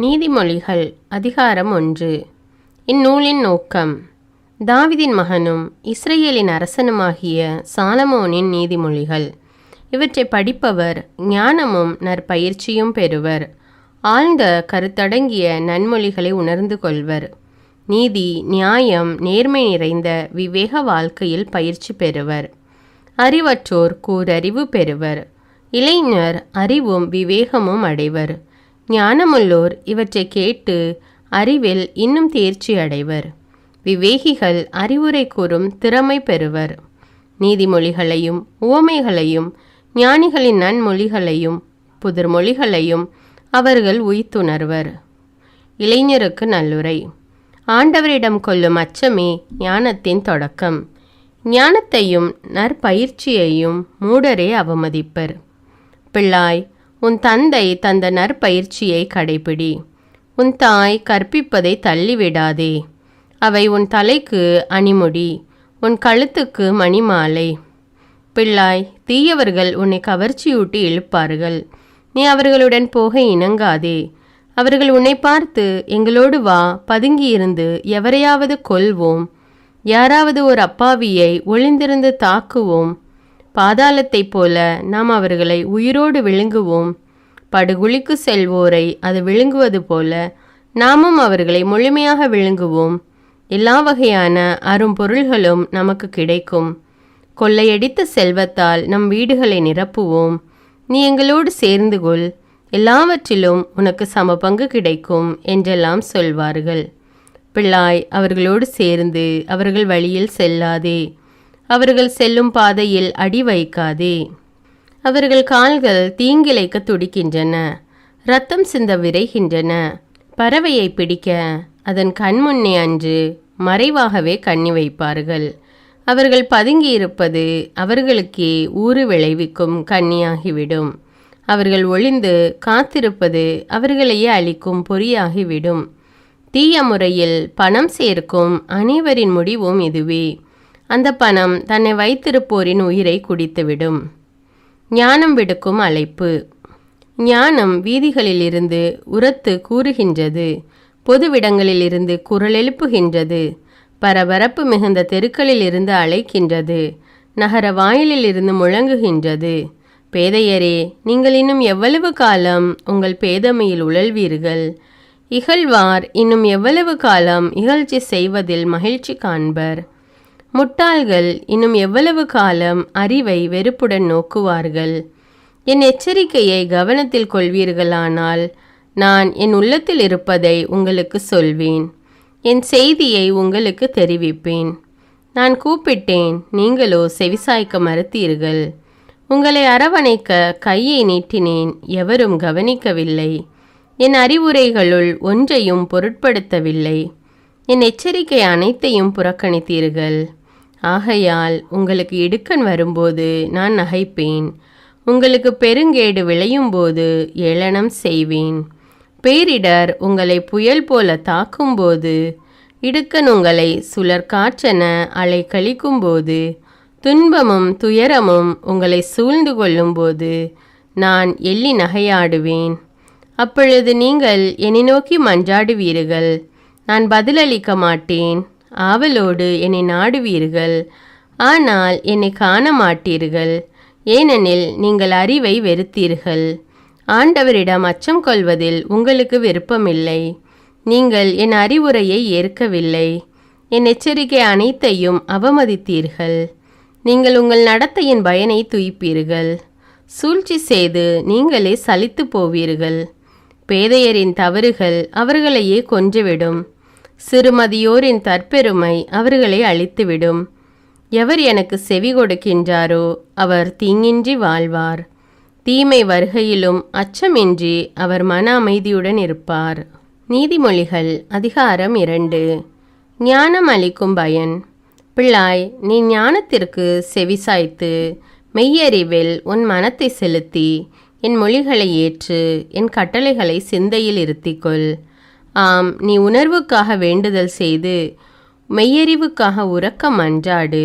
நீதிமொழிகள் அதிகாரம் 1. இந்நூலின் நோக்கம். தாவீதின் மகனும் இஸ்ரவேலின் அரசனுமாகிய சாலமோனின் நீதிமொழிகள். இவற்றை படிப்பவர் ஞானமும் நற்பயிற்சியும் பெறுவர். ஆழ்ந்த கருத்தடங்கிய நன்மொழிகளை உணர்ந்து கொள்வர். நீதி, நியாயம், நேர்மை நிறைந்த விவேக வாழ்க்கையில் பயிற்சி பெறுவர். அறிவற்றோர் கூரறிவு பெறுவர். இளைஞர் அறிவும் விவேகமும் அடைவர். ஞானமுள்ளோர் இவற்றை கேட்டு அறிவில் இன்னும் தேர்ச்சி அடைவர். விவேகிகள் அறிவுரை கூறும் திறமை பெறுவர். நீதிமொழிகளையும் உவமைகளையும் ஞானிகளின் நன்மொழிகளையும் புதிர்மொழிகளையும் அவர்கள் உய்த்துணர்வர். இளைஞருக்கு நல்லுரை. ஆண்டவரிடம் கொள்ளும் அச்சமே ஞானத்தின் தொடக்கம். ஞானத்தையும் நற்பயிற்சியையும் மூடரே அவமதிப்பர். பிள்ளாய், உன் தந்தை தந்த நற்பயிற்சியை கடைபிடி. உன் தாய் கற்பிப்பதை தள்ளிவிடாதே. அவை உன் தலைக்கு அணிமுடி, உன் கழுத்துக்கு மணிமாலை. பிள்ளாய், தீயவர்கள் உன்னை கவர்ச்சியூட்டி இழுப்பார்கள். நீ அவர்களுடன் போக இணங்காதே. அவர்கள் உன்னை பார்த்து, எங்களோடு வா, பதுங்கியிருந்து எவரையாவது கொல்வோம், யாராவது ஒரு அப்பாவியை ஒளிந்திருந்து தாக்குவோம், பாதாளத்தைப் போல நாம் அவர்களை உயிரோடு விழுங்குவோம், படுகுழிக்கு செல்வோரை அது விழுங்குவது போல நாமும் அவர்களை முழுமையாக விழுங்குவோம். எல்லா வகையான அரும்பொருள்களும் நமக்கு கிடைக்கும். கொள்ளையடித்த செல்வத்தால் நம் வீடுகளை நிரப்புவோம். நீ எங்களோடு சேர்ந்து கொள், எல்லாவற்றிலும் உனக்கு சமபங்கு கிடைக்கும் என்றெல்லாம் சொல்வார்கள். பிள்ளாய், அவர்களோடு சேர்ந்து அவர்கள் வழியில் செல்லாதே. அவர்கள் செல்லும் பாதையில் அடி வைக்காதே. அவர்கள் கால்கள் தீங்கிழைக்க துடிக்கின்றன, இரத்தம் சிந்த விரைகின்றன. பறவையை பிடிக்க அதன் கண்முன்னே அன்று மறைவாகவே கண்ணி வைப்பார்கள். அவர்கள் பதுங்கியிருப்பது அவர்களுக்கே ஊறு விளைவிக்கும் கண்ணியாகிவிடும். அவர்கள் ஒளிந்து காத்திருப்பது அவர்களையே அழிக்கும் பொறியாகிவிடும். தீய முறையில் பணம் சேர்க்கும் அனைவரின் முடிவும் இதுவே. அந்த பணம் தன்னை வைத்திருப்போரின் உயிரை குடித்துவிடும். ஞானம் விடுக்கும் அழைப்பு. ஞானம் வீதிகளிலிருந்து உரத்து கூறுகின்றது. பொதுவிடங்களிலிருந்து குரல் எழுப்புகின்றது. பரபரப்பு மிகுந்த தெருக்களிலிருந்து அழைக்கின்றது. நகர வாயிலிலிருந்து முழங்குகின்றது. பேதையரே, நீங்கள் இன்னும் எவ்வளவு காலம் உங்கள் பேதமையில் உழல்வீர்கள்? இகழ்வார் இன்னும் எவ்வளவு காலம் இகழ்ச்சி செய்வதில் மகிழ்ச்சி காண்பர்? முட்டாள்கள் இன்னும் எவ்வளவு காலம் அறிவை வெறுப்புடன் நோக்குவார்கள்? என் எச்சரிக்கையை கவனத்தில் கொள்வீர்களானால் நான் என் உள்ளத்தில் இருப்பதை உங்களுக்கு சொல்வேன். என் செய்தியை உங்களுக்கு தெரிவிப்பேன். நான் கூப்பிட்டேன், நீங்களோ செவிசாய்க்க மறுத்தீர்கள். உங்களை அரவணைக்க கையை நீட்டினேன், எவரும் கவனிக்கவில்லை. என் அறிவுரைகளுள் ஒன்றையும் பொருட்படுத்தவில்லை. என் எச்சரிக்கை அனைத்தையும் புறக்கணித்தீர்கள். ஆகையால் உங்களுக்கு இடுக்கண் வரும்போது நான் நகைப்பேன். உங்களுக்கு பெருங்கேடு விளையும் போது ஏளனம் செய்வேன். பேரிடர் உங்களை புயல் போல தாக்கும்போது, இடுக்கண் உங்களை சுழற்காற்றென அலை கழிக்கும்போது, துன்பமும் துயரமும் உங்களை சூழ்ந்து கொள்ளும்போது நான் எள்ளி நகையாடுவேன். அப்பொழுது நீங்கள் என்னை நோக்கி மன்றாடுவீர்கள். நான் பதிலளிக்க மாட்டேன். ஆவலோடு என்னை நாடுவீர்கள், ஆனால் என்னை காண மாட்டீர்கள். ஏனெனில் நீங்கள் அறிவை வெறுத்தீர்கள். ஆண்டவரிடம் அச்சம் கொள்வதில் உங்களுக்கு விருப்பமில்லை. நீங்கள் என் அறிவுரையை ஏற்கவில்லை. என் எச்சரிக்கை அனைத்தையும் அவமதித்தீர்கள். நீங்கள் உங்கள் நடத்தையின் பயனை துய்ப்பீர்கள். சூழ்ச்சி செய்து நீங்களே சலித்து போவீர்கள். பேதையரின் தவறுகள் அவர்களையே கொன்றுவிடும். சிறுமதியோரின் தற்பெருமை அவர்களை அழித்துவிடும். எவர் எனக்கு செவி கொடுக்கின்றாரோ அவர் தீங்கின்றி வாழ்வார். தீமை வருகையிலும் அச்சமின்றி அவர் மன அமைதியுடன் இருப்பார். நீதிமொழிகள் அதிகாரம் 2. ஞானம் அளிக்கும் பயன். பிள்ளாய், நீ ஞானத்திற்கு செவிசாய்த்து மெய்யறிவில் உன் மனத்தை செலுத்தி என் மொழிகளை ஏற்று என் கட்டளைகளை சிந்தையில் இருத்திக்கொள். ஆம், நீ உணர்வுக்காக வேண்டுதல் செய்து மெய்யறிவுக்காக உரக்க மன்றாடு.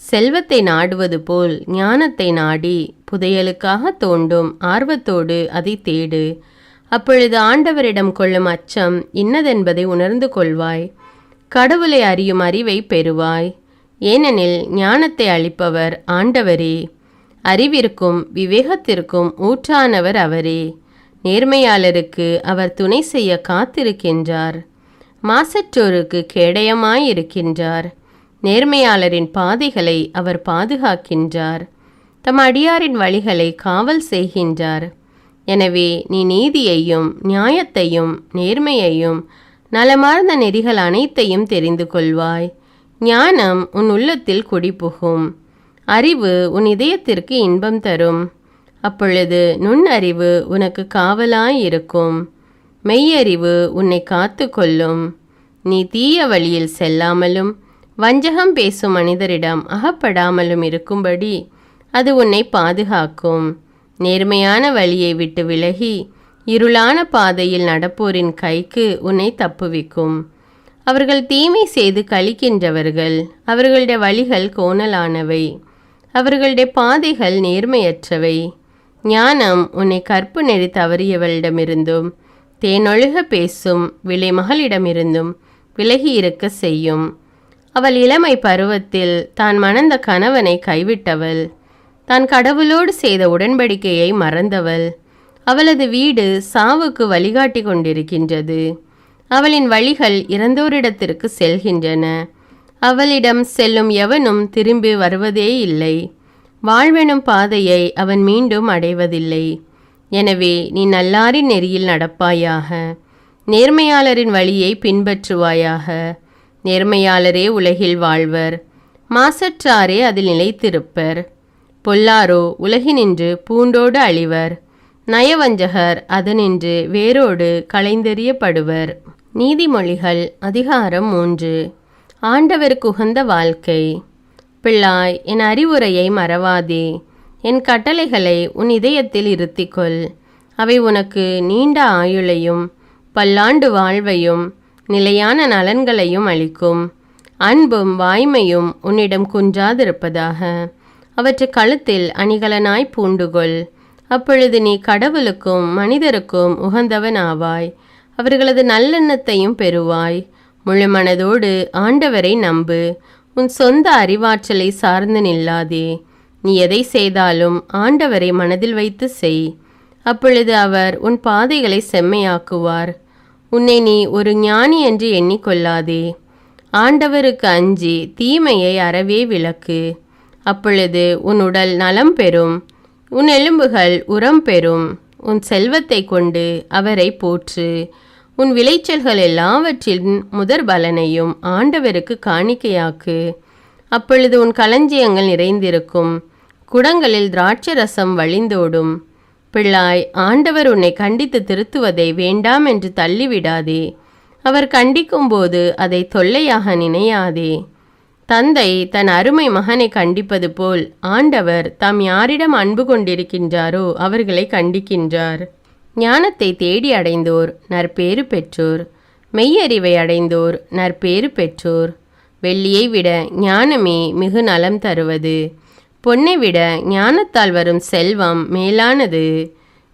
செல்வத்தை நாடுவது போல் ஞானத்தை நாடி புதையலுக்காக தோண்டும் ஆர்வத்தோடு அதை தேடு. அப்பொழுது ஆண்டவரிடம் கொள்ளும் அச்சம் இன்னதென்பதை உணர்ந்து கொள்வாய். கடவுளை அறியும் அறிவை பெறுவாய். ஏனெனில் ஞானத்தை அளிப்பவர் ஆண்டவரே. அறிவிற்கும் விவேகத்திற்கும் ஊற்றானவர் அவரே. நேர்மையாளருக்கு அவர் துணை செய்ய காத்திருக்கின்றார். மாசற்றோருக்கு கேடயமாயிருக்கின்றார். நேர்மையாளரின் பாதைகளை அவர் பாதுகாக்கின்றார். தம் அடியாரின் வழிகளை காவல் செய்கின்றார். எனவே நீ நீதியையும் நியாயத்தையும் நேர்மையையும் நலமார்ந்த நெறிகள் அனைத்தையும் தெரிந்து கொள்வாய். ஞானம் உன் உள்ளத்தில் குடிபுகும். அறிவு உன் இதயத்திற்கு இன்பம் தரும். அப்பொழுது நுண்ணறிவு உனக்கு காவலாயிருக்கும். மெய்யறிவு உன்னை காத்து கொள்ளும். நீ தீய வழியில் செல்லாமலும் வஞ்சகம் பேசும் மனிதரிடம் அகப்படாமலும் இருக்கும்படி அது உன்னை பாதுகாக்கும். நேர்மையான வழியை விட்டு விலகி இருளான பாதையில் நடப்போரின் கைக்கு உன்னை தப்புவிக்கும். அவர்கள் தீமை செய்து கழிக்கின்றவர்கள். அவர்களுடைய வழிகள் கோணலானவை. அவர்களுடைய பாதைகள் நேர்மையற்றவை. ஞானம் உன்னை கற்பு நெறி தவறியவளிடமிருந்தும் தேனொழுக பேசும் விலைமகளிடமிருந்தும் விலகி இருக்க செய்யும். அவள் இளமை பருவத்தில் தான் மணந்த கணவனை கைவிட்டவள். தான் கடவுளோடு செய்த உடன்படிக்கையை மறந்தவள். அவளது வீடு சாவுக்கு வழிகாட்டி கொண்டிருக்கின்றது. அவளின் வழிகள் இறந்தோரிடத்திற்கு செல்கின்றன. அவளிடம் செல்லும் எவனும் திரும்பி வருவதே இல்லை. வாழ்வெனும் பாதையை அவன் மீண்டும் அடைவதில்லை. எனவே நீ நல்லாரின் நெறியில் நடப்பாயாக. நேர்மையாளரின் வழியை பின்பற்றுவாயாக. நேர்மையாளரே உலகில் வாழ்வர். மாசற்றாரே அதில் நிலைத்திருப்பர். பொல்லாரோ உலகினின்று பூண்டோடு அழிவர். நயவஞ்சகர் அதனின்று வேரோடு களைந்தெறியப்படுவர். நீதிமொழிகள் அதிகாரம் 3. ஆண்டவருக்கு உகந்த வாழ்க்கை. பிள்ளாய், என் அறிவுரையை மறவாதே. என் கட்டளைகளை உன் இதயத்தில் இருத்திக்கொள். அவை உனக்கு நீண்ட ஆயுளையும் பல்லாண்டு வாழ்வையும் நிலையான நலன்களையும் அளிக்கும். அன்பும் வாய்மையும் உன்னிடம் குன்றாதிருப்பதாக. அவற்றை கழுத்தில் அணிகலனாய் பூண்டுகொள். அப்பொழுது நீ கடவுளுக்கும் மனிதருக்கும் உகந்தவன் ஆவாய். அவர்களது நல்லெண்ணத்தையும் பெறுவாய். முழு மனதோடு ஆண்டவரை நம்பு. உன் சொந்த அறிவாற்றலை சார்ந்து நில்லாதே. நீ எதை செய்தாலும் ஆண்டவரை மனதில் வைத்து செய். அப்பொழுது அவர் உன் பாதைகளை செம்மையாக்குவார். உன்னை நீ ஒரு ஞானி என்று எண்ணிக்கொள்ளாதே. ஆண்டவருக்கு அஞ்சி தீமையை அறவே விலக்கு. அப்பொழுது உன் உடல் நலம் பெறும். உன் எலும்புகள் உரம் பெறும். உன் செல்வத்தை கொண்டு அவரை போற்று. உன் விளைச்சல்கள் எல்லாவற்றின் முதற் பலனையும் ஆண்டவருக்கு காணிக்கையாக்கு. அப்பொழுது உன் களஞ்சியங்கள் நிறைந்திருக்கும். குடங்களில் திராட்சரசம் வழிந்தோடும். பிள்ளாய், ஆண்டவர் உன்னை கண்டித்து திருத்துவதை வேண்டாம் என்று தள்ளிவிடாதே. அவர் கண்டிக்கும்போது அதை தொல்லையாக நினையாதே. தந்தை தன் அருமை மகனை கண்டிப்பது போல் ஆண்டவர் தாம் யாரிடம் அன்பு கொண்டிருக்கின்றாரோ அவர்களை கண்டிக்கின்றார். ஞானத்தை தேடி அடைந்தோர் நற்பேறு பெற்றோர். மெய்யறிவை அடைந்தோர் நற்பேறு பெற்றோர். வெள்ளியை விட ஞானமே மிகு நலம் தருவது. பொன்னை விட ஞானத்தால் வரும் செல்வம் மேலானது.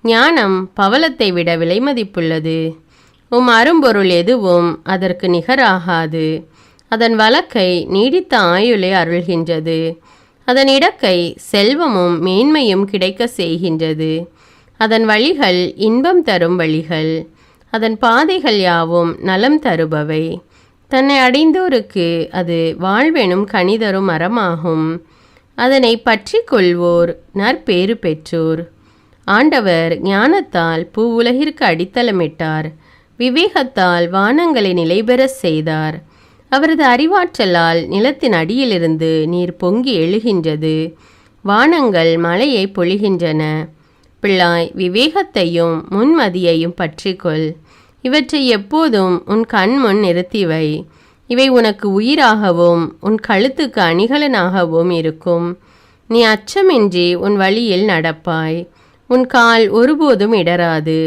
ஞானம் பவளத்தை விட விலைமதிப்புள்ளது. அரும்பொருள் எதுவும் அதற்கு நிகராகாது. அதன் வழக்கை நீடித்த ஆயுளை அருள்கின்றது. அதன் இடக்கை செல்வமும் மேன்மையும் கிடைக்க செய்கின்றது. அதன் வழிகள் இன்பம் தரும் வழிகள். அதன் பாதைகள் யாவும் நலம் தருபவை. தன்னை அடைந்தோருக்கு அது வாழ்வெனும் கனிதரும் மரமாகும். அதனை பற்றி கொள்வோர் நற்பேறு பெற்றோர். ஆண்டவர் ஞானத்தால் பூவுலகிற்கு அடித்தளமிட்டார். விவேகத்தால் வானங்களை நிலைபெற செய்தார். அவரது அறிவாற்றலால் நிலத்தின் அடியிலிருந்து நீர் பொங்கி எழுகின்றது. வானங்கள் மழையை பொழிகின்றன. பிள்ளாய், விவேகத்தையும் முன்மதியையும் பற்றிக்கொள். இவற்றை எப்போதும் உன் கண் முன் நிறுத்திவை. இவை உனக்கு உயிராகவும் உன் கழுத்துக்கு அணிகலனாகவும் இருக்கும். நீ அச்சமின்றி உன் வழியில் நடப்பாய். உன் கால் ஒருபோதும் இடராது.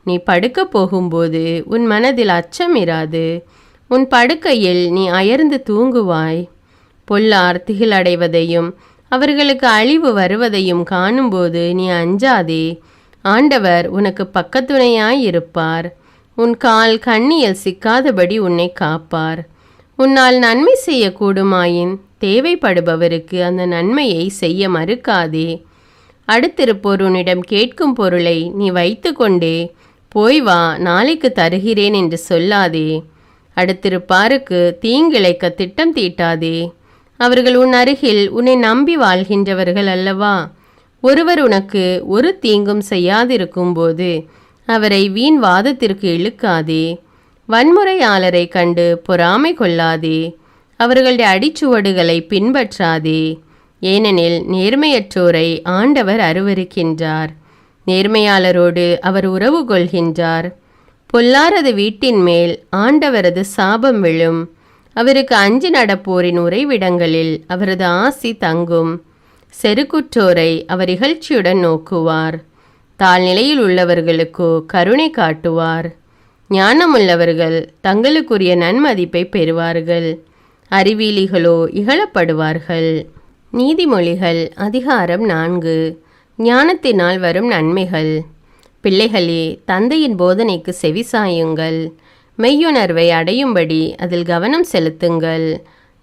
நீ படுக்கப் போகும்போது உன் மனதில் அச்சம் இராது. உன் படுக்கையில் நீ அயர்ந்து தூங்குவாய். பொல்லார் திகிலடைவதையும் அவர்களுக்கு அழிவு வருவதையும் காணும்போது நீ அஞ்சாதே. ஆண்டவர் உனக்கு பக்கத்துணையாயிருப்பார். உன் கால் கண்ணியில் சிக்காதபடி உன்னை காப்பார். உன்னால் நன்மை செய்யக்கூடுமாயின் தேவைப்படுபவருக்கு அந்த நன்மையை செய்ய மறுக்காதே. அடுத்திருப்போர் உன்னிடம் கேட்கும் பொருளை நீ வைத்து கொண்டே போய் வா, நாளைக்கு தருகிறேன் என்று சொல்லாதே. அடுத்திருப்பாருக்கு தீங்கிழைக்க திட்டம் தீட்டாதே. அவர்கள் உன் அருகில் உன்னை நம்பி வாழ்கின்றவர்கள் அல்லவா? ஒருவர் உனக்கு ஒரு தீங்கும் செய்யாதிருக்கும்போது அவரை வீண் வாதத்திற்கு இழுக்காதே. வன்முறையாளரை கண்டு பொறாமை கொள்ளாதே. அவர்களுடைய அடிச்சுவடுகளை பின்பற்றாதே. ஏனெனில் நேர்மையற்றோரை ஆண்டவர் அருவருக்கின்றார். நேர்மையாளரோடு அவர் உறவு கொள்கின்றார். பொல்லாரது வீட்டின் மேல் ஆண்டவரது சாபம் விழும். அவருக்கு அஞ்சி நடப்போரின் உறைவிடங்களில் அவரது ஆசி தங்கும். செருக்குற்றோரை அவர் இகழ்ச்சியுடன் நோக்குவார். தாழ்நிலையில் உள்ளவர்களுக்கோ கருணை காட்டுவார். ஞானமுள்ளவர்கள் தங்களுக்குரிய நன்மதிப்பை பெறுவார்கள். அறிவிலிகளோ இகழப்படுவார்கள். நீதிமொழிகள் அதிகாரம் 4. ஞானத்தினால் வரும் நன்மைகள். பிள்ளைகளே, தந்தையின் போதனைக்கு செவிசாயுங்கள். மெய்யுணர்வை அடையும்படி அதில் கவனம் செலுத்துங்கள்.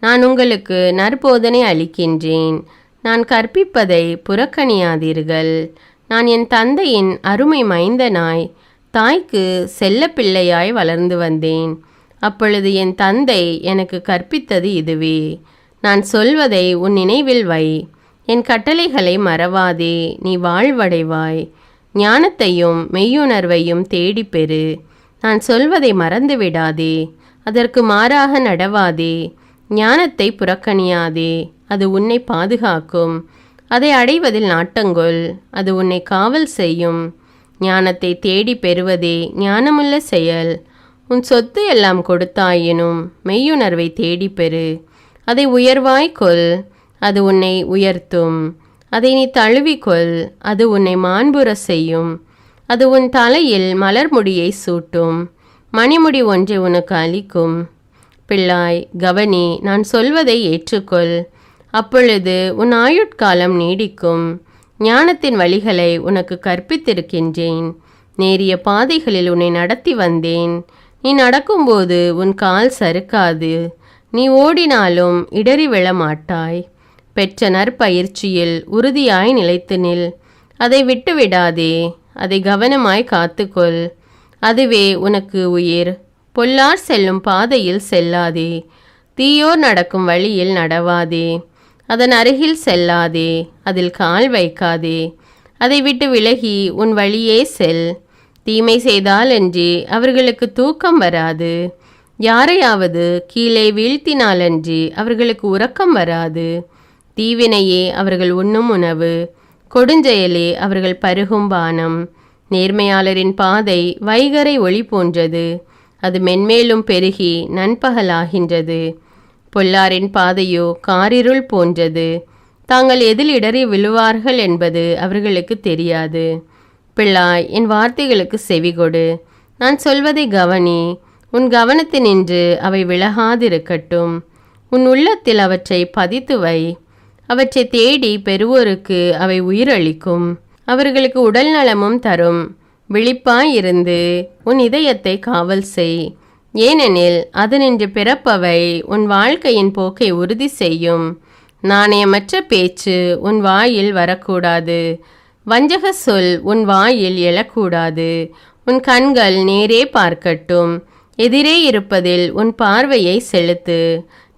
நான் உங்களுக்கு நற்போதனை அளிக்கின்றேன். நான் கற்பிப்பதை புறக்கணியாதீர்கள். நான் என் தந்தையின் அருமை மைந்தனாய் தாய்க்கு செல்ல பிள்ளையாய் வளர்ந்து வந்தேன். அப்பொழுது என் தந்தை எனக்கு கற்பித்தது இதுவே. நான் சொல்வதை உன் நினைவில் வை. என் கட்டளைகளை மறவாதே, நீ வாழ்வடைவாய். ஞானத்தையும் மெய்யுணர்வையும் தேடிப்பெறு. நான் சொல்வதை மறந்து விடாதே, அதற்கு மாறாக நடவாதே. ஞானத்தை புறக்கணியாதே, அது உன்னை பாதுகாக்கும். அதை அடைவதில் நாட்டங்கொள், அது உன்னை காவல் செய்யும். ஞானத்தை தேடி பெறுவதே ஞானமுள்ள செயல். உன் சொத்து எல்லாம் கொடுத்தாயினும் மெய்யுணர்வை தேடிப்பெறு. அதை உயர்வாய்க்கொள், அது உன்னை உயர்த்தும். அதை நீ தழுவிக்கொள், அது உன்னை மாண்புற செய்யும். அது உன் தலையில் மலர் முடியை சூட்டும், மணிமுடி ஒன்றை உனக்கு அளிக்கும். பிள்ளாய், கவனி, நான் சொல்வதை ஏற்றுக்கொள். அப்பொழுது உன் ஆயுட்காலம் நீடிக்கும். ஞானத்தின் வழிகளை உனக்கு கற்பித்திருக்கின்றேன். நேரிய பாதைகளில் உன்னை நடத்தி வந்தேன். நீ நடக்கும்போது உன் கால் சறுக்காது. நீ ஓடினாலும் இடறி விழமாட்டாய். பெற்ற நற்பயிற்சியில் உறுதியாய் நிலைத்து நில். அதை விட்டுவிடாதே, அதை கவனமாய் காத்துக்கொள். அதுவே உனக்கு உயிர். பொல்லார் செல்லும் பாதையில் செல்லாதே. தீயோர் நடக்கும் வழியில் நடவாதே. அதன் அருகில் செல்லாதே, அதில் கால் வைக்காதே. அதை விட்டு விலகி உன் வழியே செல். தீமை செய்தாலன்றி அவர்களுக்கு தூக்கம் வராது. யாரையாவது கீழே வீழ்த்தினாலன்றி அவர்களுக்கு உறக்கம் வராது. தீவினையே அவர்கள் உண்ணும் உணவு, கொடுஞ்செயலே அவர்கள் பருகும் பானம். நேர்மையாளரின் பாதை வைகரை ஒளி போன்றது, அது மென்மேலும் பெருகி நண்பகலாகின்றது. பொல்லாரின் பாதையோ காரிருள் போன்றது, தாங்கள் எதில் இடறி விழுவார்கள் என்பது அவர்களுக்கு தெரியாது. பிள்ளாய், என் வார்த்தைகளுக்கு செவிகொடு. நான் சொல்வதை கவனி. உன் கவனத்தினின்று அவை விலகாதிருக்கட்டும். உன் உள்ளத்தில் அவற்றை பதித்து வை. அவற்றை தேடி பெறுவோருக்கு அவை உயிரளிக்கும். அவர்களுக்கு உடல் நலமும் தரும். விழிப்பாயிருந்து உன் இதயத்தை காவல் செய். ஏனெனில் அதனின்று பிறப்பவை உன் வாழ்க்கையின் போக்கை உறுதி செய்யும். நாணயமற்ற பேச்சு உன் வாயில் வரக்கூடாது. வஞ்சக சொல் உன் வாயில் எழக்கூடாது. உன் கண்கள் நேரே பார்க்கட்டும். எதிரே இருப்பதில் உன் பார்வையை செலுத்து.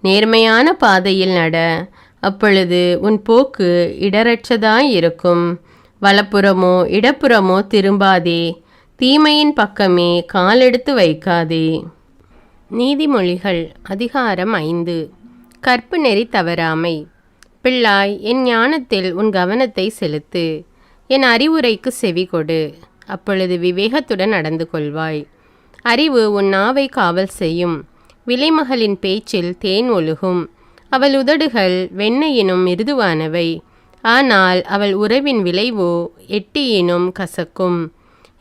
நேர்மையான பாதையில் நட. அப்பொழுது உன் போக்கு இடரற்றதாயிருக்கும். வலப்புறமோ இடப்புறமோ திரும்பாதே. தீமையின் பக்கமே காலெடுத்து வைக்காதே. நீதிமொழிகள் அதிகாரம் 5. கற்பு நெறி தவறாமை. பிள்ளாய், என் ஞானத்தில் உன் கவனத்தை செலுத்து. என் அறிவுரைக்கு செவிகொடு. அப்பொழுது விவேகத்துடன் நடந்து கொள்வாய். அறிவு உன் நாவை காவல் செய்யும். விலைமகளின் பேச்சில் தேன் ஒழுகும். அவள் உதடுகள் வெண்ணெயினும் மிருதுவானவை. ஆனால் அவள் உறவின் விளைவோ எட்டியினும் கசக்கும்.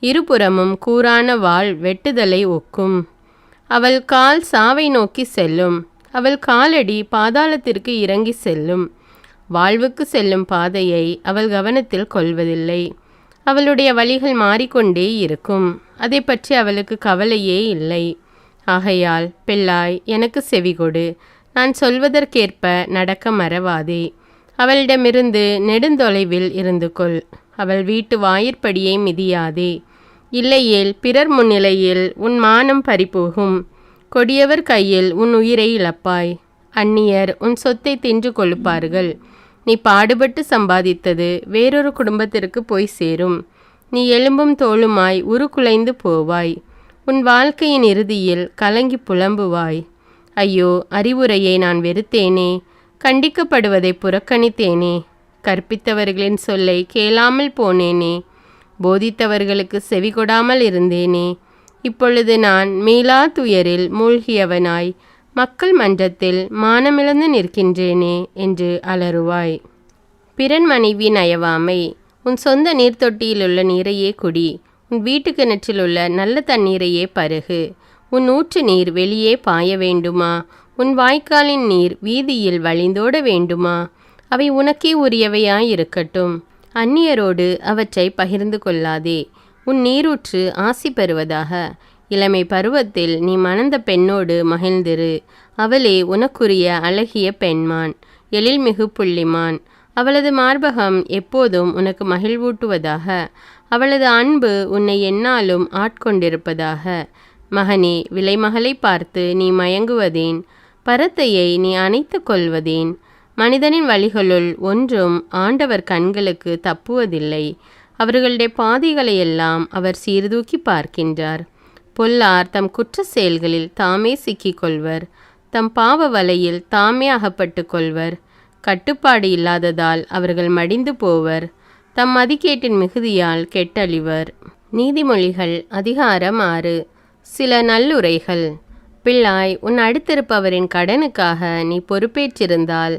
இருபுறமும் கூரான வாள் வெட்டுதலை ஒக்கும். அவள் கால் சாவை நோக்கி செல்லும். அவள் காலடி பாதாளத்திற்கு இறங்கி செல்லும். வாழ்வுக்கு செல்லும் பாதையை அவள் கவனத்தில் கொள்வதில்லை. அவளுடைய வழிகள் மாறிக்கொண்டே இருக்கும். அதை பற்றி அவளுக்கு கவலையே இல்லை. ஆகையால் பிள்ளாய், எனக்கு செவிகொடு. நான் சொல்வதற்கேற்ப நடக்க மறவாதே. அவளிடமிருந்து நெடுந்தொலைவில் இருந்து கொள். அவள் வீட்டு வாயிற்படியை மிதியாதே. இல்லையேல் பிறர் முன்னிலையில் உன் மானம் பறிபோகும். கொடியவர் கையில் உன் உயிரை இழப்பாய். அந்நியர் உன் சொத்தை தின்று கொழுப்பார்கள். நீ பாடுபட்டு சம்பாதித்தது வேறொரு குடும்பத்திற்கு போய் சேரும். நீ எலும்பும் தோளுமாய் உருக்குலைந்து போவாய். உன் வாழ்க்கையின் இறுதியில் கலங்கி புலம்புவாய். ஐயோ, அறிவுரையை நான் வெறுத்தேனே, கண்டிக்கப்படுவதை புறக்கணித்தேனே, கற்பித்தவர்களின் சொல்லை கேளாமல் போனேனே, போதித்தவர்களுக்கு செவிகொடாமல் இருந்தேனே. இப்பொழுது நான் மீளா துயரில் மூழ்கியவனாய் மக்கள் மன்றத்தில் மானமிழந்து நிற்கின்றேனே என்று அலறுவாய். பிறன் மனைவி நயவாமை. உன் சொந்த நீர்த்தொட்டியிலுள்ள நீரையே குடி. உன் வீட்டு கிணற்றிலுள்ள நல்ல தண்ணீரையே பருகு. உன் ஊற்று நீர் வெளியே பாய வேண்டுமா? உன் வாய்க்காலின் நீர் வீதியில் வழிந்தோட வேண்டுமா? அவை உனக்கே உரியவையாயிருக்கட்டும். அந்நியரோடு அவற்றை பகிர்ந்து கொள்ளாதே. உன் நீரூற்று ஆசி பெறுவதாக. இளமை பருவத்தில் நீ மணந்த பெண்ணோடு மகிழ்ந்திரு. அவளே உனக்குரிய அழகிய பெண்மான், எழில்மிகு புள்ளிமான். அவளது மார்பகம் எப்போதும் உனக்கு மகிழ்வூட்டுவதாக. அவளது அன்பு உன்னை எந்நாளும் ஆட்கொண்டிருப்பதாக. மகனே, விலைமகளை பார்த்து நீ மயங்குவதேன்? பரத்தையை நீ அணைத்து கொள்வதேன்? மனிதனின் வழிகளுள் ஒன்றும் ஆண்டவர் கண்களுக்கு தப்புவதில்லை. அவர்களுடைய பாதைகளையெல்லாம் அவர் சீர்தூக்கி பார்க்கின்றார். பொல்லார் தம் குற்ற செயல்களில் தாமே சிக்கிக்கொள்வர். தம் பாவ வலையில் தாமே அகப்பட்டு கொள்வர். கட்டுப்பாடு இல்லாததால் அவர்கள் மடிந்து போவர். தம் மதிக்கேட்டின் மிகுதியால் கெட்டழிவர். நீதிமொழிகள் அதிகாரம் 6. சில நல்லுரைகள். பிள்ளாய், உன் அடுத்திருப்பவரின் கடனுக்காக நீ பொறுப்பேற்றிருந்தால்,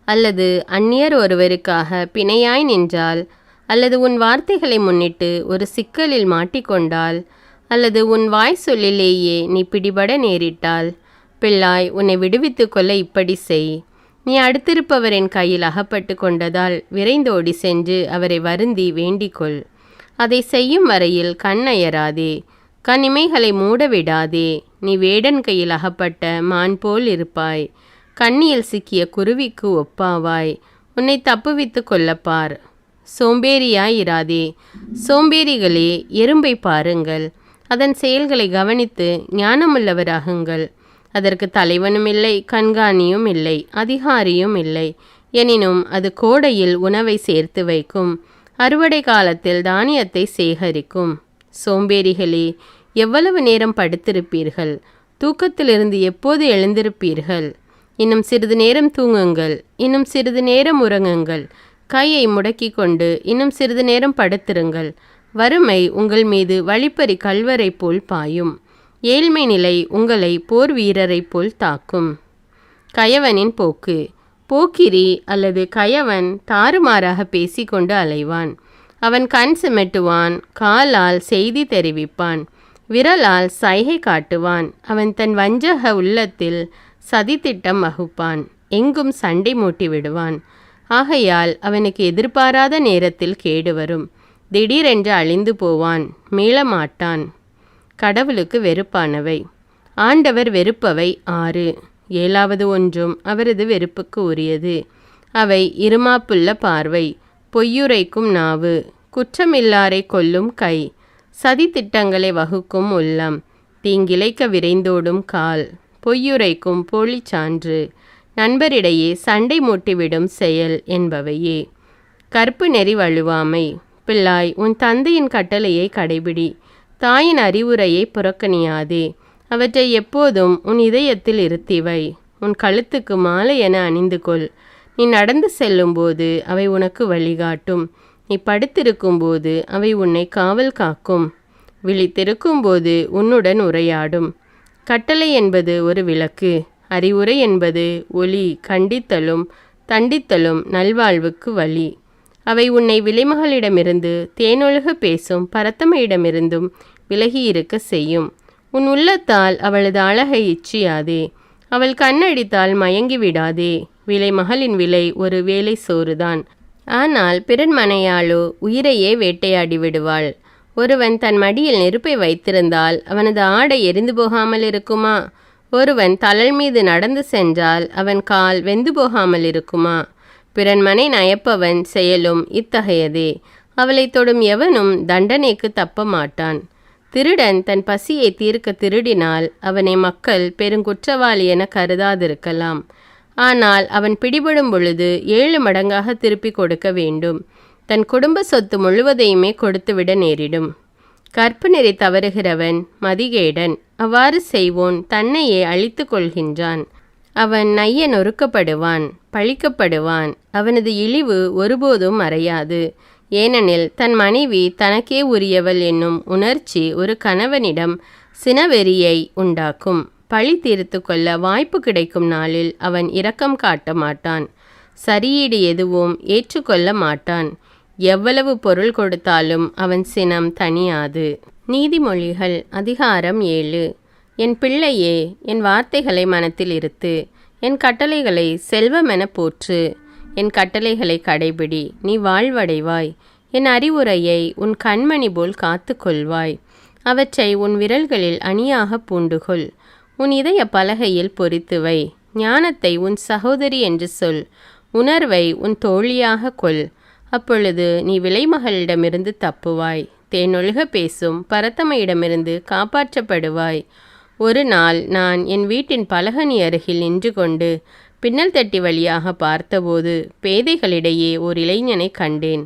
அல்லது அந்நியர் ஒருவருக்காக பிணையாய் நின்றால், அல்லது உன் வார்த்தைகளை முன்னிட்டு ஒரு சிக்கலில் மாட்டிக்கொண்டால், அல்லது உன் வாய் சொல்லிலேயே நீ பிடிபட நேரிட்டால், பிள்ளாய், உன்னை விடுவித்து கொள்ள இப்படி செய். நீ அடுத்திருப்பவரின் கையில் அகப்பட்டு கொண்டதால் விரைந்தோடி சென்று அவரை வருந்தி வேண்டிக்கொள். அதை செய்யும் வரையில் கண்ணயராதே, கண்ணிமைகளை மூடவிடாதே. நீ வேடன் கையில் அகப்பட்ட மான் போல் இருப்பாய். கண்ணியில் சிக்கிய குருவிக்கு ஒப்பாவாய். உன்னை தப்புவித்து கொள்ளப்பார். சோம்பேறியாயிராதே. சோம்பேறிகளே, எறும்பை பாருங்கள். அதன் செயல்களை கவனித்து ஞானமுள்ளவராகுங்கள். அதற்கு தலைவனும் இல்லை, கண்காணியும் இல்லை, அதிகாரியும் இல்லை. எனினும் அது கோடையில் உணவை சேர்த்து வைக்கும், அறுவடை காலத்தில் தானியத்தை சேகரிக்கும். சோம்பேறிகளே, எவ்வளவு நேரம் படுத்திருப்பீர்கள்? தூக்கத்திலிருந்து எப்போது எழுந்திருப்பீர்கள்? இன்னும் சிறிது நேரம் தூங்குங்கள், இன்னும் சிறிது நேரம் உறங்குங்கள். கையை முடக்கி கொண்டு இன்னும் சிறிது நேரம் படுத்திருங்கள். வறுமை உங்கள் மீது வழிப்பறி கல்வரை போல் பாயும். ஏழ்மை நிலை உங்களை போர் வீரரை போல் தாக்கும். கயவனின் போக்கு. போக்கிரி அல்லது கயவன் தாறுமாறாக பேசிக்கொண்டு அலைவான். அவன் கண் சிமிட்டுவான், காலால் செய்தி தெரிவிப்பான், விரலால் சைகை காட்டுவான். அவன் தன் வஞ்சக உள்ளத்தில் சதித்திட்டம் வகுப்பான், எங்கும் சண்டை மூட்டி விடுவான். ஆகையால் அவனுக்கு எதிர்பாராத நேரத்தில் கேடு வரும். திடீரென்று அழிந்து போவான், மீளமாட்டான். கடவுளுக்கு வெறுப்பானவை. ஆண்டவர் வெறுப்பவை 6. 7வது ஒன்றும் அவரது வெறுப்புக்கு உரியது. அவை இருமாப்புள்ள பார்வை, பொய்யுரைக்கும் நாவு, குற்றமில்லாரை கொல்லும் கை, சதி திட்டங்களை வகுக்கும் உள்ளம், தீங்கிழைக்க விரைந்தோடும் கால், பொய்யுரைக்கும் போலிச் சான்று, நண்பரிடையே சண்டை மூட்டிவிடும் செயல் என்பவையே. கற்பு நெறி வழுவாமை. பிள்ளாய், உன் தந்தையின் கட்டளையை கடைபிடி. தாயின் அறிவுரையை புறக்கணியாதே. அவற்றை எப்போதும் உன் இதயத்தில் இருத்திவை. உன் கழுத்துக்கு மாலை என அணிந்து கொள். நீ நடந்து செல்லும்போது அவை உனக்கு வழிகாட்டும். நீ படுத்திருக்கும்போது அவை உன்னை காவல் காக்கும். விழித்திருக்கும்போது உன்னுடன் உரையாடும். கட்டளை என்பது ஒரு விளக்கு. அறிவுரை என்பது ஒளி. கண்டித்தலும் தண்டித்தலும் நல்வாழ்வுக்கு வழி. அவை உன்னை விலைமகளிடமிருந்து தேனொழுக பேசும் பரத்தமையிடமிருந்தும் விலகியிருக்க செய்யும். உன் உள்ளத்தால் அவளது அழகை இச்சியாதே. அவள் கண்ணடித்தால் மயங்கி விடாதே. விலைமகளின் விலை ஒரு வேலை சோறுதான். ஆனால் பிறன்மனையாளோ உயிரையே வேட்டையாடி விடுவாள். ஒருவன் தன் மடியில் நெருப்பை வைத்திருந்தால் அவனது ஆடை எரிந்து போகாமல் இருக்குமா? ஒருவன் தழல் மீது நடந்து சென்றால் அவன் கால் வெந்து போகாமல் இருக்குமா? பிறன்மனை நயப்பவன் செயலும் இத்தகையதே. அவளை தொடும் எவனும் தண்டனைக்கு தப்ப மாட்டான். திருடன் தன் பசியை தீர்க்க திருடினால் அவனை மக்கள் பெருங்குற்றவாளி என கருதாதிருக்கலாம். ஆனால் அவன் பிடிபடும் பொழுது 7 மடங்காக திருப்பி கொடுக்க வேண்டும். தன் குடும்ப சொத்து முழுவதையுமே கொடுத்துவிட நேரிடும். கற்பு நெறி தவறுகிறவன் மதிகேடன். அவ்வாறு செய்வோன் தன்னையே அழித்து கொள்கின்றான். அவன் நைய நொறுக்கப்படுவான், பழிக்கப்படுவான். அவனது இழிவு ஒருபோதும் மறையாது. ஏனெனில் தன் மனைவி தனக்கே உரியவள் என்னும் உணர்ச்சி ஒரு கணவனிடம் சினவெறியை உண்டாக்கும். பழி தீர்த்து கொள்ள வாய்ப்பு கிடைக்கும் நாளில் அவன் இரக்கம் காட்ட மாட்டான். சரியீடு எதுவும் ஏற்றுக்கொள்ள மாட்டான். எவ்வளவு பொருள் கொடுத்தாலும் அவன் சினம் தணியாது. நீதிமொழிகள் அதிகாரம் 7. என் பிள்ளையே, என் வார்த்தைகளை மனத்தில் இருத்து. என் கட்டளைகளை செல்வமென போற்று. என் கட்டளைகளை கடைபிடி, நீ வாழ்வடைவாய். என் அறிவுரையை உன் கண்மணி போல் காத்து கொள்வாய். அவற்றை உன் விரல்களில் அணியாக பூண்டுகொள். உன் இதய பலகையில் பொறித்துவை. ஞானத்தை உன் சகோதரி என்று சொல். உணர்வை உன் தோழியாக கொள். அப்பொழுது நீ விலைமகளிடமிருந்து தப்புவாய். தேனொழுக பேசும் பரத்தமையிடமிருந்து காப்பாற்றப்படுவாய். ஒரு நாள் நான் என் வீட்டின் பலகனி அருகில் நின்று கொண்டு பின்னல் தட்டி வழியாக பார்த்தபோது பேதைகளிடையே ஓர் இளைஞனை கண்டேன்.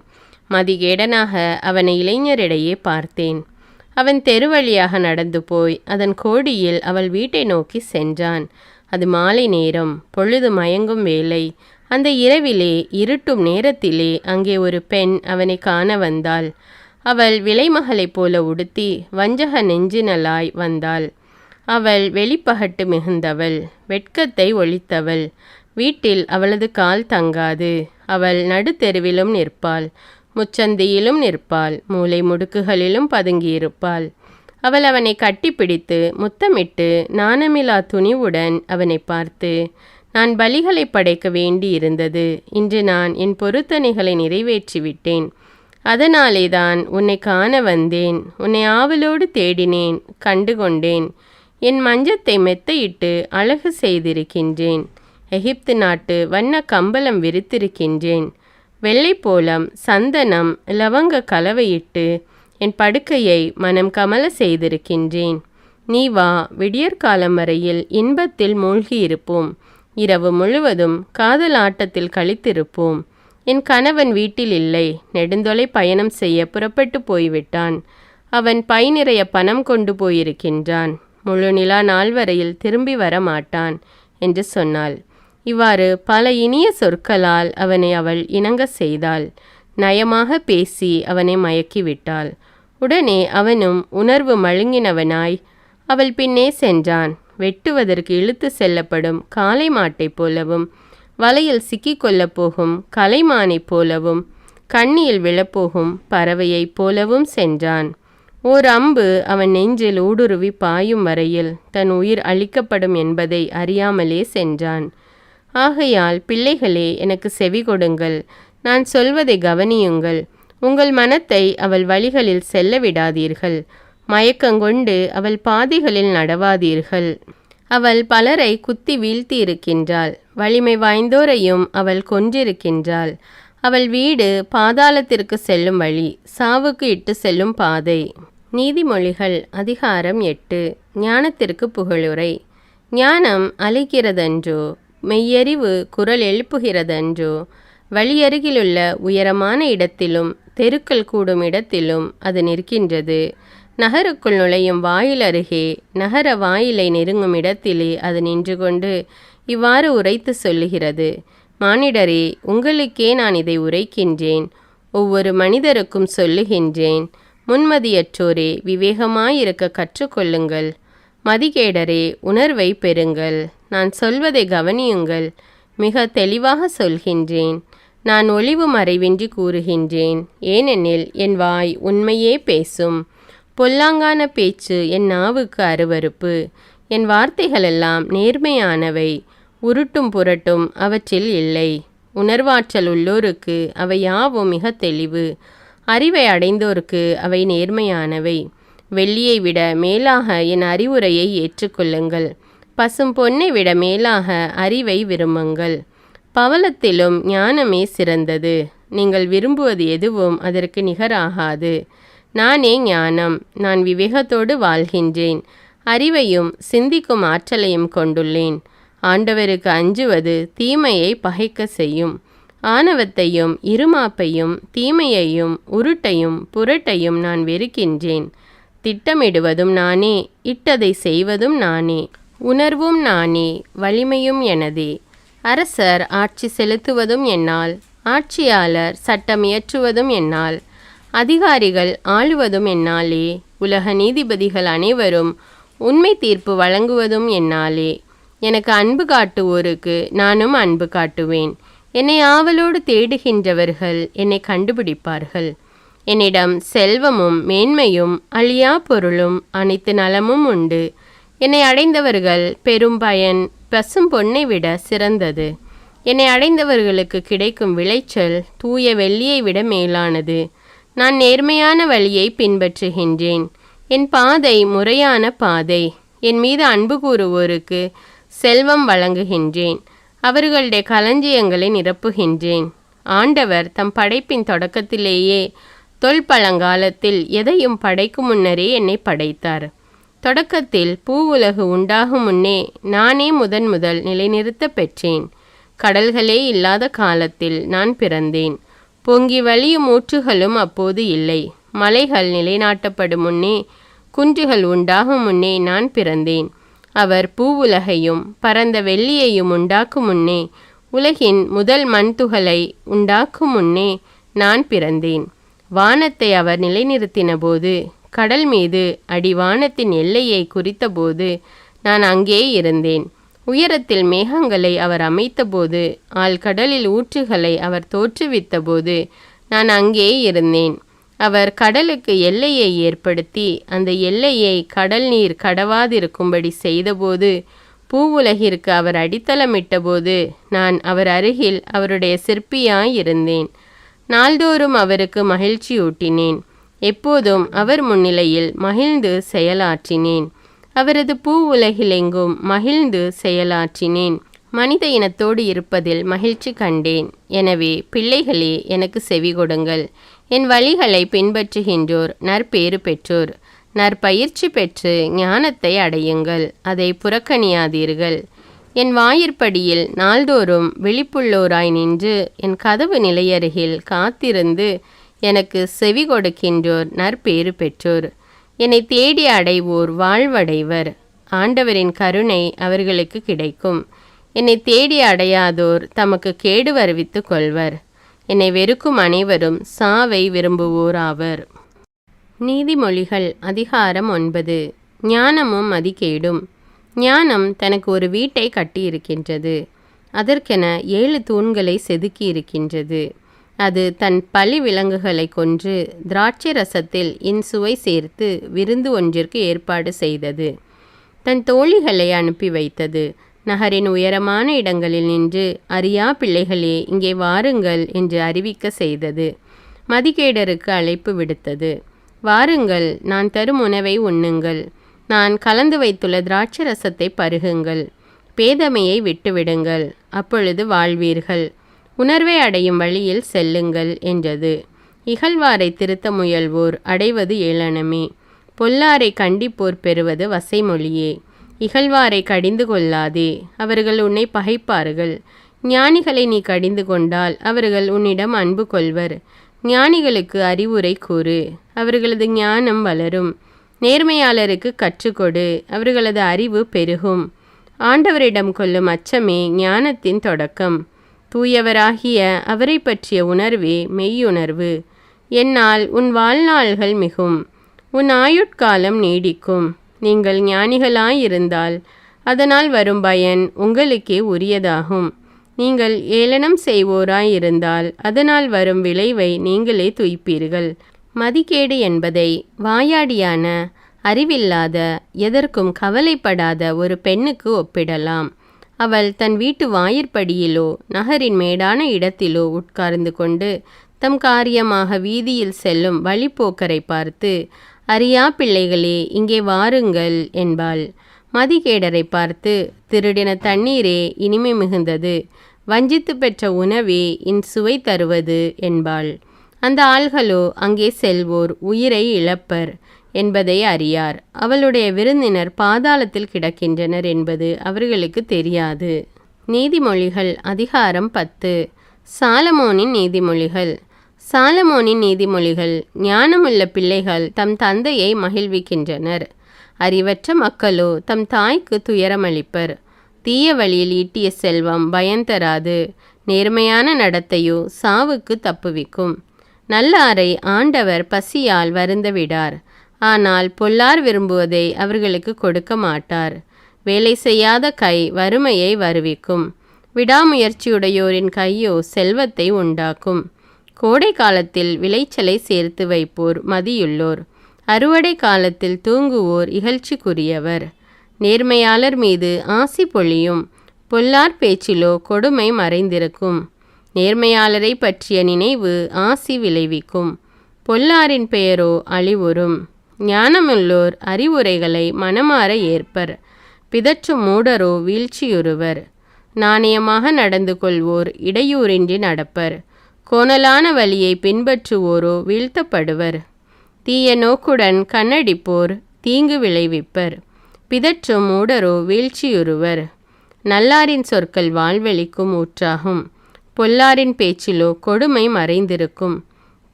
மதிகேடனாக அவனை இளைஞரிடையே பார்த்தேன். அவன் தெரு வழியாக நடந்து போய் அதன் கோடியில் அவள் வீட்டை நோக்கி சென்றான். அது மாலை நேரம், பொழுது மயங்கும் வேளை. அந்த இரவிலே இருட்டும் நேரத்திலே அங்கே ஒரு பெண் அவனை காண வந்தாள். அவள் விலைமகளைப் போல உடுத்தி வஞ்சக நெஞ்சினலாய் வந்தாள். அவள் வெளிப்பகட்டு மிகுந்தவள், வெட்கத்தை ஒழித்தவள். வீட்டில் அவளது கால் தங்காது. அவள் நடுத்தெருவிலும் நிற்பாள், முச்சந்தியிலும் நிற்பாள், மூலை முடுக்குகளிலும் பதுங்கியிருப்பாள். அவள் அவனை கட்டிப்பிடித்து முத்தமிட்டு நாணமிலா துணிவுடன் அவனை பார்த்து, நான் பலிகளை படைக்க வேண்டி இருந்தது. இன்று நான் என் பொருத்தனைகளை நிறைவேற்றிவிட்டேன். அதனாலே தான் உன்னை காண வந்தேன். உன்னை ஆவலோடு தேடினேன், கண்டுகொண்டேன். என் மஞ்சத்தை மெத்தையிட்டு அழகு செய்திருக்கின்றேன். எகிப்து நாட்டு வண்ண கம்பளம் விரித்திருக்கின்றேன். வெள்ளைப்போளம், சந்தனம், லவங்க கலவையிட்டு என் படுக்கையை மனம் கமல செய்திருக்கின்றேன். நீ வா, விடியற்காலம் வரையில் இன்பத்தில் மூழ்கியிருப்போம். இரவு முழுவதும் காதல் ஆட்டத்தில் கழித்திருப்போம். என் கணவன் வீட்டில் இல்லை. நெடுந்தொலை பயணம் செய்ய புறப்பட்டு போய்விட்டான். அவன் பை நிறைய பணம் கொண்டு போயிருக்கின்றான். முழு நிலா நாள் வரையில் திரும்பி வர மாட்டான் என்று சொன்னாள். இவ்வாறு பல இனிய சொற்களால் அவனை அவள் இணங்க செய்தாள். நயமாக பேசி அவனை மயக்கிவிட்டாள். உடனே அவனும் உணர்வு மழுங்கினவனாய் அவள் பின்னே சென்றான். வெட்டுவதற்கு இழுத்து செல்லப்படும் காளை மாட்டைப் போலவும், வலையில் சிக்கிக்கொள்ளப் போகும் கலைமானைப் போலவும், கண்ணியில் விழப்போகும் பறவையைப் போலவும் சென்றான். ஓர் அம்பு அவன் நெஞ்சில் ஊடுருவி பாயும் வரையில் தன் உயிர் அழிக்கப்படும் என்பதை அறியாமலே சென்றான். ஆகையால் பிள்ளைகளே, எனக்கு செவி கொடுங்கள், நான் சொல்வதை கவனியுங்கள். உங்கள் மனத்தை அவள் வழிகளில் செல்ல விடாதீர்கள். மயக்கங்கொண்டு அவள் பாதைகளில் நடவாதீர்கள். அவள் பலரை குத்தி வீழ்த்தி இருக்கின்றாள். வலிமை வாய்ந்தோரையும் அவள் கொன்றிருக்கின்றாள். அவள் வீடு பாதாளத்திற்கு செல்லும் வழி, சாவுக்கு இட்டு செல்லும் பாதை. நீதிமொழிகள் அதிகாரம் 8. ஞானத்திற்கு புகழுரை. ஞானம் அழைக்கிறதன்றோ, மெய்யறிவு குரல் எழுப்புகிறதன்றோ. வழியருகிலுள்ள உயரமான இடத்திலும் தெருக்கள் கூடும் இடத்திலும் அது நிற்கின்றது. நகருக்குள் நுழையும் வாயில் அருகே, நகர வாயிலை நெருங்கும் இடத்திலே அது நின்று கொண்டு இவ்வாறு உரைத்து சொல்லுகிறது. மானிடரே, உங்களுக்கே நான் இதை உரைக்கின்றேன். ஒவ்வொரு மனிதருக்கும் சொல்லுகின்றேன். முன்மதியற்றோரே, விவேகமாயிருக்க கற்றுக்கொள்ளுங்கள். மதிகேடரே, உணர்வை பெறுங்கள். நான் சொல்வதை கவனியுங்கள். மிக தெளிவாக சொல்கின்றேன். நான் ஒளிவு மறைவின்றி கூறுகின்றேன். ஏனெனில் என் வாய் உண்மையே பேசும். பொல்லாங்கான பேச்சு என் நாவுக்கு அருவருப்பு. என் வார்த்தைகளெல்லாம் நேர்மையானவை. உருட்டும் புரட்டும் அவற்றில் இல்லை. உணர்வாற்றல் உள்ளோருக்கு அவை யாவும் மிக தெளிவு. அறிவை அடைந்தோருக்கு அவை நேர்மையானவை. வெள்ளியை விட மேலாக என் அறிவுரையை ஏற்றுக்கொள்ளுங்கள். பசும் பொன்னை விட மேலாக அறிவை விரும்புங்கள். பவளத்திலும் ஞானமே சிறந்தது. நீங்கள் விரும்புவது எதுவும் அதற்கு நிகராகாது. நானே ஞானம். நான் விவேகத்தோடு வாழ்கின்றேன். அறிவையும் சிந்திக்கும் ஆற்றலையும் கொண்டுள்ளேன். ஆண்டவருக்கு அஞ்சுவது தீமையை பகைக்க செய்யும். ஆணவத்தையும் இருமாப்பையும் தீமையையும் உருட்டையும் புரட்டையும் நான் வெறுக்கின்றேன். திட்டமிடுவதும் நானே, இட்டதை செய்வதும் நானே. உணர்வும் நானே, வலிமையும் எனதே. அரசர் ஆட்சி செலுத்துவதும் என்னால், ஆட்சியாளர் சட்டம் இயற்றுவதும் என்னால், அதிகாரிகள் ஆளுவதும் என்னாலே. உலக நீதிபதிகள் அனைவரும் உண்மை தீர்ப்பு வழங்குவதும் என்னாலே. எனக்கு அன்பு காட்டுவோருக்கு நானும் அன்பு காட்டுவேன். என்னை ஆவலோடு தேடுகின்றவர்கள் என்னை கண்டுபிடிப்பார்கள். என்னிடம் செல்வமும் மேன்மையும் அழியா பொருளும் அனைத்து நலமும் உண்டு. என்னை அடைந்தவர்கள் பெரும் பயன் பசும் பொன்னை விட சிறந்தது. என்னை அடைந்தவர்களுக்கு கிடைக்கும் விளைச்சல் தூய வெள்ளியை விட மேலானது. நான் நேர்மையான வழியை பின்பற்றுகின்றேன். என் பாதை முறையான பாதை. என் மீது அன்பு கூறுவோருக்கு செல்வம் வழங்குகின்றேன். அவர்களுடைய களஞ்சியங்களை நிரப்புகின்றேன். ஆண்டவர் தம் படைப்பின் தொடக்கத்திலேயே தொல்பழங்காலத்தில் எதையும் படைக்கும் முன்னரே என்னை படைத்தார். தொடக்கத்தில் பூவுலகு உண்டாகும் முன்னே நானே முதல் நிலைநிறுத்த பெற்றேன். கடல்களே இல்லாத காலத்தில் நான் பிறந்தேன். பொங்கி வழியும் ஊற்றுகளும் அப்போது இல்லை. மலைகள் நிலைநாட்டப்படும் முன்னே, குன்றுகள் உண்டாகும் முன்னே நான் பிறந்தேன். அவர் பூவுலகையும் பரந்த வெள்ளியையும் உண்டாக்கும் முன்னே, உலகின் முதல் மண்துகளை உண்டாக்கும் முன்னே நான் பிறந்தேன். வானத்தை அவர் நிலைநிறுத்தின போது, கடல் மீது அடிவானத்தின் எல்லையை குறித்தபோது நான் அங்கே இருந்தேன். உயரத்தில் மேகங்களை அவர் அமைத்தபோது, ஆழ்கடலில் ஊற்றுகளை அவர் தோற்றுவித்த போது நான் அங்கே இருந்தேன். அவர் கடலுக்கு எல்லையை ஏற்படுத்தி அந்த எல்லையை கடல் நீர் கடவாதிருக்கும்படி செய்தபோது, பூவுலகிற்கு அவர் அடித்தளமிட்டபோது நான் அவர் அருகில் அவருடைய சிற்பியாயிருந்தேன். நாள்தோறும் அவருக்கு மகிழ்ச்சியூட்டினேன். எப்போதும் அவர் முன்னிலையில் மகிழ்ந்து செயலாற்றினேன். அவரது பூவுலகிலெங்கும் மகிழ்ந்து செயலாற்றினேன். மனித இனத்தோடு இருப்பதில் மகிழ்ச்சி கண்டேன். எனவே பிள்ளைகளே, எனக்கு செவி கொடுங்கள். என் வழிகளை பின்பற்றுகின்றோர் நற்பேறு பெற்றோர். நற்பயிற்சி பெற்று ஞானத்தை அடையுங்கள். அதை புறக்கணியாதீர்கள். என் வாயிற்படியில் நாள்தோறும் விழிப்புள்ளோராய் நின்று என் கதவு நிலையருகில் காத்திருந்து எனக்கு செவி கொடுக்கின்றோர் நற்பேறு பெற்றோர். என்னை தேடி அடைவோர் வாழ்வடைவர். ஆண்டவரின் கருணை அவர்களுக்கு கிடைக்கும். என்னை தேடி அடையாதோர் தமக்கு கேடு வருவித்து கொள்வர். என்னை வெறுக்கும் அனைவரும் சாவை விரும்புவோராவர். நீதிமொழிகள் அதிகாரம் 9. ஞானமும் மதிகேடும். ஞானம் தனக்கு ஒரு வீட்டை கட்டியிருக்கின்றது. அதற்கென 7 தூண்களை செதுக்கி இருக்கின்றது. அது தன் பலி விலங்குகளை கொன்று திராட்சை ரசத்தில் இன்சுவை சேர்த்து விருந்து ஒன்றிற்கு ஏற்பாடு செய்தது. தன் தோழிகளை அனுப்பி வைத்தது. நகரின் உயரமான இடங்களில் நின்று, அறியா பிள்ளைகளே இங்கே வாருங்கள் என்று அறிவிக்க செய்தது. மதிகேடருக்கு அழைப்பு விடுத்தது. வாருங்கள், நான் தரும் உணவை உண்ணுங்கள். நான் கலந்து வைத்துள்ள திராட்சை ரசத்தை பருகுங்கள். பேதமையை விட்டுவிடுங்கள், அப்பொழுது வாழ்வீர்கள். உணர்வை அடையும் வழியில் செல்லுங்கள் என்றது. இகழ்வாரை திருத்த முயல்வோர் அடைவது ஏளனமே. பொல்லாரை கண்டிப்போர் பெறுவது வசைமொழியே. இகழ்வாரை கடிந்து கொள்ளாதே, அவர்கள் உன்னை பகைப்பார்கள். ஞானிகளை நீ கடிந்து கொண்டால் அவர்கள் உன்னிடம் அன்பு கொள்வர். ஞானிகளுக்கு அறிவுரை கூறு, அவர்களது ஞானம் வளரும். நேர்மையாளருக்கு கற்றுக்கொடு, அவர்களது அறிவு பெருகும். ஆண்டவரிடம் கொள்ளும் அச்சமே ஞானத்தின் தொடக்கம். தூயவராகிய அவரை பற்றிய உணர்வே மெய்யுணர்வு. என்னால் உன் வாழ்நாள்கள் மிகும், உன் ஆயுட்காலம் நீடிக்கும். நீங்கள் ஞானிகளாயிருந்தால் அதனால் வரும் பயன் உங்களுக்கே உரியதாகும். நீங்கள் ஏளனம் செய்வோராயிருந்தால் அதனால் வரும் விளைவை நீங்களே துய்ப்பீர்கள். மதிகேடு என்பதை வாயாடியான, அறிவில்லாத, எதற்கும் கவலைப்படாத ஒரு பெண்ணுக்கு ஒப்பிடலாம். அவள் தன் வீட்டு வாயிற்படியிலோ நகரின் மேடான இடத்திலோ உட்கார்ந்து கொண்டு தம் காரியமாக வீதியில் செல்லும் வழிப்போக்கரை பார்த்து, அறியா பிள்ளைகளே, இங்கே வாருங்கள் என்பாள். மதிகேடரை பார்த்து, திருடின தண்ணீரே இனிமை மிகுந்தது, வஞ்சித்து பெற்ற உணவே சுவை தருவது என்பாள். அந்த ஆள்களோ அங்கே செல்வோர் உயிரை இழப்பர் என்பதை அறியார். அவளுடைய விருந்தினர் பாதாளத்தில் கிடக்கின்றனர் என்பது அவர்களுக்கு தெரியாது. நீதிமொழிகள் அதிகாரம் 10. சாலமோனின் நீதிமொழிகள். சாலமோனின் நீதிமொழிகள். ஞானமுள்ள பிள்ளைகள் தம் தந்தையை மகிழ்விக்கின்றனர். அறிவற்ற மக்களோ தம் தாய்க்கு துயரமளிப்பர். தீய வழியில் ஈட்டிய செல்வம் பயன்தராது, நேர்மையான நடத்தையோ சாவுக்கு தப்புவிக்கும். நல்லாரை ஆண்டவர் பசியால் வருந்த விடார், ஆனால் பொல்லார் விரும்புவதை அவர்களுக்கு கொடுக்க மாட்டார். வேலை செய்யாத கை வறுமையை வருவிக்கும், விடாமுயற்சியுடையோரின் கையோ செல்வத்தை உண்டாக்கும். கோடை காலத்தில் விளைச்சலை சேர்த்து வைப்போர் மதியுள்ளோர், அறுவடை காலத்தில் தூங்குவோர் இகழ்ச்சிக்குரியவர். நேர்மையாளர் மீது ஆசி பொழியும், பொல்லார் பேச்சிலோ கொடுமை மறைந்திருக்கும். நேர்மையாளரை பற்றிய நினைவு ஆசி விளைவிக்கும், பொல்லாரின் பெயரோ அழிவுறும். ஞானமுள்ளோர் அறிவுரைகளை மனமாற ஏற்பர், பிதற்றும் மூடரோ வீழ்ச்சியுறுவர். நாணயமாக நடந்து கொள்வோர் இடையூறின்றி நடப்பர், கோணலான வழியை பின்பற்றுவோரோ வீழ்த்தப்படுவர். தீய நோக்குடன் கண்ணடிப்போர் தீங்கு விளைவிப்பர், பிதற்றும் மூடரோ வீழ்ச்சியுறுவர். நல்லாரின் சொற்கள் வாழ்வெளிக்கும் ஊற்றாகும், பொல்லாரின் பேச்சிலோ கொடுமை மறைந்திருக்கும்.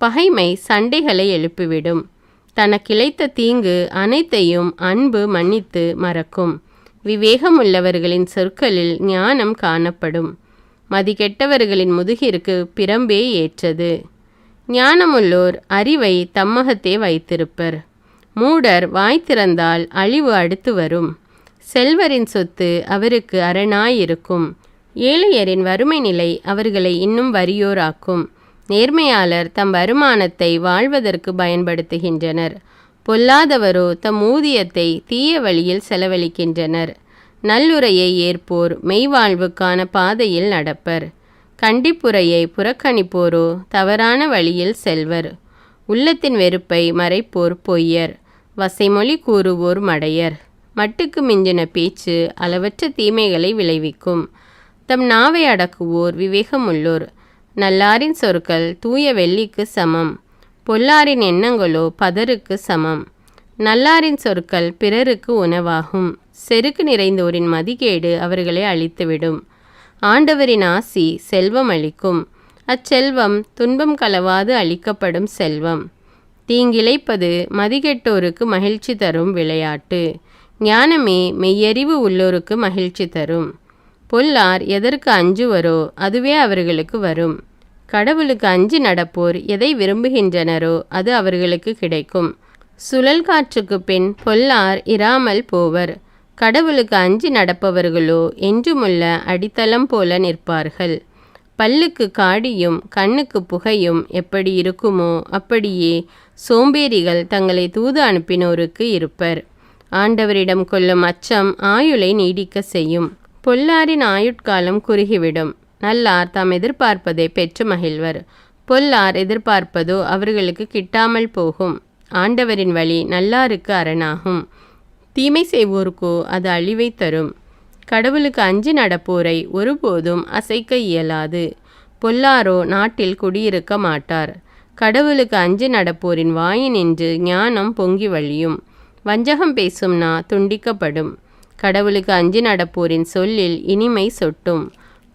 பகைமை சண்டைகளை எழுப்பிவிடும், தனக்கிழைத்த தீங்கு அனைத்தையும் அன்பு மன்னித்து மறக்கும். விவேகமுள்ளவர்களின் சொற்களில் ஞானம் காணப்படும், மதிகெட்டவர்களின் முதுகிற்கு பிரம்பே ஏற்றது. ஞானமுள்ளோர் அறிவை தம்மகத்தே வைத்திருப்பர், மூடர் வாய் திறந்தால் அழிவு அடுத்து வரும். செல்வரின் சொத்து அவருக்கு அரணாயிருக்கும், ஏழையரின் வறுமை நிலை அவர்களை இன்னும் வறியோராக்கும். நேர்மையாளர் தம் வருமானத்தை வாழ்வதற்கு பயன்படுத்துகின்றனர், பொல்லாதவரோ தம் ஊதியத்தை தீய வழியில் செலவழிக்கின்றனர். நல்லுரையை ஏற்போர் மெய்வாழ்வுக்கான பாதையில் நடப்பர், கண்டிப்புரையை புறக்கணிப்போரோ தவறான வழியில் செல்வர். உள்ளத்தின் வெறுப்பை மறைப்போர் பொய்யர், வசைமொழி கூறுவோர் மடையர். மட்டுக்கு மிஞ்சின பேச்சு அளவற்ற தீமைகளை விளைவிக்கும், தம் நாவை அடக்குவோர் விவேகமுள்ளோர். நல்லாரின் சொற்கள் தூய வெள்ளிக்கு சமம், பொல்லாரின் எண்ணங்களோ பதருக்கு சமம். நல்லாரின் சொற்கள் பிறருக்கு உணவாகும், செருக்கு நிறைந்தோரின் மதிகேடு அவர்களை அழித்துவிடும். ஆண்டவரின் ஆசி செல்வம் அளிக்கும், அச்செல்வம் துன்பம் கலவாது அளிக்கப்படும் செல்வம். தீங்கிழைப்பது மதிகெட்டோருக்கு மகிழ்ச்சி தரும் விளையாட்டு, ஞானமே மெய்யறிவு உள்ளோருக்கு மகிழ்ச்சி தரும். பொல்லார் எதற்கு அஞ்சுவரோ அதுவே அவர்களுக்கு வரும், கடவுளுக்கு அஞ்சி நடப்போர் எதை விரும்புகின்றனரோ அது அவர்களுக்கு கிடைக்கும். சுழல் காற்றுக்கு பின் பொல்லார் இராமல் போவர், கடவுளுக்கு அஞ்சி நடப்பவர்களோ என்றுமுள்ள அடித்தளம் போல நிற்பார்கள். பல்லுக்கு காடியும் கண்ணுக்கு புகையும் எப்படி இருக்குமோ அப்படியே சோம்பேறிகள் தங்களை தூது அனுப்பினோருக்கு இருப்பர். ஆண்டவரிடம் கொள்ளும் அச்சம் ஆயுளை நீடிக்க செய்யும், பொல்லாரின் ஆயுட்காலம் குறுகிவிடும். நல்லார் தாம் எதிர்பார்ப்பதை பெற்று மகிழ்வர், பொல்லார் எதிர்பார்ப்பதோ அவர்களுக்கு கிட்டாமல் போகும். ஆண்டவரின் வழி நல்லாருக்கு அரணாகும், தீமை செய்வோருக்கோ அது அழிவை தரும். கடவுளுக்கு அஞ்சி நடப்போரை ஒருபோதும் அசைக்க இயலாது, பொல்லாரோ நாட்டில் குடியிருக்க மாட்டார். கடவுளுக்கு அஞ்சி நடப்போரின் வாயினின்று ஞானம் பொங்கி வழியும், வஞ்சகம் பேசும் நா துண்டிக்கப்படும். கடவுளுக்கு அஞ்சி நடப்போரின் சொல்லில் இனிமை சொட்டும்,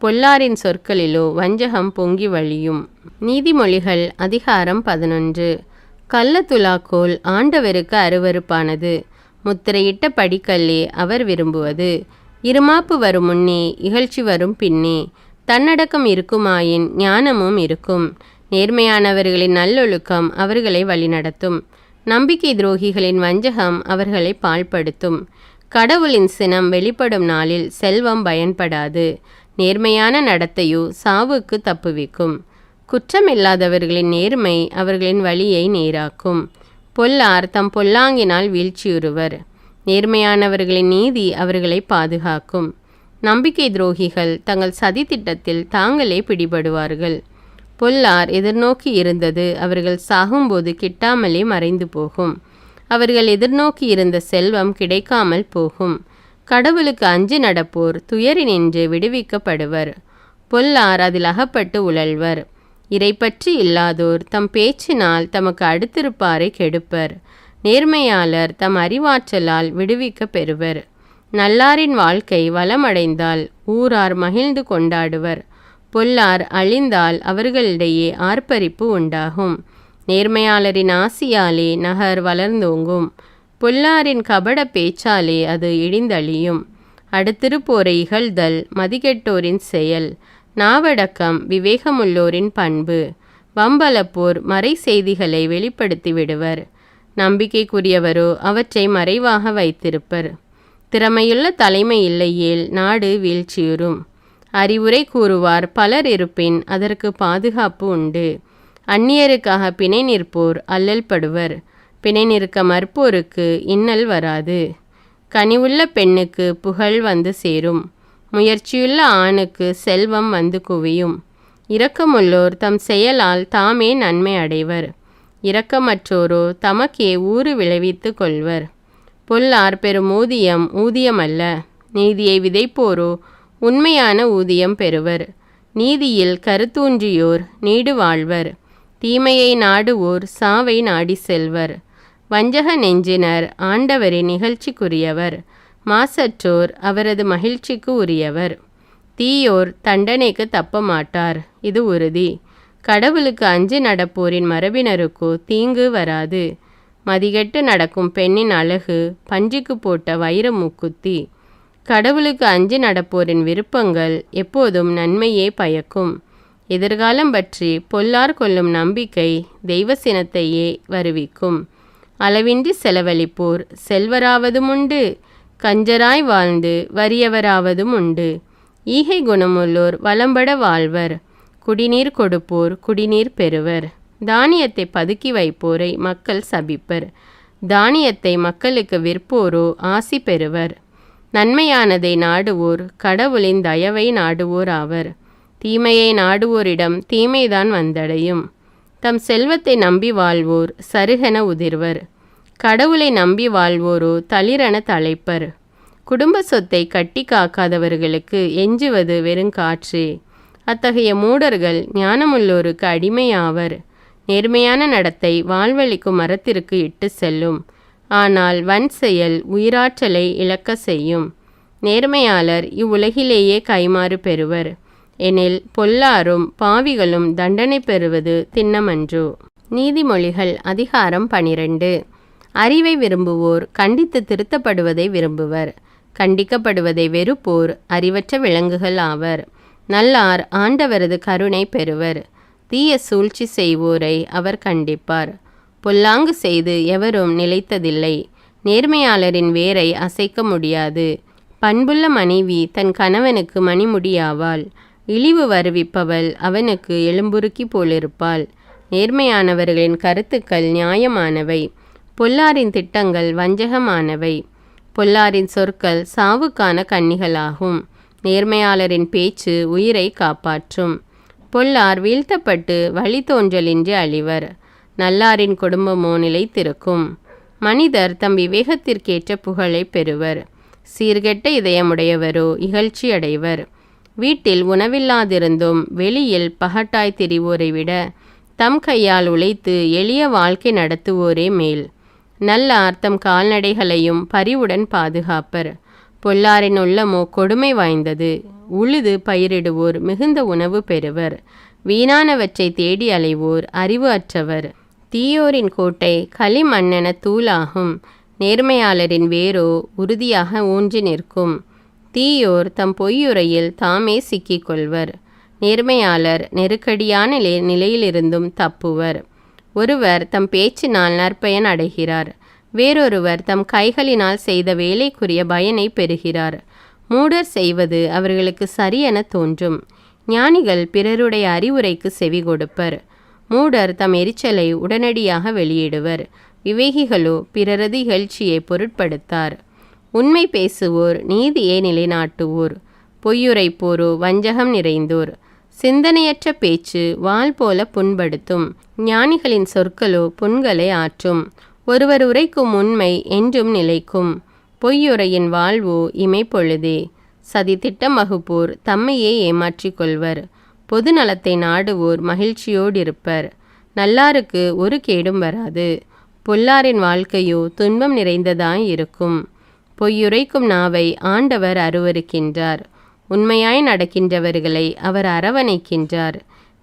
பொல்லாரின் சொற்களிலோ வஞ்சகம் பொங்கி வழியும். நீதிமொழிகள் அதிகாரம் 11. கள்ளத்துலாக்கோல் ஆண்டவருக்கு அருவருப்பானது, முத்திரையிட்ட படிக்கல்லே அவர் விரும்புவது. இருமாப்பு வரும் முன்னே இகழ்ச்சி வரும் பின்னே, தன்னடக்கம் இருக்குமாயின் ஞானமும் இருக்கும். நேர்மையானவர்களின் நல்லொழுக்கம் அவர்களை வழிநடத்தும், நம்பிக்கை துரோகிகளின் வஞ்சகம் அவர்களை பாழ்படுத்தும். கடவுளின் சினம் வெளிப்படும் நாளில் செல்வம் பயன்படாது, நேர்மையான நடத்தையோ சாவுக்கு தப்புவிக்கும். குற்றமில்லாதவர்களின் நேர்மை அவர்களின் வழியை நேராக்கும், பொல்லார் தம் பொல்லாங்கினால் வீழ்ச்சியுறுவர். நேர்மையானவர்களின் நீதி அவர்களை பாதுகாக்கும், நம்பிக்கை துரோகிகள் தங்கள் சதி திட்டத்தில் தாங்களே பிடிபடுவார்கள். பொல்லார் எதிர்நோக்கி இருந்தது அவர்கள் சாகும்போது கிட்டாமலே மறைந்து போகும். அவர்கள் எதிர்நோக்கி இருந்த செல்வம் கிடைக்காமல் போகும். கடவுளுக்கு அஞ்சி நடப்போர் துயரினின்று விடுவிக்கப்படுவர். பொல்லார் அதில் அகப்பட்டு உழல்வர். இறைப்பற்றி இல்லாதோர் தம் பேச்சினால் தமக்கு அடுத்திருப்பாரை கெடுப்பர். நேர்மையாளர் தம் அறிவாற்றலால் விடுவிக்க பெறுவர். நல்லாரின் வாழ்க்கை வளமடைந்தால் ஊரார் மகிழ்ந்து கொண்டாடுவர். பொல்லார் அழிந்தால் அவர்களிடையே ஆர்ப்பரிப்பு உண்டாகும். நேர்மையாளரின் ஆசியாலே நகர் வளர்ந்தோங்கும். பொல்லாரின் கபட பேச்சாலே அது இடிந்தழியும். அடுத்திருப்போரை இகழ்தல் மதிகெட்டோரின் செயல். நாவடக்கம் விவேகமுள்ளோரின் பண்பு. வம்பலப்போர் மறை செய்திகளை வெளிப்படுத்தி விடுவர். நம்பிக்கைக்குரியவரோ அவற்றை மறைவாக வைத்திருப்பர். திறமையுள்ள தலைமை இல்லையேல் நாடு வீழ்ச்சியுறும். அறிவுரை கூறுவார் பலர் இருப்பின் அதற்கு பாதுகாப்பு உண்டு. அந்நியருக்காக பிணை நிற்போர் அல்லல் படுவர். பிணை நிற்க மறுப்போருக்கு இன்னல் வராது. கனிவுள்ள பெண்ணுக்கு புகழ் வந்து சேரும். முயற்சியுள்ள ஆணுக்கு செல்வம் வந்து குவியும். இரக்கமுள்ளோர் தம் செயலால் தாமே நன்மை அடைவர். இரக்கமற்றோரோ தமக்கே ஊறு விளைவித்து கொள்வர். பொல்லார் பெறும் ஊதியம் ஊதியமல்ல. நீதியை விதைப்போரோ உண்மையான ஊதியம் பெறுவர். நீதியில் கருத்தூன்றியோர் நீடு வாழ்வர். தீமையை நாடுவோர் சாவை நாடி செல்வர். வஞ்சக நெஞ்சினர் ஆண்டவரின் நிகழ்ச்சிக்குரியவர். மாசற்றோர் அவரது மகிழ்ச்சிக்கு உரியவர். தீயோர் தண்டனைக்கு தப்ப மாட்டார், இது உறுதி. கடவுளுக்கு அஞ்சி நடப்போரின் மரபினருக்கோ தீங்கு வராது. மதிகெட்டு நடக்கும் பெண்ணின் அழகு பஞ்சிக்கு போட்ட வைர மூக்குத்தி. கடவுளுக்கு அஞ்சி நடப்போரின் விருப்பங்கள் எப்போதும் நன்மையே பயக்கும். எதிர்காலம் பற்றி பொல்லார் கொள்ளும் நம்பிக்கை தெய்வ சினத்தையே வருவிக்கும். அளவின்றி செலவழிப்போர் செல்வராவதும் உண்டு. கஞ்சராய் வாழ்ந்து வறியவராவதும் உண்டு. ஈகை குணமுள்ளோர் வளம்பட வாழ்வர். குடிநீர் கொடுப்போர் குடிநீர் பெறுவர். தானியத்தை பதுக்கி வைப்போரை மக்கள் சபிப்பர். தானியத்தை மக்களுக்கு விற்போரோ ஆசி பெறுவர். நன்மையானதை நாடுவோர் கடவுளின் தயவை நாடுவோர் ஆவர். தீமையை நாடுவோரிடம் தீமைதான் வந்தடையும். தம் செல்வத்தை நம்பி வாழ்வோர் சருகென உதிர்வர். கடவுளை நம்பி வாழ்வோரோ தளிரென தழைப்பர். குடும்ப சொத்தை கட்டி காக்காதவர்களுக்கு எஞ்சுவது வெறுங்காற்றே. அத்தகைய மூடர்கள் ஞானமுள்ளோருக்கு அடிமையாவர். நேர்மையான நடத்தை வாழ்வழிக்கும் மரத்திற்கு இட்டு செல்லும். ஆனால் வன் செயல் உயிராற்றலை இழக்க செய்யும். நேர்மையாளர் இவ்வுலகிலேயே கைமாறு பெறுவர். எனில் பொல்லாரும் பாவிகளும் தண்டனை பெறுவது திண்ணமன்றோ. நீதிமொழிகள் அதிகாரம் 12. அறிவை விரும்புவோர் கண்டித்து திருத்தப்படுவதை விரும்புவர். கண்டிக்கப்படுவதை வெறுப்போர் அறிவற்ற விலங்குகள் ஆவர். நல்லார் ஆண்டவரது கருணை பெறுவர். தீய சூழ்ச்சி செய்வோரை அவர் கண்டிப்பார். பொல்லாங்கு செய்து எவரும் நிலைத்ததில்லை. நேர்மையாளரின் வேரை அசைக்க முடியாது. பண்புள்ள மனைவி தன் கணவனுக்கு மணிமுடியாவாள். இழிவு வருவிப்பவள் அவனுக்கு எலும்புருக்கி போலிருப்பாள். நேர்மையானவர்களின் கருத்துக்கள் நியாயமானவை. பொல்லாரின் திட்டங்கள் வஞ்சகமானவை. பொல்லாரின் சொற்கள் சாவுக்கான கன்னிகளாகும். நேர்மையாளரின் பேச்சு உயிரை காப்பாற்றும். பொல்லார் வீழ்த்தப்பட்டு வழித்தோன்றலின்றி அழிவர். நல்லாரின் குடும்பமோ நிலைத்திருக்கும். மனிதர் தம் விவேகத்திற்கேற்ற புகழை பெறுவர். சீர்கெட்ட இதயமுடையவரோ இகழ்ச்சி அடைவர். வீட்டில் உணவில்லாதிருந்தும் வெளியில் பகட்டாய் திரிவோரை விட தம் கையால் உழைத்து எளிய வாழ்க்கை நடத்துவோரே மேல். நல்லார் தம் கால்நடைகளையும் பரிவுடன் பாதுகாப்பர். பொல்லாரின் உள்ளமோ கொடுமை வாய்ந்தது. உழுது பயிரிடுவோர் மிகுந்த உணவு பெறுவர். வீணானவற்றை தேடி அலைவோர் அறிவு அற்றவர். தீயோரின் கோட்டை களிமண்ணென தூளாகும். நேர்மையாளரின் வேரோ உறுதியாக ஊன்றி நிற்கும். தீயோர் தம் பொய்யுரையில் தாமே சிக்கிக்கொள்வர். நேர்மையாளர் நெருக்கடியான நிலையிலிருந்தும் தப்புவர். ஒருவர் தம் பேச்சினால் நற்பயன் அடைகிறார். வேறொருவர் தம் கைகளினால் செய்த வேலைக்குரிய பயனை பெறுகிறார். மூடர் செய்வது அவர்களுக்கு சரியென தோன்றும். ஞானிகள் பிறருடைய அறிவுரைக்கு செவி கொடுப்பர். மூடர் தம் எரிச்சலை உடனடியாக வெளியிடுவர். விவேகிகளோ பிறரது இகழ்ச்சியை பொருட்படுத்தார். உண்மை பேசுவோர் நீதியை நிலைநாட்டுவோர். பொய்யுரைப்போரோ வஞ்சகம் நிறைந்தோர். சிந்தனையற்ற பேச்சு வாள் போல புண்படுத்தும். ஞானிகளின் சொற்களோ புண்களை ஆற்றும். ஒருவர் உரைக்கும் உண்மை என்றும் நிலைக்கும். பொய்யுரையின் வாழ்வோ இமைப்பொழுதே. சதி திட்டம் வகுப்போர் தம்மையே ஏமாற்றிக் கொள்வர். பொது நலத்தை நாடுவோர் மகிழ்ச்சியோடிருப்பர். நல்லாருக்கு ஒரு கேடும் வராது. பொல்லாரின் வாழ்க்கையோ துன்பம் நிறைந்ததாய் இருக்கும். பொய்யுரைக்கும் நாவை ஆண்டவர் அருவருக்கின்றார். உண்மையாய் நடக்கின்றவர்களை அவர் அரவணைக்கின்றார்.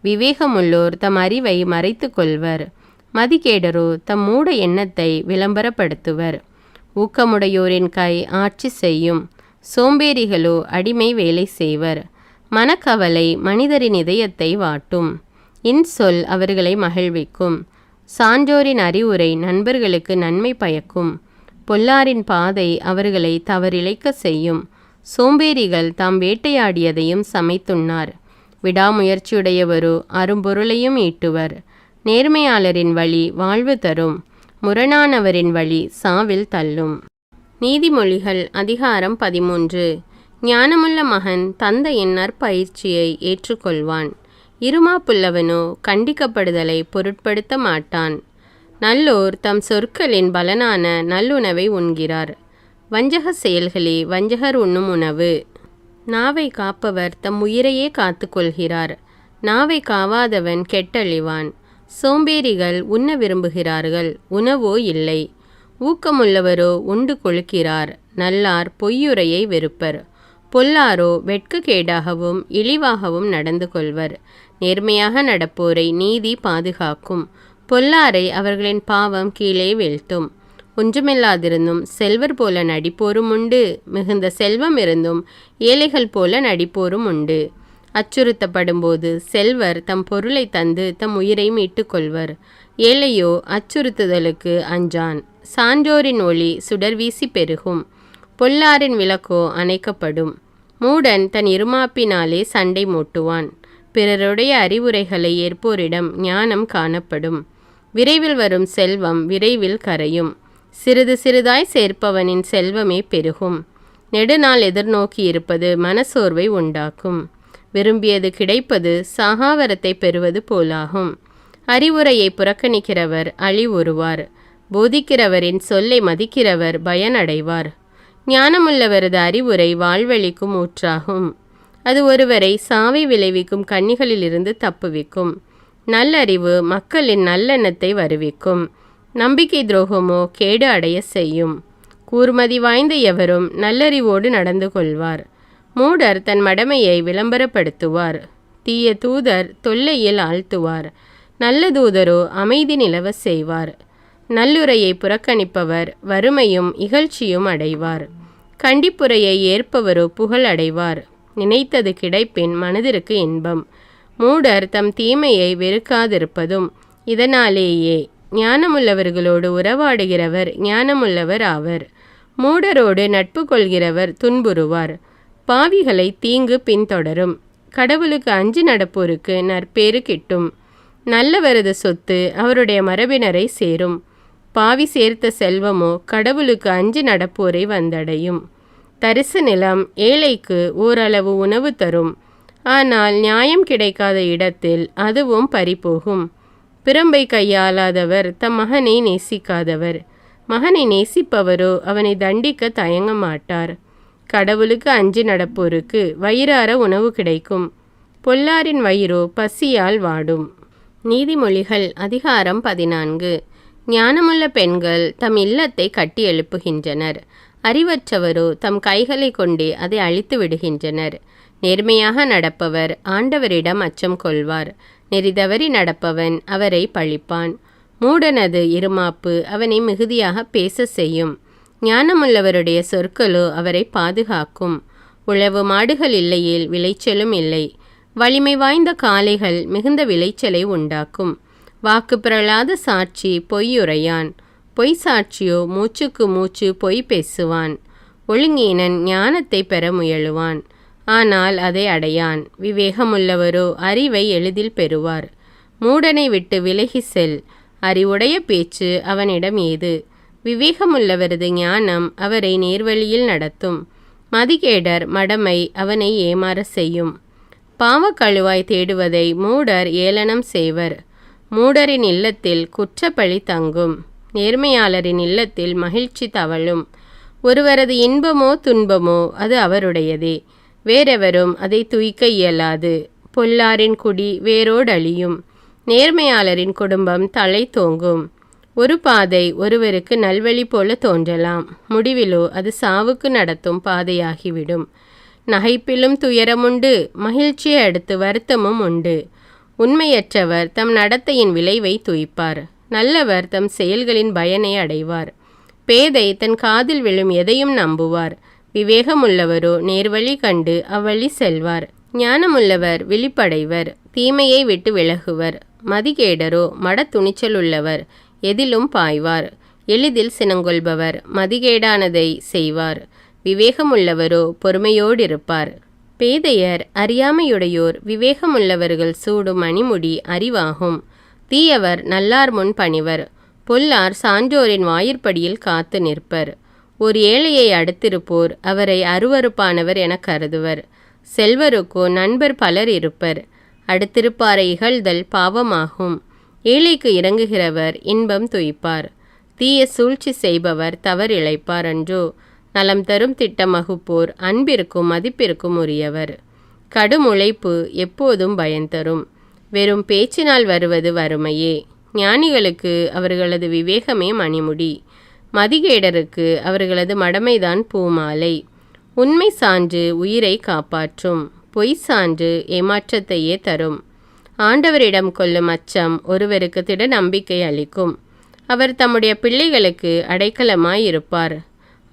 விவேகமுள்ளோர் தம் அறிவை மறைத்து கொள்வர். மதிகேடரோ தம் மூட எண்ணத்தை விளம்பரப்படுத்துவர். ஊக்கமுடையோரின் கை ஆட்சி செய்யும். சோம்பேறிகளோ அடிமை வேலை செய்வர். மனக்கவலை மனிதரின் இதயத்தை வாட்டும். இன்சொல் அவர்களை மகிழ்விக்கும். சான்றோரின் அறிவுரை நண்பர்களுக்கு நன்மை பயக்கும். பொல்லாரின் பாதை அவர்களை தவறிழைக்க செய்யும். சோம்பேறிகள் தாம் வேட்டையாடியதையும் சமைத்துண்ணார். விடாமுயற்சியுடையவரோ அரும்பொருளையும் ஈட்டுவர். நேர்மையாளரின் வழி வாழ்வு தரும். முரணானவரின் வழி சாவில் தள்ளும். நீதிமொழிகள் அதிகாரம் 13. ஞானமுள்ள மகன் தந்தையின் நற்பயிற்சியை ஏற்றுக்கொள்வான். இருமாப்புள்ளவனோ கண்டிக்கப்படுதலை பொருட்படுத்த மாட்டான். நல்லோர் தம் சொற்களின் பலனான நல்லுணவை உண்கிறார். வஞ்சக செயல்களே வஞ்சகர் உண்ணும் உணவு. நாவை காப்பவர் தம் உயிரையே காத்து கொள்கிறார். நாவை காவாதவன் கெட்டழிவான். சோம்பேறிகள் உண்ண விரும்புகிறார்கள், உணவோ இல்லை. ஊக்கமுள்ளவரோ உண்டு கொழுக்கிறார். நல்லார் பொய்யுரையை வெறுப்பர். பொல்லாரோ வெட்கக்கேடாகவும் இழிவாகவும் நடந்து கொள்வர். நேர்மையாக நடப்போரை நீதி பாதுகாக்கும். பொல்லாரை அவர்களின் பாவம் கீழே வீழ்த்தும். ஒன்றுமில்லாதிருந்தும் செல்வர் போல நடிப்போரும் உண்டு. மிகுந்த செல்வம் இருந்தும் ஏழைகள் போல நடிப்போரும் உண்டு. அச்சுறுத்தப்படும்போது செல்வர் தம் பொருளை தந்து தம் உயிரை மீட்டு கொள்வர். ஏழையோ அச்சுறுத்துதலுக்கு அஞ்சான். சான்றோரின் ஒளி சுடர்வீசி பெருகும். பொல்லாரின் விளக்கோ அணைக்கப்படும். மூடன் தன் இருமாப்பினாலே சண்டை மூட்டுவான். பிறருடைய அறிவுரைகளை ஏற்போரிடம் ஞானம் காணப்படும். விரைவில் வரும் செல்வம் விரைவில் கரையும். சிறிது சிறிதாய் சேர்ப்பவனின் செல்வமே பெருகும். நெடுநாள் எதிர்நோக்கி இருப்பது மனசோர்வை உண்டாக்கும். விரும்பியது கிடைப்பது சாகாவரத்தை பெறுவது போலாகும். அறிவுரையை புறக்கணிக்கிறவர் அழிவுறுவார். போதிக்கிறவரின் சொல்லை மதிக்கிறவர் பயனடைவார். ஞானமுள்ளவரது அறிவுரை வாழ்வழிக்கும் ஊற்றாகும். அது ஒருவரை சாவை விளைவிக்கும் கண்ணிகளிலிருந்து தப்புவிக்கும். நல்லறிவு மக்களின் நல்லெண்ணத்தை வருவிக்கும். நம்பிக்கை துரோகமோ கேடு அடைய செய்யும். கூர்மதி வாய்ந்த எவரும் நல்லறிவோடு நடந்து கொள்வார். மூடர் தன் மடமையை விளம்பரப்படுத்துவார். தீய தூதர் தொல்லையில் ஆழ்த்துவார். நல்ல தூதரோ அமைதி நிலவ செய்வார். நல்லுரையை புறக்கணிப்பவர் வறுமையும் இகழ்ச்சியும் அடைவார். கண்டிப்புரையை ஏற்பவரோ புகழ் அடைவார். நினைத்தது கிடைப்பின் மனதிற்கு இன்பம். மூடர் தம் தீமையை வெறுக்காதிருப்பதும் இதனாலேயே. ஞானமுள்ளவர்களோடு உறவாடுகிறவர் ஞானமுள்ளவர் ஆவர். மூடரோடு நட்பு கொள்கிறவர் துன்புறுவார். பாவிகளை தீங்கு பின்தொடரும். கடவுளுக்கு அஞ்சி நடப்போருக்கு நற்பேறு கிட்டும். நல்லவரது சொத்து அவருடைய மரபினரை சேரும். பாவி சேர்த்த செல்வமோ கடவுளுக்கு அஞ்சி நடப்போரை வந்தடையும். தரிசு நிலம் ஏழைக்கு ஓரளவு உணவு தரும். ஆனால் நியாயம் கிடைக்காத இடத்தில் அதுவும் பறிபோகும். பிரம்பை கையாளாதவர் தம் மகனை நேசிக்காதவர். மகனை நேசிப்பவரோ அவனை தண்டிக்க தயங்க மாட்டார். கடவுளுக்கு அஞ்சி நடப்போருக்கு வயிறார உணவு கிடைக்கும். பொல்லாரின் வயிறோ பசியால் வாடும். நீதிமொழிகள் அதிகாரம் 14. ஞானமுள்ள பெண்கள் தம் இல்லத்தை கட்டி எழுப்புகின்றனர். அறிவற்றவரோ தம் கைகளை கொண்டே அதை அழித்து விடுகின்றனர். நேர்மையாக நடப்பவர் ஆண்டவரிடம் அச்சம் கொள்வார். நெறிதவறி நடப்பவன் அவரை பழிப்பான். மூடனது இருமாப்பு அவனை மிகுதியாக பேச செய்யும். ஞானமுள்ளவருடைய சொற்களோ அவரை பாதுகாக்கும். உழவு மாடுகள் இல்லையேல் விளைச்சலும் இல்லை. வலிமை வாய்ந்த காளைகள் மிகுந்த விளைச்சலை உண்டாக்கும். வாக்கு பிறழாத சாட்சி பொய்யுரையான். பொய் சாட்சியோ மூச்சுக்கு மூச்சு பொய் பேசுவான். ஒழுங்கீனன் ஞானத்தை பெற முயலுவான், ஆனால் அதை அடையான். விவேகமுள்ளவரோ அறிவை எளிதில் பெறுவார். மூடனை விட்டு விலகி செல். அறிவுடைய பேச்சு அவனிடம் ஏது. விவேகமுள்ளவரது ஞானம் அவரை நேர்வழியில் நடத்தும். மதிகேடர் மடமை அவனை ஏமாற செய்யும். பாவக்கழுவாய் தேடுவதை மூடர் ஏளனம் செய்வர். மூடரின் இல்லத்தில் குற்றப்பழி தங்கும். நேர்மையாளரின் இல்லத்தில் மகிழ்ச்சி தவழும். ஒருவரது இன்பமோ துன்பமோ அது அவருடையதே, வேறெவரும் அதை துய்க்க இயலாது. பொல்லாரின் குடி வேரோடழியும். நேர்மையாளரின் குடும்பம் தலை தோங்கும். ஒரு பாதை ஒருவருக்கு நல்வழி போல தோன்றலாம், முடிவிலோ அது சாவுக்கு நடத்தும் பாதையாகிவிடும். நகைப்பிலும் துயரமுண்டு, மகிழ்ச்சியை அடுத்து வருத்தமும் உண்டு. உண்மையற்றவர் தம் நடத்தையின் விளைவை துய்ப்பார். நல்லவர் தம் செயல்களின் பயனை அடைவார். பேதை தன் காதில் விழும் எதையும் நம்புவார். விவேகமுள்ளவரோ நேர்வழி கண்டு அவ்வழி செல்வார். ஞானமுள்ளவர் விழிப்படைவர், தீமையை விட்டு விலகுவர். மதிகேடரோ மட துணிச்சலுள்ளவர், எதிலும் பாய்வார். எளிதில் சினங்கொள்பவர் மதிகேடானதை செய்வார். விவேகமுள்ளவரோ பொறுமையோடிருப்பார். பேதையர் அறியாமையுடையோர் விவேகமுள்ளவர்கள் சூடும் மணிமுடி அறிவாகும். தீயவர் நல்லார் முன் பணிவர். பொல்லார் சான்றோரின் வாயிற்படியில் காத்து நிற்பர். ஒரு ஏழையை அடுத்திருப்போர் அவரை அருவருப்பானவர் என கருதுவர். செல்வருக்கோ நண்பர் பலர் இருப்பர். அடுத்திருப்பாரை இகழ்தல் பாவமாகும். ஏழைக்கு இறங்குகிறவர் இன்பம் துய்ப்பார். தீய சூழ்ச்சி செய்பவர் தவறிழைப்பார் அன்றோ. நலம் தரும் திட்டம் வகுப்போர் அன்பிற்கும் மதிப்பிற்கும் உரியவர். கடும் உழைப்பு எப்போதும் பயன்தரும். வெறும் பேச்சினால் வருவது வறுமையே. ஞானிகளுக்கு அவர்களது விவேகமே மணிமுடி. மதிகேடருக்கு அவர்களது மடமைதான் பூமாலை. உண்மை சான்று உயிரை காப்பாற்றும். பொய் சான்று ஏமாற்றத்தையே தரும். ஆண்டவரிடம் கொள்ளும் அச்சம் ஒருவருக்கு திட நம்பிக்கை அளிக்கும். அவர் தம்முடைய பிள்ளைகளுக்கு அடைக்கலமாயிருப்பார்.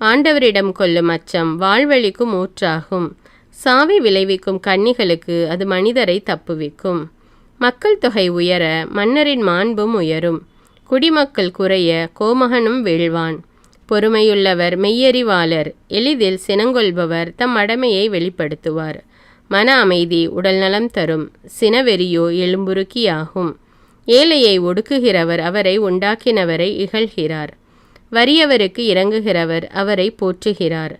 ஆண்டவரிடம் கொள்ளும் அச்சம் வாழ்வழிக்கும் ஊற்றாகும். சாவி விளைவிக்கும் கன்னிகளுக்கு அது மனிதரை தப்புவிக்கும். மக்கள் தொகை உயர மன்னரின் மாண்பும் உயரும். குடிமக்கள் குறைய கோமகனும் வீழ்வான். பொறுமையுள்ளவர் மெய்யறிவாளர். எளிதில் சினங்கொள்பவர் தம் மடமையை வெளிப்படுத்துவார். மன அமைதி உடல் நலம் தரும். சினவெறியோ எலும்புருக்கியாகும். ஏழையை ஒடுக்குகிறவர் அவரை உண்டாக்கினவரை இகழ்கிறார். வறியவருக்கு இறங்குகிறவர் அவரை போற்றுகிறார்.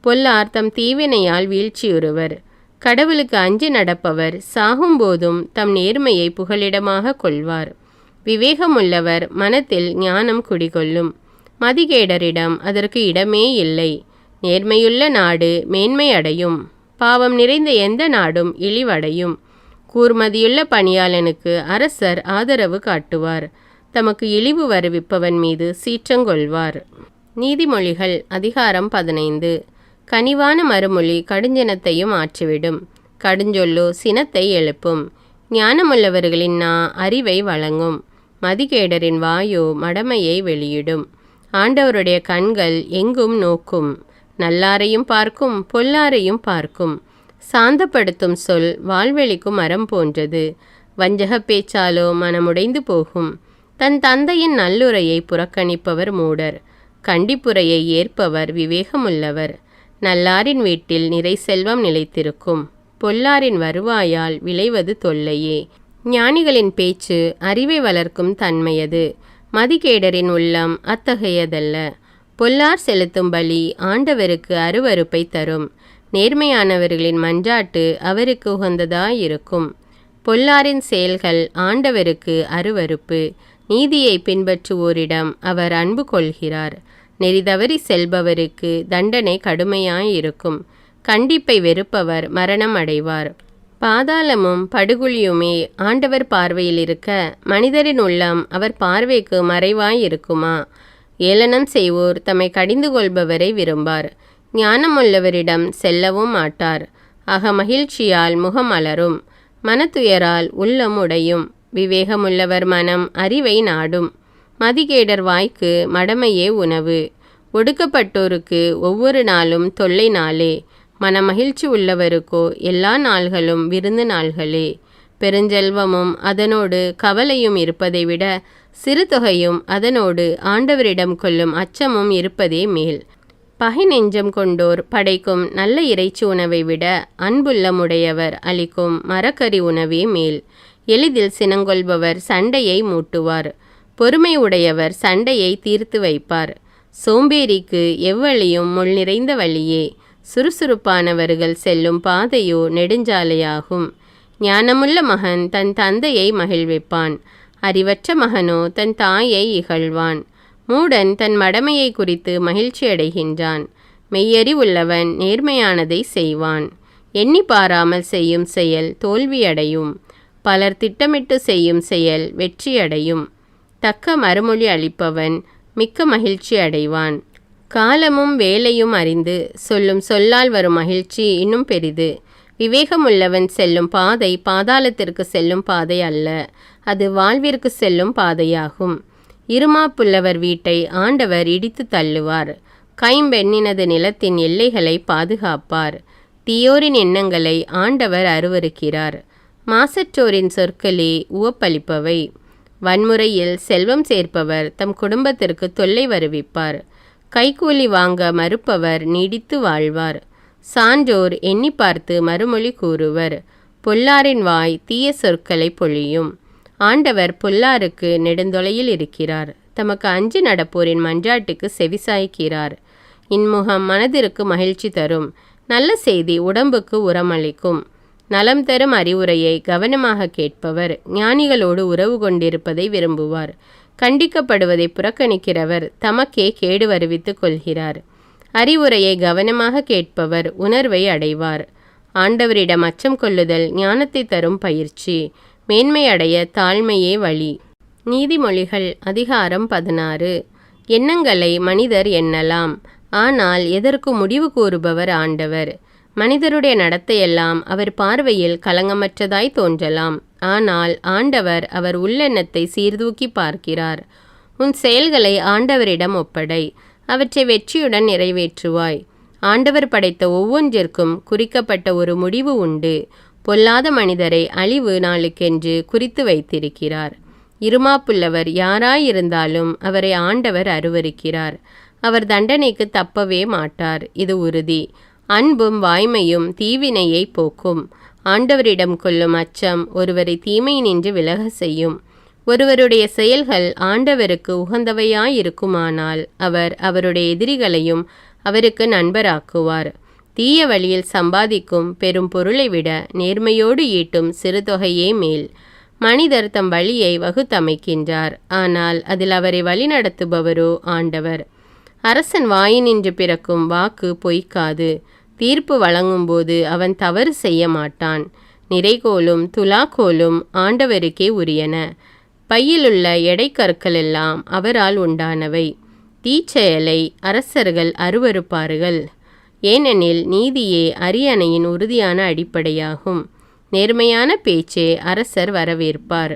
பொல்லார் தம் தீவினையால் வீழ்ச்சியுறுவர். கடவுளுக்கு அஞ்சி நடப்பவர் சாகும்போதும் தம் நேர்மையை புகலிடமாக கொள்வார். விவேகமுள்ளவர் மனத்தில் ஞானம் குடிகொள்ளும். மதிகேடரிடம் அதற்கு இடமே இல்லை. நேர்மையுள்ள நாடு மேன்மை அடையும். பாவம் நிறைந்த எந்த நாடும் இழிவடையும். கூர்மதியுள்ள பணியாளனுக்கு அரசர் ஆதரவு காட்டுவார். தமக்கு இழிவு வருவிப்பவன் மீது சீற்றங்கொள்வார். நீதிமொழிகள் அதிகாரம் 15. கனிவான மறுமொழி கடுஞ்சினத்தையும் ஆற்றிவிடும். கடுஞ்சொல்லோ சினத்தை எழுப்பும். ஞானமுள்ளவர்களின் நா அறிவை வழங்கும். மதிகேடரின் வாயோ மடமையை வெளியிடும். ஆண்டவருடைய கண்கள் எங்கும் நோக்கும். நல்லாரையும் பார்க்கும், பொல்லாரையும் பார்க்கும். சாந்தப்படுத்தும் சொல் வாழ்வெளிக்கும் மரம் போன்றது. வஞ்சக பேச்சாலோ மனமுடைந்து போகும். தன் தந்தையின் நல்லுரையை புறக்கணிப்பவர் மூடர். கண்டிப்புரையை ஏற்பவர் விவேகமுள்ளவர். நல்லாரின் வீட்டில் நிறை செல்வம் நிலைத்திருக்கும். பொல்லாரின் வருவாயால் விளைவது தொல்லையே. ஞானிகளின் பேச்சு அறிவை வளர்க்கும் தன்மையது. மதிகேடரின் உள்ளம் அத்தகையதல்ல. பொல்லார் செலுத்தும் பலி ஆண்டவருக்கு அருவருப்பை தரும். நேர்மையானவர்களின் மன்றாட்டு அவருக்கு உகந்ததாயிருக்கும். பொல்லாரின் செயல்கள் ஆண்டவருக்கு அருவருப்பு. நீதியை பின்பற்றுவோரிடம் அவர் அன்பு கொள்கிறார். நெறிதவறி செல்பவருக்கு தண்டனை கடுமையாயிருக்கும். கண்டிப்பை வெறுப்பவர் மரணம் அடைவார். பாதாளமும் படுகுழியுமே ஆண்டவர் பார்வையில் இருக்க மனிதரின் உள்ளம் அவர் பார்வைக்கு மறைவாயிருக்குமா? ஏளனம் செய்வோர் தம்மை கடிந்து கொள்பவரை விரும்பார். ஞானமுள்ளவரிடம் செல்லவும் மாட்டார். மகிழ்ச்சியால் முகம் அலரும். மனத்துயரால் உள்ளம் உடையும். விவேகமுள்ளவர் மனம் அறிவை நாடும். மதிகேடர் வாய்க்கு மடமையே உணவு. ஒடுக்கப்பட்டோருக்கு ஒவ்வொரு நாளும் தொல்லை நாளே. மனமகிழ்ச்சி உள்ளவருக்கோ எல்லா நாள்களும் விருந்து நாள்களே. பெருஞ்செல்வமும் அதனோடு கவலையும் இருப்பதை விட சிறு தொகையும் அதனோடு ஆண்டவரிடம் கொள்ளும் அச்சமும் இருப்பதே மேல். பகை நெஞ்சம் கொண்டோர் படைக்கும் நல்ல இறைச்சி உணவை விட அன்புள்ளமுடையவர் அளிக்கும் மரக்கறி உணவே மேல். எளிதில் சினங்கொள்பவர் சண்டையை மூட்டுவார். பொறுமை உடையவர் சண்டையை தீர்த்து வைப்பார். சோம்பேறிக்கு எவ்வழியும் முள் நிறைந்த வழியே. சுறுசுறுப்பானவர்கள் செல்லும் பாதையோ நெடுஞ்சாலையாகும். ஞானமுள்ள மகன் தன் தந்தையை மகிழ்விப்பான், அறிவற்ற மகனோ தன் தாயை இகழ்வான். மூடன் தன் மடமையை குறித்து மகிழ்ச்சி அடைகின்றான், மெய்யறிவுள்ளவன் நேர்மையானதை செய்வான். எண்ணி பாராமல் செய்யும் செயல் தோல்வியடையும், பலர் திட்டமிட்டு செய்யும் செயல் வெற்றியடையும். தக்க மறுமொழி அளிப்பவன் மிக்க மகிழ்ச்சி அடைவான். காலமும் வேலையும் அறிந்து சொல்லும் சொல்லால் வரும் மகிழ்ச்சி இன்னும் பெரிது. விவேகமுள்ளவன் செல்லும் பாதை பாதாளத்திற்கு செல்லும் பாதை அல்ல, அது வாழ்விற்கு செல்லும் பாதையாகும். இருமாப்புள்ளவர் வீட்டை ஆண்டவர் இடித்து தள்ளுவார், கைம்பெண்ணினது நிலத்தின் எல்லைகளை பாதுகாப்பார். தீயோரின் எண்ணங்களை ஆண்டவர் அருவருக்கிறார், மாசற்றோரின் சொற்களே உவப்பளிப்பவை. வன்முறையில் செல்வம் சேர்ப்பவர் தம் குடும்பத்திற்கு தொல்லை வருவிப்பார், கைக்கூலி வாங்க மறுப்பவர் நீடித்து வாழ்வார். சான்றோர் எண்ணி பார்த்து மறுமொழி கூறுவர், பொல்லாரின் வாய் தீய சொற்களை பொழியும். ஆண்டவர் பொல்லாருக்கு நெடுந்தொலையில் இருக்கிறார், தமக்கு அஞ்சு நடப்போரின் மன்றாட்டுக்கு செவிசாய்க்கிறார். இன்முகம் மனதிற்கு மகிழ்ச்சி தரும், நல்ல செய்தி உடம்புக்கு உரமளிக்கும். நலம் தரும் அறிவுரையை கவனமாக கேட்பவர் ஞானிகளோடு உறவு கொண்டிருப்பதை விரும்புவார். கண்டிக்கப்படுவதை புறக்கணிக்கிறவர் தமக்கே கேடு வருவித்துக் கொள்கிறார். அறிவுரையை கவனமாக கேட்பவர் உணர்வை அடைவார். ஆண்டவரிடம் அச்சம் கொள்ளுதல் ஞானத்தை தரும் பயிற்சி, மேன்மை அடைய தாழ்மையே வழி. நீதிமொழிகள் அதிகாரம் 16. எண்ணங்களை மனிதர் எண்ணலாம், ஆனால் எதற்கு முடிவு கூறுபவர் ஆண்டவர். மனிதருடைய நடத்தையெல்லாம் அவர் பார்வையில் கலங்கமற்றதாய் தோன்றலாம், ஆனால் ஆண்டவர் அவர் உள்ளெண்ணத்தை சீர்தூக்கி பார்க்கிறார். உன் செயல்களை ஆண்டவரிடம் ஒப்படை, அவற்றை வெற்றியுடன் நிறைவேற்றுவாய். ஆண்டவர் படைத்த ஒவ்வொன்றிற்கும் குறிக்கப்பட்ட ஒரு முடிவு உண்டு. பொல்லாத மனிதரை அழிவு நாளுக்கென்று குறித்து வைத்திருக்கிறார். இருமாப்புள்ளவர் யாராயிருந்தாலும் அவரை ஆண்டவர் அருவருக்கிறார், அவர் தண்டனைக்கு தப்பவே மாட்டார், இது உறுதி. அன்பும் வாய்மையும் தீவினையை போக்கும். ஆண்டவரிடம் கொள்ளும் அச்சம் ஒருவரை தீமை நின்று விலக செய்யும். ஒருவருடைய செயல்கள் ஆண்டவருக்கு உகந்தவையாயிருக்குமானால் அவர் அவருடைய எதிரிகளையும் அவருக்கு நண்பராக்குவார். தீய வழியில் சம்பாதிக்கும் பெரும் பொருளை விட நேர்மையோடு ஈட்டும் சிறு தொகையே மேல். மனிதர் தம் வழியை வகுத்தமைக்கின்றார், ஆனால் அதில் அவரை வழிநடத்துபவரோ ஆண்டவர். அரசன் வாயினின்று பிறக்கும் வாக்கு பொய்க்காது, தீர்ப்பு வழங்கும்போது அவன் தவறு செய்ய மாட்டான். நிறைகோலும் துலாக்கோலும் ஆண்டவருக்கே உரியன, பையிலுள்ள எடைக்கற்கள் எல்லாம் அவரால் உண்டானவை. தீச்செயலை அரசர்கள் அருவருப்பார்கள், ஏனெனில் நீதியே அரியணையின் உறுதியான அடிப்படையாகும். நேர்மையான பேச்சே அரசர் வரவேற்பார்,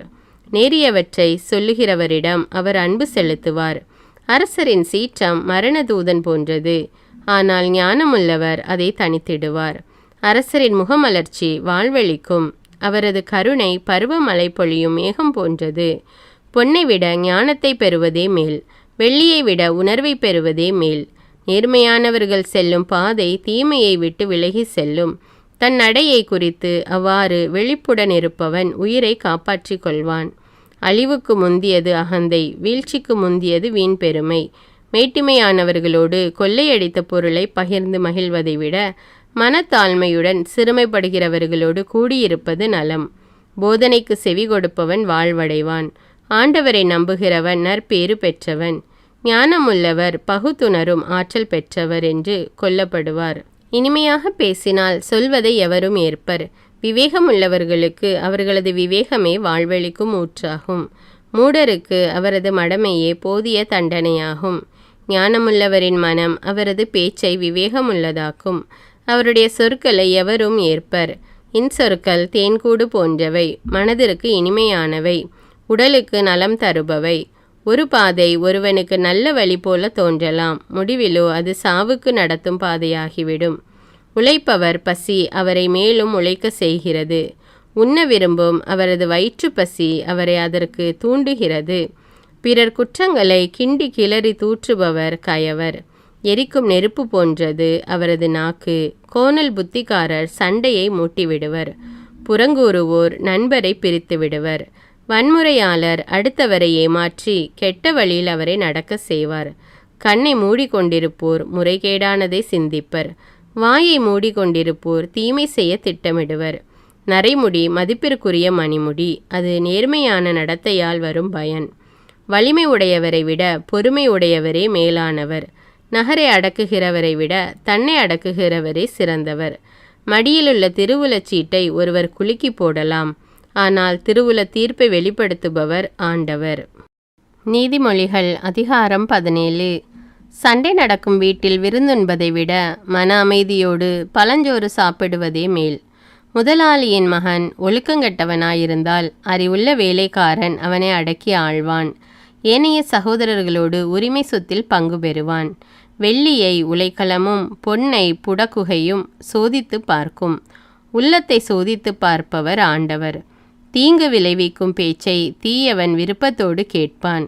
நேரியவற்றை சொல்லுகிறவரிடம் அவர் அன்பு செலுத்துவார். அரசரின் சீற்றம் மரணதூதன் போன்றது, ஆனால் ஞானமுள்ளவர் அதை தனித்திடுவார். அரசரின் முகமலர்ச்சி வாழ்வளிக்கும், அவரது கருணை பருவமழை பொழியும் மேகம் போன்றது. பொன்னை விட ஞானத்தை பெறுவதே மேல், வெள்ளியை விட உணர்வை பெறுவதே மேல். நேர்மையானவர்கள் செல்லும் பாதை தீமையை விட்டு விலகி செல்லும். தன் நடையை குறித்து அவ்வாறு விழிப்புடன் இருப்பவன் உயிரை காப்பாற்றி கொள்வான். அழிவுக்கு முந்தியது அகந்தை, வீழ்ச்சிக்கு முந்தியது வீண் பெருமை. மேட்டிமையானவர்களோடு கொள்ளையடித்த பொருளை பகிர்ந்து மகிழ்வதை விட மனத்தாழ்மையுடன் சிறுமைப்படுகிறவர்களோடு கூடியிருப்பது நலம். போதனைக்கு செவி கொடுப்பவன் வாழ்வடைவான், ஆண்டவரை நம்புகிறவன் நற்பேறு பெற்றவன். ஞானமுள்ளவர் பகுத்துணரும் ஆற்றல் பெற்றவர் என்று கொல்லப்படுவார். இனிமையாக பேசினால் சொல்வதை எவரும் ஏற்பர். விவேகமுள்ளவர்களுக்கு அவர்களது விவேகமே வாழ்வளிக்கும் ஊற்றாகும். மூடருக்கு அவரது மடமையே போதிய தண்டனையாகும். ஞானமுள்ளவரின் மனம் அவரது பேச்சை விவேகமுள்ளதாக்கும், அவருடைய சொற்களை எவரும் ஏற்பர். இன்சொற்கள் தேன்கூடு போன்றவை, மனதிற்கு இனிமையானவை, உடலுக்கு நலம் தருபவை. ஒரு பாதை ஒருவனுக்கு நல்ல வழி போல தோன்றலாம், முடிவிலோ அது சாவுக்கு நடத்தும் பாதையாகிவிடும். உழைப்பவர் பசி அவரை மேலும் உழைக்க செய்கிறது, உண்ண விரும்பும் அவரது வயிற்று பசி அவரை அதற்கு தூண்டுகிறது. பிறர் குற்றங்களை கிண்டி கிளறி தூற்றுபவர் கயவர், எரிக்கும் நெருப்பு போன்றது அவரது நாக்கு. கோணல் புத்திக்காரர் சண்டையை மூட்டிவிடுவர், புறங்கூறுவோர் நண்பரை பிரித்து விடுவர். வன்முறையாளர் அடுத்தவரை ஏமாற்றி கெட்ட வழியில் அவரை நடக்க செய்வார். கண்ணை மூடிக்கொண்டிருப்போர் முறைகேடானதை சிந்திப்பர், வாயை மூடிக்கொண்டிருப்போர் தீமை செய்ய திட்டமிடுவர். நரைமுடி மதிப்பிற்குரிய மணிமுடி, அது நேர்மையான நடத்தையால் வரும் பயன். வலிமை உடையவரை விட பொறுமை உடையவரே மேலானவர். நகரை அடக்குகிறவரை விட தன்னை அடக்குகிறவரே சிறந்தவர். மடியிலுள்ள திருவுலச் சீட்டை ஒருவர் குலுக்கி போடலாம், ஆனால் திருவுல தீர்ப்பை வெளிப்படுத்துபவர் ஆண்டவர். நீதிமொழிகள் அதிகாரம் 17. சண்டை நடக்கும் வீட்டில் விருந்துண்பதை விட மன அமைதியோடு பழஞ்சோறு சாப்பிடுவதே மேல். முதலாளியின் மகன் ஒழுக்கங்கெட்டவனாயிருந்தால் அறிவுள்ள வேலைக்காரன் அவனை அடக்கி ஆழ்வான். ஏனைய சகோதரர்களோடு உரிமை சொத்தில் பங்கு பெறுவான். வெள்ளியை உலைக்களமும் பொன்னை புடக்குகையும் சோதித்து பார்க்கும். உள்ளத்தை சோதித்து பார்ப்பவர் ஆண்டவர். தீங்கு விளைவிக்கும் பேச்சை தீயவன் விருப்பத்தோடு கேட்பான்.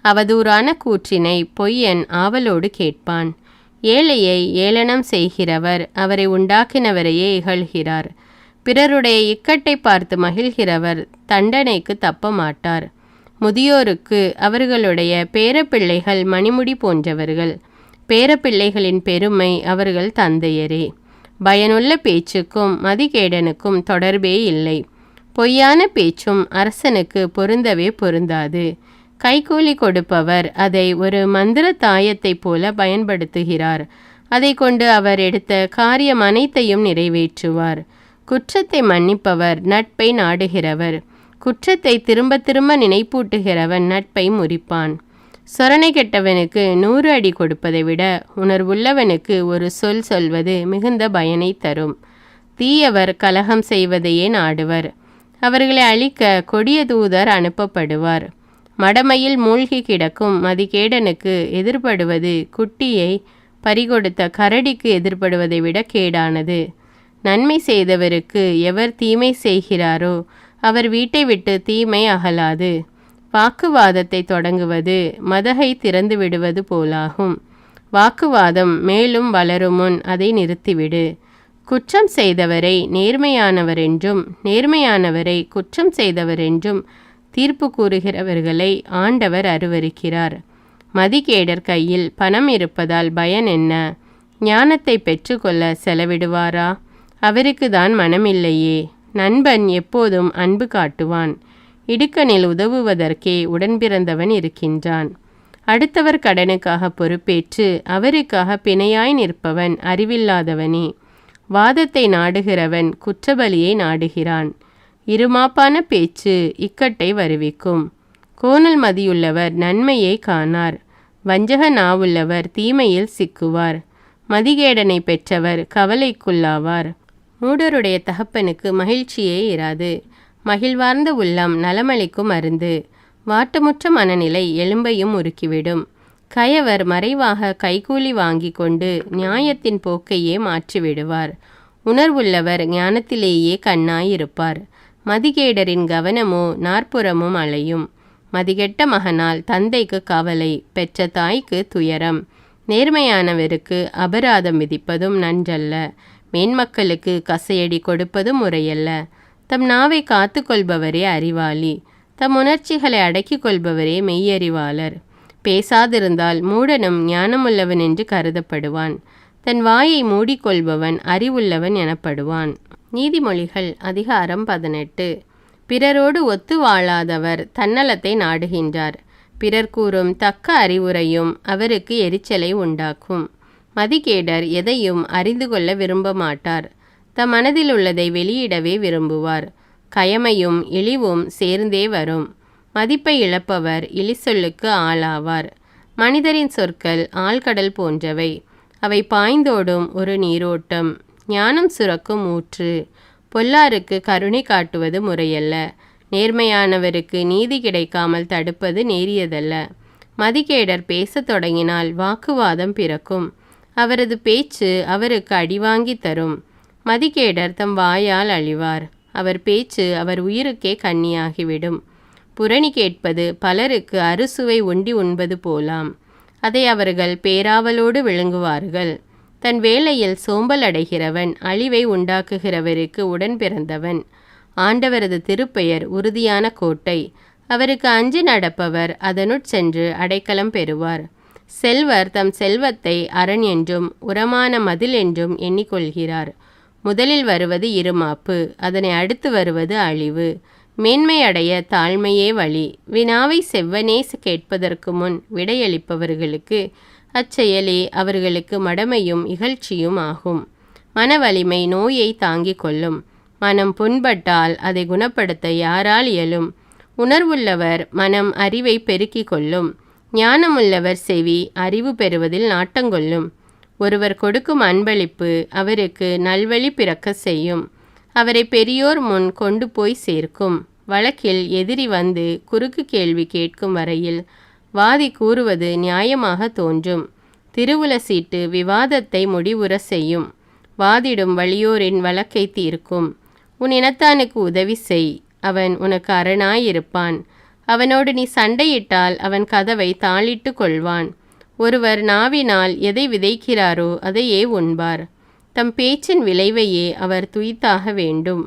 அவதூறான கூற்றினை பொய்யன் ஆவலோடு கேட்பான். ஏழையை ஏளனம் செய்கிறவர் அவரை உண்டாக்கினவரையே இகழ்கிறார். பிறருடைய இக்கட்டை பார்த்து மகிழ்கிறவர் தண்டனைக்கு தப்ப மாட்டார். முதியோருக்கு அவர்களுடைய பேரப்பிள்ளைகள் மணிமுடி போன்றவர்கள். பேரப்பிள்ளைகளின் பெருமை அவர்கள் தந்தையரே. பயனுள்ள பேச்சுக்கும் மதிகேடனுக்கும் தொடர்பே இல்லை. பொய்யான பேச்சும் அரசனுக்கு பொருந்தவே பொருந்தாது. கைக்கூலி கொடுப்பவர் அதை ஒரு மந்திர தாயத்தைப் போல பயன்படுத்துகிறார். அதை கொண்டு அவர் எடுத்த காரியம் அனைத்தையும் நிறைவேற்றுவார். குற்றத்தை மன்னிப்பவர் நட்பை நாடுகிறவர். குற்றத்தை திரும்ப திரும்ப நினைப்பூட்டுகிறவன் நட்பை முறிப்பான். சொரணை கெட்டவனுக்கு 100 அடி கொடுப்பதை விட உணர்வுள்ளவனுக்கு ஒரு சொல் சொல்வது மிகுந்த பயனை தரும். தீயவர் கலகம் செய்வதையே நாடுவர். அவர்களை அழிக்க கொடிய தூதர் அனுப்பப்படுவார். மடமையில் மூழ்கி கிடக்கும் மதிகேடனுக்கு எதிர்படுவது குட்டியை பறிகொடுத்த கரடிக்கு எதிர்படுவதை விட கேடானது. நன்மை செய்தவருக்கு எவர் தீமை செய்கிறாரோ அவர் வீட்டை விட்டு தீமை அகலாது. வாக்குவாதத்தை தொடங்குவது மதகை திறந்து விடுவது போலாகும். வாக்குவாதம் மேலும் வளரும் முன் அதை நிறுத்திவிடு. குற்றம் செய்தவரை நேர்மையானவர் என்றும் நேர்மையானவரை குற்றம் செய்தவர் என்றும் தீர்ப்பு கூறுகிறவர்களை ஆண்டவர் அருவருக்கிறார். மதிகேடர் கையில் பணம் இருப்பதால் பயன் என்ன? ஞானத்தை பெற்றுக்கொள்ள செலவிடுவாரா? அவருக்கு தான் மனமில்லையே. நண்பன் எப்போதும் அன்பு காட்டுவான். இடுக்கணில் உதவுவதற்கே உடன்பிறந்தவன் இருக்கின்றான். அடுத்தவர் கடனுக்காக பொறுப்பேற்று அவருக்காக பிணையாய் நிற்பவன் அறிவில்லாதவனே. வாதத்தை நாடுகிறவன் குற்றபலியை நாடுகிறான். இருமாப்பான பேச்சு இக்கட்டை வருவிக்கும். கோணல் மதியுள்ளவர் நன்மையை காணார். வஞ்சக நாவுள்ளவர் தீமையில் சிக்குவார். மதிகேடனை பெற்றவர் கவலைக்குள்ளாவார். மூடருடைய தகப்பனுக்கு மகிழ்ச்சியே இராது. மகிழ்வார்ந்த உள்ளம் நலமளிக்கும் மருந்து. வாட்டமுற்ற மனநிலை எலும்பையும் உருக்கிவிடும். கயவர் மறைவாக கைக்கூலி வாங்கி கொண்டு நியாயத்தின் போக்கையே மாற்றிவிடுவார். உணர்வுள்ளவர் ஞானத்திலேயே கண்ணாயிருப்பார். மதிகேடரின் கவனமோ நாற்புறமும் அலையும். மதிகெட்ட மகனால் தந்தைக்கு கவலை, பெற்ற தாய்க்கு துயரம். நேர்மையானவருக்கு அபராதம் விதிப்பதும் நன்றல்ல. மேன்மக்களுக்கு கசையடி கொடுப்பதும் முறையல்ல. தம் நாவை காத்து கொள்பவரே அறிவாளி. தம் உணர்ச்சிகளை அடக்கிக் கொள்பவரே மெய்யறிவாளர். பேசாதிருந்தால் மூடனும் ஞானமுள்ளவன் என்று கருதப்படுவான். தன் வாயை மூடிக்கொள்பவன் அறிவுள்ளவன் எனப்படுவான். நீதிமொழிகள் அதிகாரம் 18. பிறரோடு ஒத்து வாழாதவர் தன்னலத்தை நாடுகின்றார். பிறர் கூறும் தக்க அறிவுரையும் அவருக்கு எரிச்சலை உண்டாக்கும். மதிகேடர் எதையும் அறிந்து கொள்ள விரும்ப மாட்டார். தம் மனதில் உள்ளதை வெளியிடவே விரும்புவார். கயமையும் இழிவும் சேர்ந்தே வரும். மதிப்பை இழப்பவர் இழிசொல்லுக்கு ஆளாவார். மனிதரின் சொற்கள் ஆழ்கடல் போன்றவை. அவை பாய்ந்தோடும் ஒரு நீரோட்டம். ஞானம் சுரக்கும் ஊற்று. பொல்லாருக்கு கருணை காட்டுவது முறையல்ல. நேர்மையானவருக்கு நீதி கிடைக்காமல் தடுப்பது நேரியதல்ல. மதிகேடர் பேசத் தொடங்கினால் வாக்குவாதம் பிறக்கும். அவரது பேச்சு அவருக்கு அடிவாங்கி தரும். மதிகேடர் தம் வாயால் அழிவார். அவர் பேச்சு அவர் உயிருக்கே கண்ணியாகிவிடும். புரணி கேட்பது பலருக்கு அறுசுவை ஒண்டி உண்பது போலாம். அதை அவர்கள் பேராவலோடு விழுங்குவார்கள். தன் வேலையில் சோம்பல் அடைகிறவன் அழிவை உண்டாக்குகிறவருக்கு உடன் பிறந்தவன். ஆண்டவரது திருப்பெயர் உறுதியான கோட்டை. அவருக்கு அஞ்சி நடப்பவர் அதனுட் சென்று அடைக்கலம் பெறுவார். செல்வர் தம் செல்வத்தை அரண் என்றும் உரமான மதில் என்றும் எண்ணிக்கொள்கிறார். முதலில் வருவது இருமாப்பு, அதனை அடுத்து வருவது அழிவு. மேன்மை அடைய தாழ்மையே வழி. வினாவை செவ்வனே கேட்பதற்கு முன் விடையளிப்பவர்களுக்கு அச்செயலே அவர்களுக்கு மடமையும் இகழ்ச்சியும் ஆகும். மன வலிமை நோயை தாங்கிக் கொள்ளும். மனம் புண்பட்டால் அதை குணப்படுத்த யாரால் இயலும்? உணர்வுள்ளவர் மனம் அறிவை பெருக்கிக் கொள்ளும். ஞானமுள்ளவர் செவி அறிவு பெறுவதில் நாட்டங்கொள்ளும். ஒருவர் கொடுக்கும் அன்பளிப்பு அவருக்கு நல்வழி பிறக்க செய்யும். அவரை பெரியோர் முன் கொண்டு போய் சேர்க்கும். வழக்கில் எதிரி வந்து குறுக்கு கேள்வி கேட்கும் வரையில் வாதி கூறுவது நியாயமாக தோன்றும். திருவுல சீட்டு விவாதத்தை முடிவுற செய்யும். வாதிடும் வலியோரின் வழக்கை தீர்க்கும். உன் இனத்தானுக்கு உதவி செய், அவன் உனக்கு அரணாயிருப்பான். அவனோடு நீ சண்டையிட்டால் அவன் கதவை தாளிட்டு கொள்வான். ஒருவர் நாவினால் எதை விதைக்கிறாரோ அதையே உண்பார். தம் பேச்சின் விளைவையே அவர் துய்த்தாக வேண்டும்.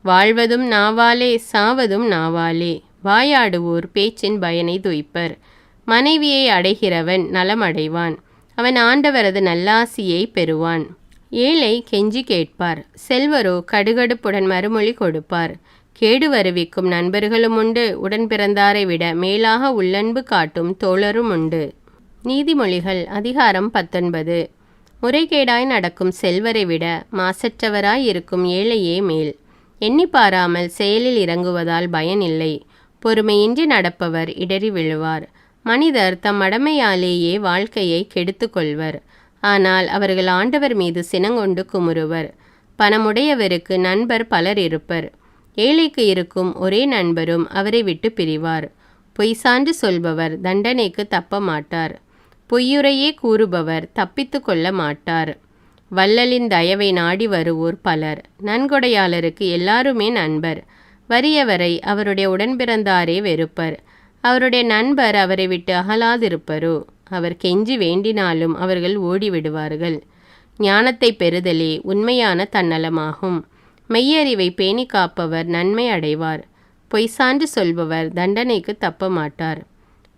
வாழ்வதும் நாவாலே சாவதும் நாவாலே. வாயாடுவோர் பேச்சின் பயனை துய்ப்பர். மனைவியை அடைகிறவன் நலமடைவான். அவன் ஆண்டவரது நல்லாசியை பெறுவான். ஏழை கெஞ்சி கேட்பார், செல்வரோ கடுகடுப்புடன் மறுமொழி கொடுப்பார். கேடு வருவிக்கும் நண்பர்களும் உண்டு, உடன் பிறந்தாரை விட மேலாக உள்ளன்பு காட்டும் தோழரும் உண்டு. நீதிமொழிகள் அதிகாரம் 19. முறைகேடாய் நடக்கும் செல்வரை விட மாசற்றவராய் இருக்கும் ஏழையே மேல். எண்ணி பாராமல் செயலில் இறங்குவதால் பயனில்லை. பொறுமையின்றி நடப்பவர் இடறி விழுவார். மனிதர் தம் மடமையாலேயே வாழ்க்கையை கெடுத்து கொள்வர். ஆனால் அவர்கள் ஆண்டவர் மீது சினங்கொண்டு குமுறுவர். பணமுடையவருக்கு நண்பர் பலர் இருப்பர். ஏழைக்கு இருக்கும் ஒரே நண்பரும் அவரை விட்டு பிரிவார். பொய் சான்று சொல்பவர் தண்டனைக்கு தப்ப மாட்டார். பொய்யுரையே கூறுபவர் தப்பித்து கொள்ள மாட்டார். வள்ளலின் தயவை நாடி வருவோர் பலர். நன்கொடையாளருக்கு எல்லாருமே நண்பர். வறியவரை அவருடைய உடன்பிறந்தாரே வெறுப்பர். அவருடைய நண்பர் அவரை விட்டு அகலாதிருப்பரோ? அவர் கெஞ்சி வேண்டினாலும் அவர்கள் ஓடிவிடுவார்கள். ஞானத்தை பெறுதலே உண்மையான தன்னலமாகும். மெய்யறிவை பேணி காப்பவர் நன்மை அடைவார். பொய் சான்று சொல்பவர் தண்டனைக்கு தப்ப மாட்டார்.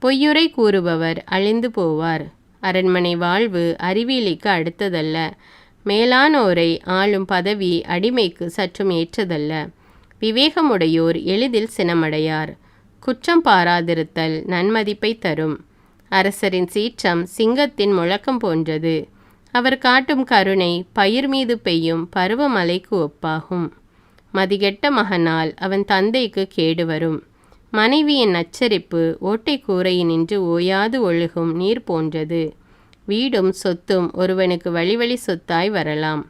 பொய்யுரை கூறுபவர் அழிந்து போவார். அரண்மனை வாழ்வு அறிவியலிக்கு அடுத்ததல்ல. மேலானோரை ஆளும் பதவி அடிமைக்கு சற்றும் ஏற்றதல்ல. விவேகமுடையோர் எளிதில் சினமடையார். குற்றம் பாராதிருத்தல் நன்மதிப்பை தரும். அரசரின் சீற்றம் சிங்கத்தின் முழக்கம் போன்றது. அவர் காட்டும் கருணை பயிர் மீது பெய்யும் பருவமழைக்கு ஒப்பாகும். மதிகெட்ட மகனால் அவன் தந்தைக்கு கேடு வரும். மனைவியின் நச்சரிப்பு ஓட்டை கூரையினின்று ஓயாது ஒழுகும் நீர் போன்றது. வீடும் சொத்தும் ஒருவனுக்கு வழி சொத்தாய் வரலாம்.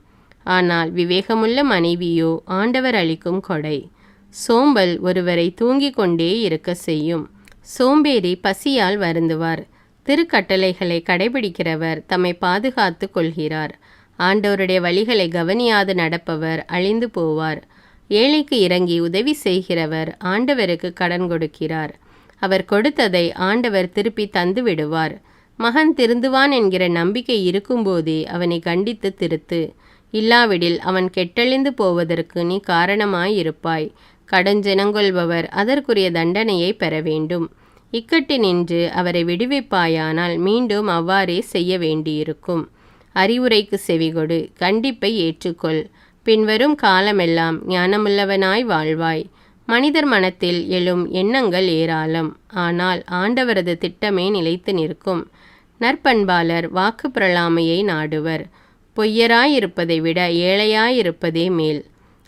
ஆனால் விவேகமுள்ள மனைவியோ ஆண்டவர் அளிக்கும் கொடை. சோம்பல் ஒருவரை தூங்கிக் கொண்டே இருக்க செய்யும். சோம்பேறி பசியால் வருந்துவார். திருக்கட்டளைகளை கடைபிடிக்கிறவர் தம்மை பாதுகாத்து கொள்கிறார். ஆண்டவருடைய வழிகளை கவனியாது நடப்பவர் அழிந்து போவார். ஏழைக்கு இறங்கி உதவி செய்கிறவர் ஆண்டவருக்கு கடன் கொடுக்கிறார். அவர் கொடுத்ததை ஆண்டவர் திருப்பி தந்து விடுவார். மகன் திருந்துவான் என்கிற நம்பிக்கை இருக்கும்போதே அவனை கண்டித்து திருத்து. இல்லாவிடில் அவன் கெட்டழிந்து போவதற்கு நீ காரணமாயிருப்பாய். கடஞ்செனங்கொள்பவர் அதற்குரிய தண்டனையை பெற வேண்டும். இக்கட்டினின்று அவரை விடுவிப்பாயானால் மீண்டும் அவ்வாறே செய்ய வேண்டியிருக்கும். அறிவுரைக்கு செவிகொடு, கண்டிப்பை ஏற்றுக்கொள். பின்வரும் காலமெல்லாம் ஞானமுள்ளவனாய் வாழ்வாய். மனிதர் மனத்தில் எழும் எண்ணங்கள் ஏராளம், ஆனால் ஆண்டவரது திட்டமே நிலைத்து நிற்கும். நற்பண்பாளர் வாக்கு பிரலாமையை நாடுவர். பொய்யராயிருப்பதை விட ஏழையாயிருப்பதே மேல்.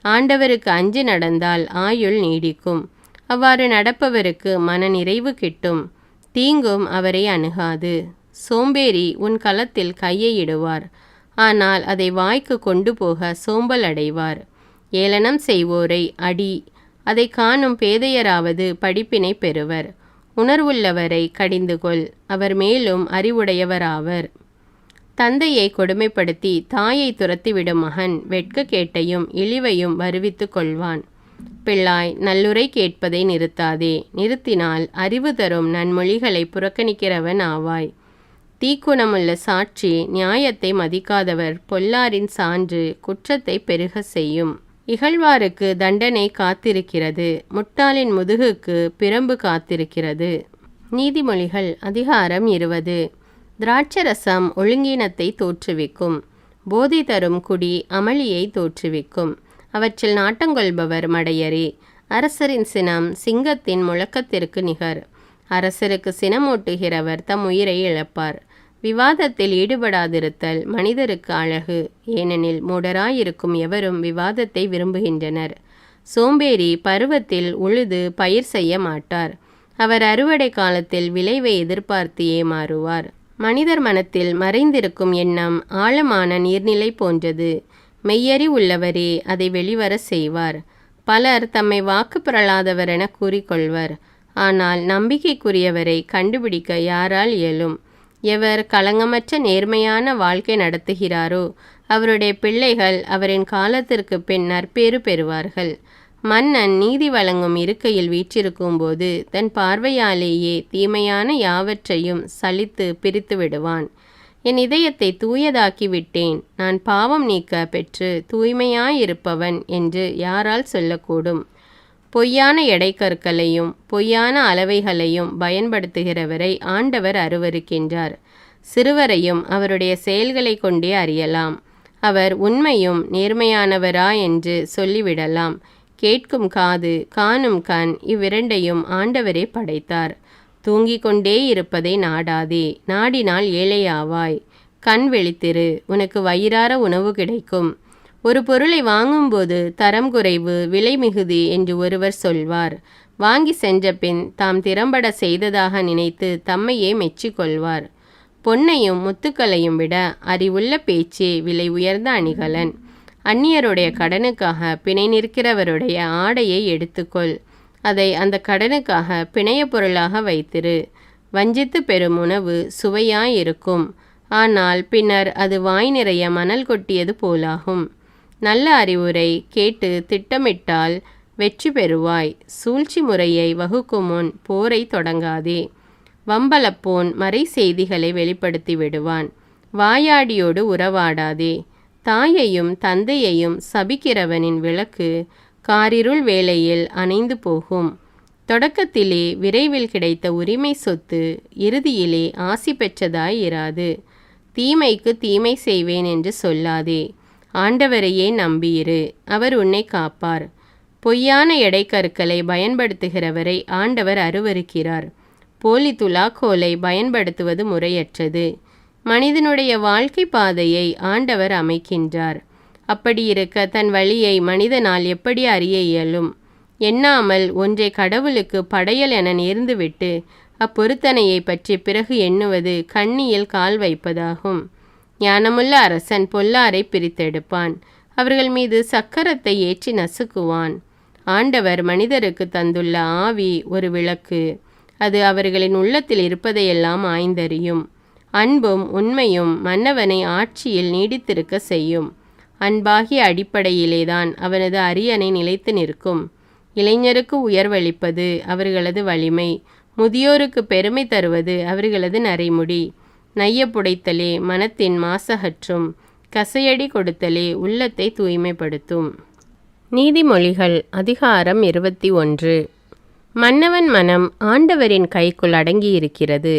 ஆண்டவருக்கு அஞ்சி நடந்தால் ஆயுள் நீடிக்கும். அவ்வாறு நடப்பவருக்கு மன நிறைவு கிட்டும். தீங்கும் அவரை அணுகாது. சோம்பேறி உன் களத்தில் கையை இடுவார், ஆனால் அதை வாய்க்கு கொண்டு போக சோம்பல் அடைவார். ஏளனம் செய்வோரை அடி, அதை காணும் பேதையராவது படிப்பினை பெறுவர். உணர்வுள்ளவரை கடிந்துகொள், அவர் மேலும் அறிவுடையவராவர். தந்தையை கொடுமைப்படுத்தி தாயை துரத்திவிடும் மகன் வெட்கக்கேட்டையும் இழிவையும் வருவித்து கொள்வான். பிள்ளாய், நல்லுரை கேட்பதை நிறுத்தாதே. நிறுத்தினால் அறிவு தரும் நன்மொழிகளை புறக்கணிக்கிறவன் ஆவாய். தீக்குணமுள்ள சாட்சி நியாயத்தை மதிக்காதவர் பொல்லாரின் சான்று குற்றத்தை பெருக செய்யும். இகழ்வாருக்கு தண்டனை காத்திருக்கிறது, முட்டாளின் முதுகுக்கு பிரம்பு காத்திருக்கிறது. நீதிமொழிகள் அதிகாரம் 20. திராட்சரசம் ஒழுங்கீனத்தை தோற்றுவிக்கும். போதை தரும் குடி அமளியை தோற்றுவிக்கும். அவற்றில் நாட்டங்கொள்பவர் மடையரே. அரசரின் சினம் சிங்கத்தின் முழக்கத்திற்கு நிகர். அரசருக்கு சினமூட்டுகிறவர் தம் உயிரை இழப்பார். விவாதத்தில் ஈடுபடாதிருத்தல் மனிதருக்கு அழகு. ஏனெனில் மூடராயிருக்கும் எவரும் விவாதத்தை விரும்புகின்றனர். சோம்பேறி பருவத்தில் உழுது பயிர் செய்ய மாட்டார். அவர் அறுவடை காலத்தில் விளைவை எதிர்பார்த்து ஏமாறுவார். மனிதர் மனத்தில் மறைந்திருக்கும் எண்ணம் ஆழமான நீர்நிலை போன்றது. மெய்யறி உள்ளவரே அதை வெளிவர செய்வார். பலர் தம்மை வாக்கு பெறலாதவர் என கூறிக்கொள்வர். ஆனால் நம்பிக்கைக்குரியவரை கண்டுபிடிக்க யாரால் இயலும்? எவர் களங்கமற்ற நேர்மையான வாழ்க்கை நடத்துகிறாரோ அவருடைய பிள்ளைகள் அவரின் காலத்திற்கு பின் நற்பேறு பெறுவார்கள். மன்னன் நீதி வழங்கும் இருக்கையில் வீற்றிருக்கும் போது தன் பார்வையாலேயே தீமையான யாவற்றையும் சலித்து பிரித்து விடுவான். என் இதயத்தை தூயதாக்கி விட்டேன், நான் பாவம் நீக்க பெற்று தூய்மையாயிருப்பவன் என்று யாரால் சொல்லக்கூடும்? பொய்யான எடைக்கற்களையும் பொய்யான அளவைகளையும் பயன்படுத்துகிறவரை ஆண்டவர் அருவருக்கின்றார். சிறுவரையும் அவருடைய செயல்களை கொண்டே அறியலாம். அவர் உண்மையும் நேர்மையானவரா என்று சொல்லிவிடலாம். கேட்கும் காது காணும் கண் இவ்விரண்டையும் ஆண்டவரே படைத்தார். தூங்கிக் கொண்டே இருப்பதை நாடாதே, நாடினால் ஏழையாவாய். கண் விழித்திரு, உனக்கு வயிறார உணவு கிடைக்கும். ஒரு பொருளை வாங்கும்போது தரம் குறைவு, விலை மிகுதி என்று ஒருவர் சொல்வார். வாங்கி சென்ற பின் தாம் திறம்பட செய்ததாக நினைத்து தம்மையே மெச்சிக்கொள்வார். பொன்னையும் முத்துக்களையும் விட அறிவுள்ள பேச்சே விலை உயர்ந்த அணிகலன். அந்நியருடைய கடனுக்காக பிணை நிற்கிறவருடைய ஆடையை எடுத்துக்கொள். அதை அந்த கடனுக்காக பிணைய பொருளாக வைத்திரு. வஞ்சித்து பெறும் உணவு சுவையாயிருக்கும், ஆனால் பின்னர் அது வாய் நிறைய மணல் கொட்டியது போலாகும். நல்ல அறிவுரை கேட்டு திட்டமிட்டால் வெற்றி பெறுவாய். சூழ்ச்சி முறையை வகுக்கும் முன் போரை தொடங்காதே. வம்பலப்போன் மறை செய்திகளை வெளிப்படுத்தி விடுவான். வாயாடியோடு உறவாடாதே. தாயையும் தந்தையையும் சபிக்கிறவனின் விளக்கு காரிருள் வேளையில் அணைந்து போகும். தொடக்கத்திலே விரைவில் கிடைத்த உரிமை சொத்து இறுதியிலே ஆசி பெற்றதாய் இராது. தீமைக்கு தீமை செய்வேன் என்று சொல்லாதே. ஆண்டவரையே நம்பியிரு, அவர் உன்னை காப்பார். பொய்யான எடைக்கற்களை பயன்படுத்துகிறவரை ஆண்டவர் அருவருக்கிறார். போலி துலாக்கோலை பயன்படுத்துவது முறையற்றது. மனிதனுடைய வாழ்க்கை பாதையை ஆண்டவர் அமைக்கின்றார். அப்படி இருக்க தன் வழியை மனிதனால் எப்படி அறிய இயலும்? எண்ணாமல் ஒன்றை கடவுளுக்கு படையல் என நேர்ந்துவிட்டு அப்பொருத்தனையை பற்றி பிறகு எண்ணுவது கண்ணியில் கால் வைப்பதாகும். ஞானமுள்ள அரசன் பொல்லாரை பிரித்தெடுப்பான். அவர்கள் மீது சக்கரத்தை ஏற்றி நசுக்குவான். ஆண்டவர் மனிதருக்கு தந்துள்ள ஆவி ஒரு விளக்கு. அது அவர்களின் உள்ளத்தில் இருப்பதையெல்லாம் ஆய்ந்தறியும். அன்பும் உண்மையும் மன்னவனை ஆட்சியில் நீடித்திருக்க செய்யும். அன்பாகிய அடிப்படையிலேதான் அவனது அரியணை நிலைத்து நிற்கும். இளைஞருக்கு உயர்வளிப்பது அவர்களது வலிமை. முதியோருக்கு பெருமை தருவது அவர்களது நரைமுடி. நைய புடைத்தலே மனத்தின் மாசகற்றும், கசையடி கொடுத்தலே உள்ளத்தை தூய்மைப்படுத்தும். நீதிமொழிகள் அதிகாரம் 21. மன்னவன் மனம் ஆண்டவரின் கைக்குள் அடங்கியிருக்கிறது.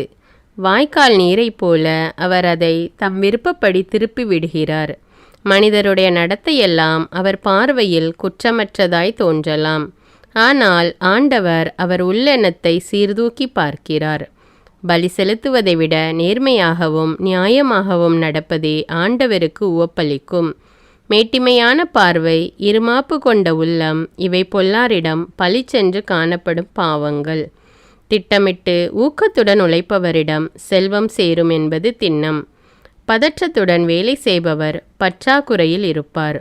வாய்க்கால் நீரைப் போல அவர் அதை தம் விருப்பப்படி திருப்பி விடுகிறார். மனிதருடைய நடத்தையெல்லாம் அவர் பார்வையில் குற்றமற்றதாய் தோன்றலாம். ஆனால் ஆண்டவர் அவர் உள்ளெண்ணத்தை சீர்தூக்கி பார்க்கிறார். பலி செலுத்துவதை விட நேர்மையாகவும் நியாயமாகவும் நடப்பதே ஆண்டவருக்கு உவப்பளிக்கும். மேட்டிமையான பார்வை, இருமாப்பு கொண்ட உள்ளம் இவை பொல்லாரிடம் பளிச்சென்று காணப்படும் பாவங்கள். திட்டமிட்டு ஊக்கத்துடன் உழைப்பவரிடம் செல்வம் சேரும் என்பது திண்ணம். பதற்றத்துடன் வேலை செய்பவர் பற்றாக்குறையில் இருப்பார்.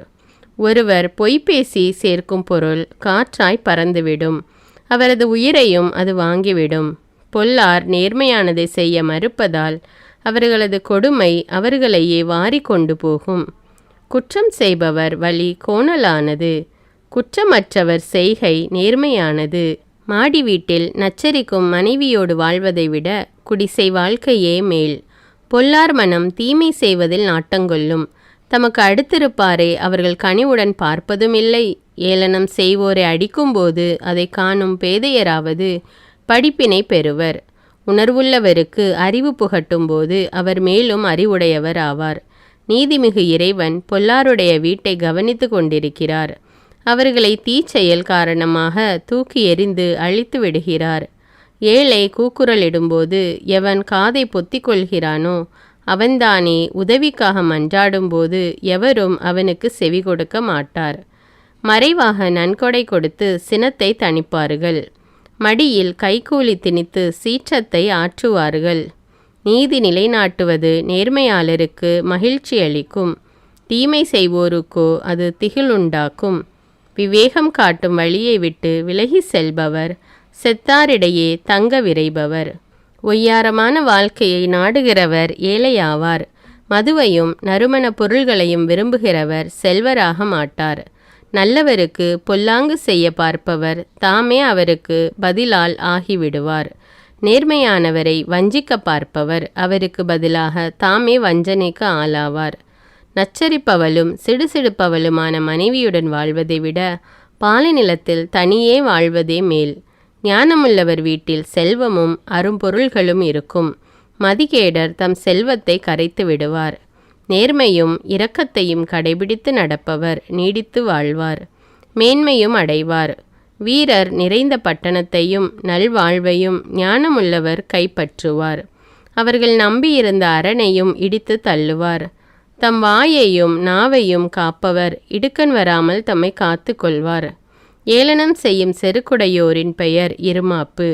ஒருவர் பொய் பேசி சேர்க்கும் பொருள் காற்றாய் பறந்துவிடும். அவரது உயிரையும் அது வாங்கிவிடும். பொல்லார் நேர்மையானதை செய்ய மறுப்பதால் அவர்களது கொடுமை அவர்களையே வாரி கொண்டு போகும். குற்றம் செய்பவர் வழி கோணலானது, குற்றமற்றவர் செய்கை நேர்மையானது. மாடி வீட்டில் நச்சரிக்கும் மனைவியோடு வாழ்வதை விட குடிசை வாழ்க்கையே மேல். பொல்லார் மனம் தீமை செய்வதில் நாட்டங்கொள்ளும். தமக்கு அடுத்திருப்பாரை அவர்கள் கனிவுடன் பார்ப்பதும் இல்லை. ஏளனம் செய்வோரை அடிக்கும்போது அதை காணும் பேதையராவது படிப்பினை பெறுவர். உணர்வுள்ளவருக்கு அறிவு புகட்டும்போது அவர் மேலும் அறிவுடையவர் ஆவார். நீதிமிகு இறைவன் பொல்லாருடைய வீட்டை கவனித்து கொண்டிருக்கிறார். அவர்களை தீச்செயல் காரணமாக தூக்கி எறிந்து அழித்து விடுகிறார். ஏழை கூக்குரலிடும்போது எவன் காதை பொத்திக் கொள்கிறானோ அவன்தானே உதவிக்காக மன்றாடும்போது எவரும் அவனுக்கு செவி கொடுக்க மாட்டார். மறைவாக நன்கொடை கொடுத்து சினத்தை தணிப்பார்கள். மடியில் கைக்கூலி திணித்து சீற்றத்தை ஆற்றுவார்கள். நீதி நிலைநாட்டுவது நேர்மையாளருக்கு மகிழ்ச்சி அளிக்கும். தீமை செய்வோருக்கோ அது திகிலுண்டாக்கும். விவேகம் காட்டும் வழியை விட்டு விலகி செல்பவர் செத்தாரிடையே தங்க விரைபவர். ஒய்யாரமான வாழ்க்கையை நாடுகிறவர் ஏழையாவார். மதுவையும் நறுமண பொருள்களையும் விரும்புகிறவர் செல்வராக மாட்டார். நல்லவருக்கு பொல்லாங்கு செய்ய பார்ப்பவர் தாமே அவருக்கு பதிலால் ஆகிவிடுவார். நேர்மையானவரை வஞ்சிக்க பார்ப்பவர் அவருக்கு பதிலாக தாமே வஞ்சனைக்கு ஆளாவார். நச்சரிப்பவளும் சிடுசிடுப்பவளுமான மனைவியுடன் வாழ்வதை விட பாலை நிலத்தில் தனியே வாழ்வதே மேல். ஞானமுள்ளவர் வீட்டில் செல்வமும் அரும்பொருள்களும் இருக்கும். மதிகேடர் தம் செல்வத்தை கரைத்து விடுவார். நேர்மையும் இரக்கத்தையும் கடைபிடித்து நடப்பவர் நீடித்து வாழ்வார், மேன்மையும் அடைவார். வீரர் நிறைந்த பட்டணத்தையும் நல்வாழ்வையும் ஞானமுள்ளவர் கைப்பற்றுவார். அவர்கள் நம்பியிருந்த அரணையும் இடித்து தள்ளுவார். தம் வாயையும் நாவையும் காப்பவர் இடுக்கண் வராமல் தம்மை காத்து கொள்வார். ஏளனம் செய்யும் செருக்குடையோரின் பெயர் இருமாப்பு.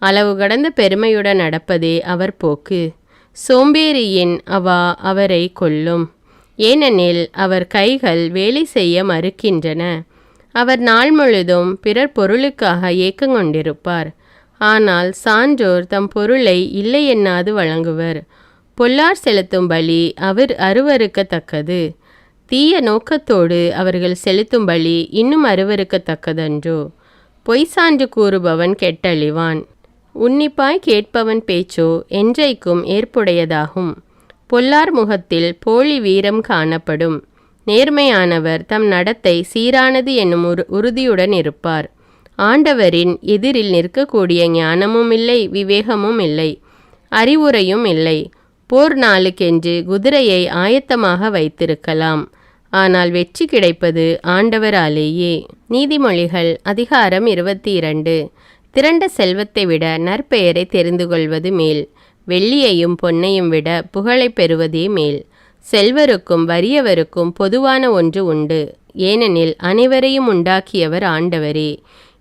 அளவு கடந்த பெருமையுடன் நடப்பதே அவர் போக்கு. சோம்பேறியின் அவா அவரை கொல்லும். ஏனெனில் அவர் கைகள் வேலை செய்ய மறுக்கின்றன. அவர் நாள் முழுதும் பிறர் பொருளுக்காக ஏக்கங்கொண்டிருப்பார். ஆனால் சான்றோர் தம் பொருளை இல்லை எண்ணாது வழங்குவர். பொல்லார் செலுத்தும் பலி அவர் அருவருக்கத்தக்கது. தீய நோக்கத்தோடு அவர்கள் செலுத்தும் பலி இன்னும் அருவருக்கத்தக்கதன்றோ. பொய் சான்று கூறுபவன் கெட்டழிவான். உன்னிப்பாய் கேட்பவன் பேச்சோ என்றைக்கும் ஏற்புடையதாகும். பொல்லார் முகத்தில் போலி வீரம் காணப்படும். நேர்மையானவர் தம் நடத்தை சீரானது என்னும் உறுதியுடன் இருப்பார். ஆண்டவரின் எதிரில் நிற்கக்கூடிய ஞானமும் இல்லை, விவேகமும் இல்லை, அறிவுரையும் இல்லை. போர் நாளுக்கென்று குதிரையை ஆயத்தமாக வைத்திருக்கலாம், ஆனால் வெற்றி கிடைப்பது ஆண்டவராலேயே. நீதிமொழிகள் அதிகாரம் 22. திரண்ட செல்வத்தை விட நற்பெயரை தெரிந்து கொள்வது மேல். வெள்ளியையும் பொன்னையும் விட புகழை பெறுவதே மேல். செல்வருக்கும் வறியவருக்கும் பொதுவான ஒன்று உண்டு, ஏனெனில் அனைவரையும் உண்டாக்கியவர் ஆண்டவரே.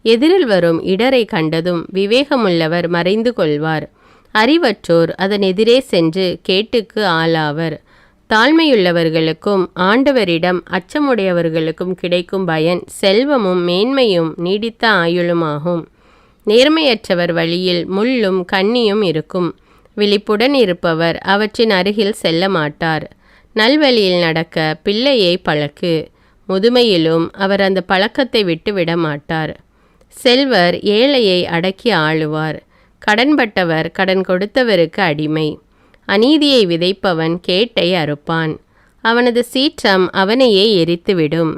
எதிரில் வரும் இடரை கண்டதும் விவேகமுள்ளவர் மறைந்து கொள்வார். அறிவற்றோர் அதன் எதிரே சென்று கேட்டுக்கு ஆளாவர். தாழ்மையுள்ளவர்களுக்கும் ஆண்டவரிடம் அச்சமுடையவர்களுக்கும் கிடைக்கும் பயன் செல்வமும் மேன்மையும் நீடித்த ஆயுளுமாகும். நேர்மையற்றவர் வழியில் முள்ளும் கண்ணியும் இருக்கும். விழிப்புடன் இருப்பவர் அவற்றின் அருகில் செல்ல மாட்டார். நல்வழியில் நடக்க பிள்ளையை பழக்கு. முதுமையிலும் அவர் அந்த பழக்கத்தை விட்டு விட மாட்டார். செல்வர் ஏழையை அடக்கி ஆளுவார். கடன்பட்டவர் கடன் கொடுத்தவருக்கு அடிமை. அநீதியை விதைப்பவன் கேட்டை அறுப்பான். அவனது சீற்றம் அவனையே எரித்துவிடும்.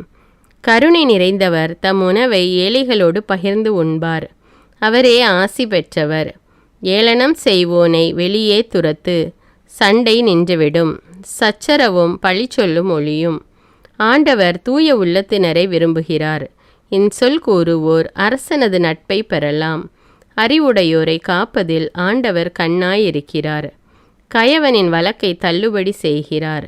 கருணை நிறைந்தவர் தம் உணவை ஏழைகளோடு பகிர்ந்து உண்பார். அவரே ஆசி பெற்றவர். ஏளனம் செய்வோனை வெளியே துரத்து. சண்டை நின்றுவிடும். சச்சரவும் பழி சொல்லும் ஒளியும். ஆண்டவர் தூய உள்ளத்தினரை விரும்புகிறார். இன்சொல் கூறுவோர் அரசனது நட்பை பெறலாம். அறிவுடையோரை காப்பதில் ஆண்டவர் கண்ணாயிருக்கிறார். கயவனின் வழக்கை தள்ளுபடி செய்கிறார்.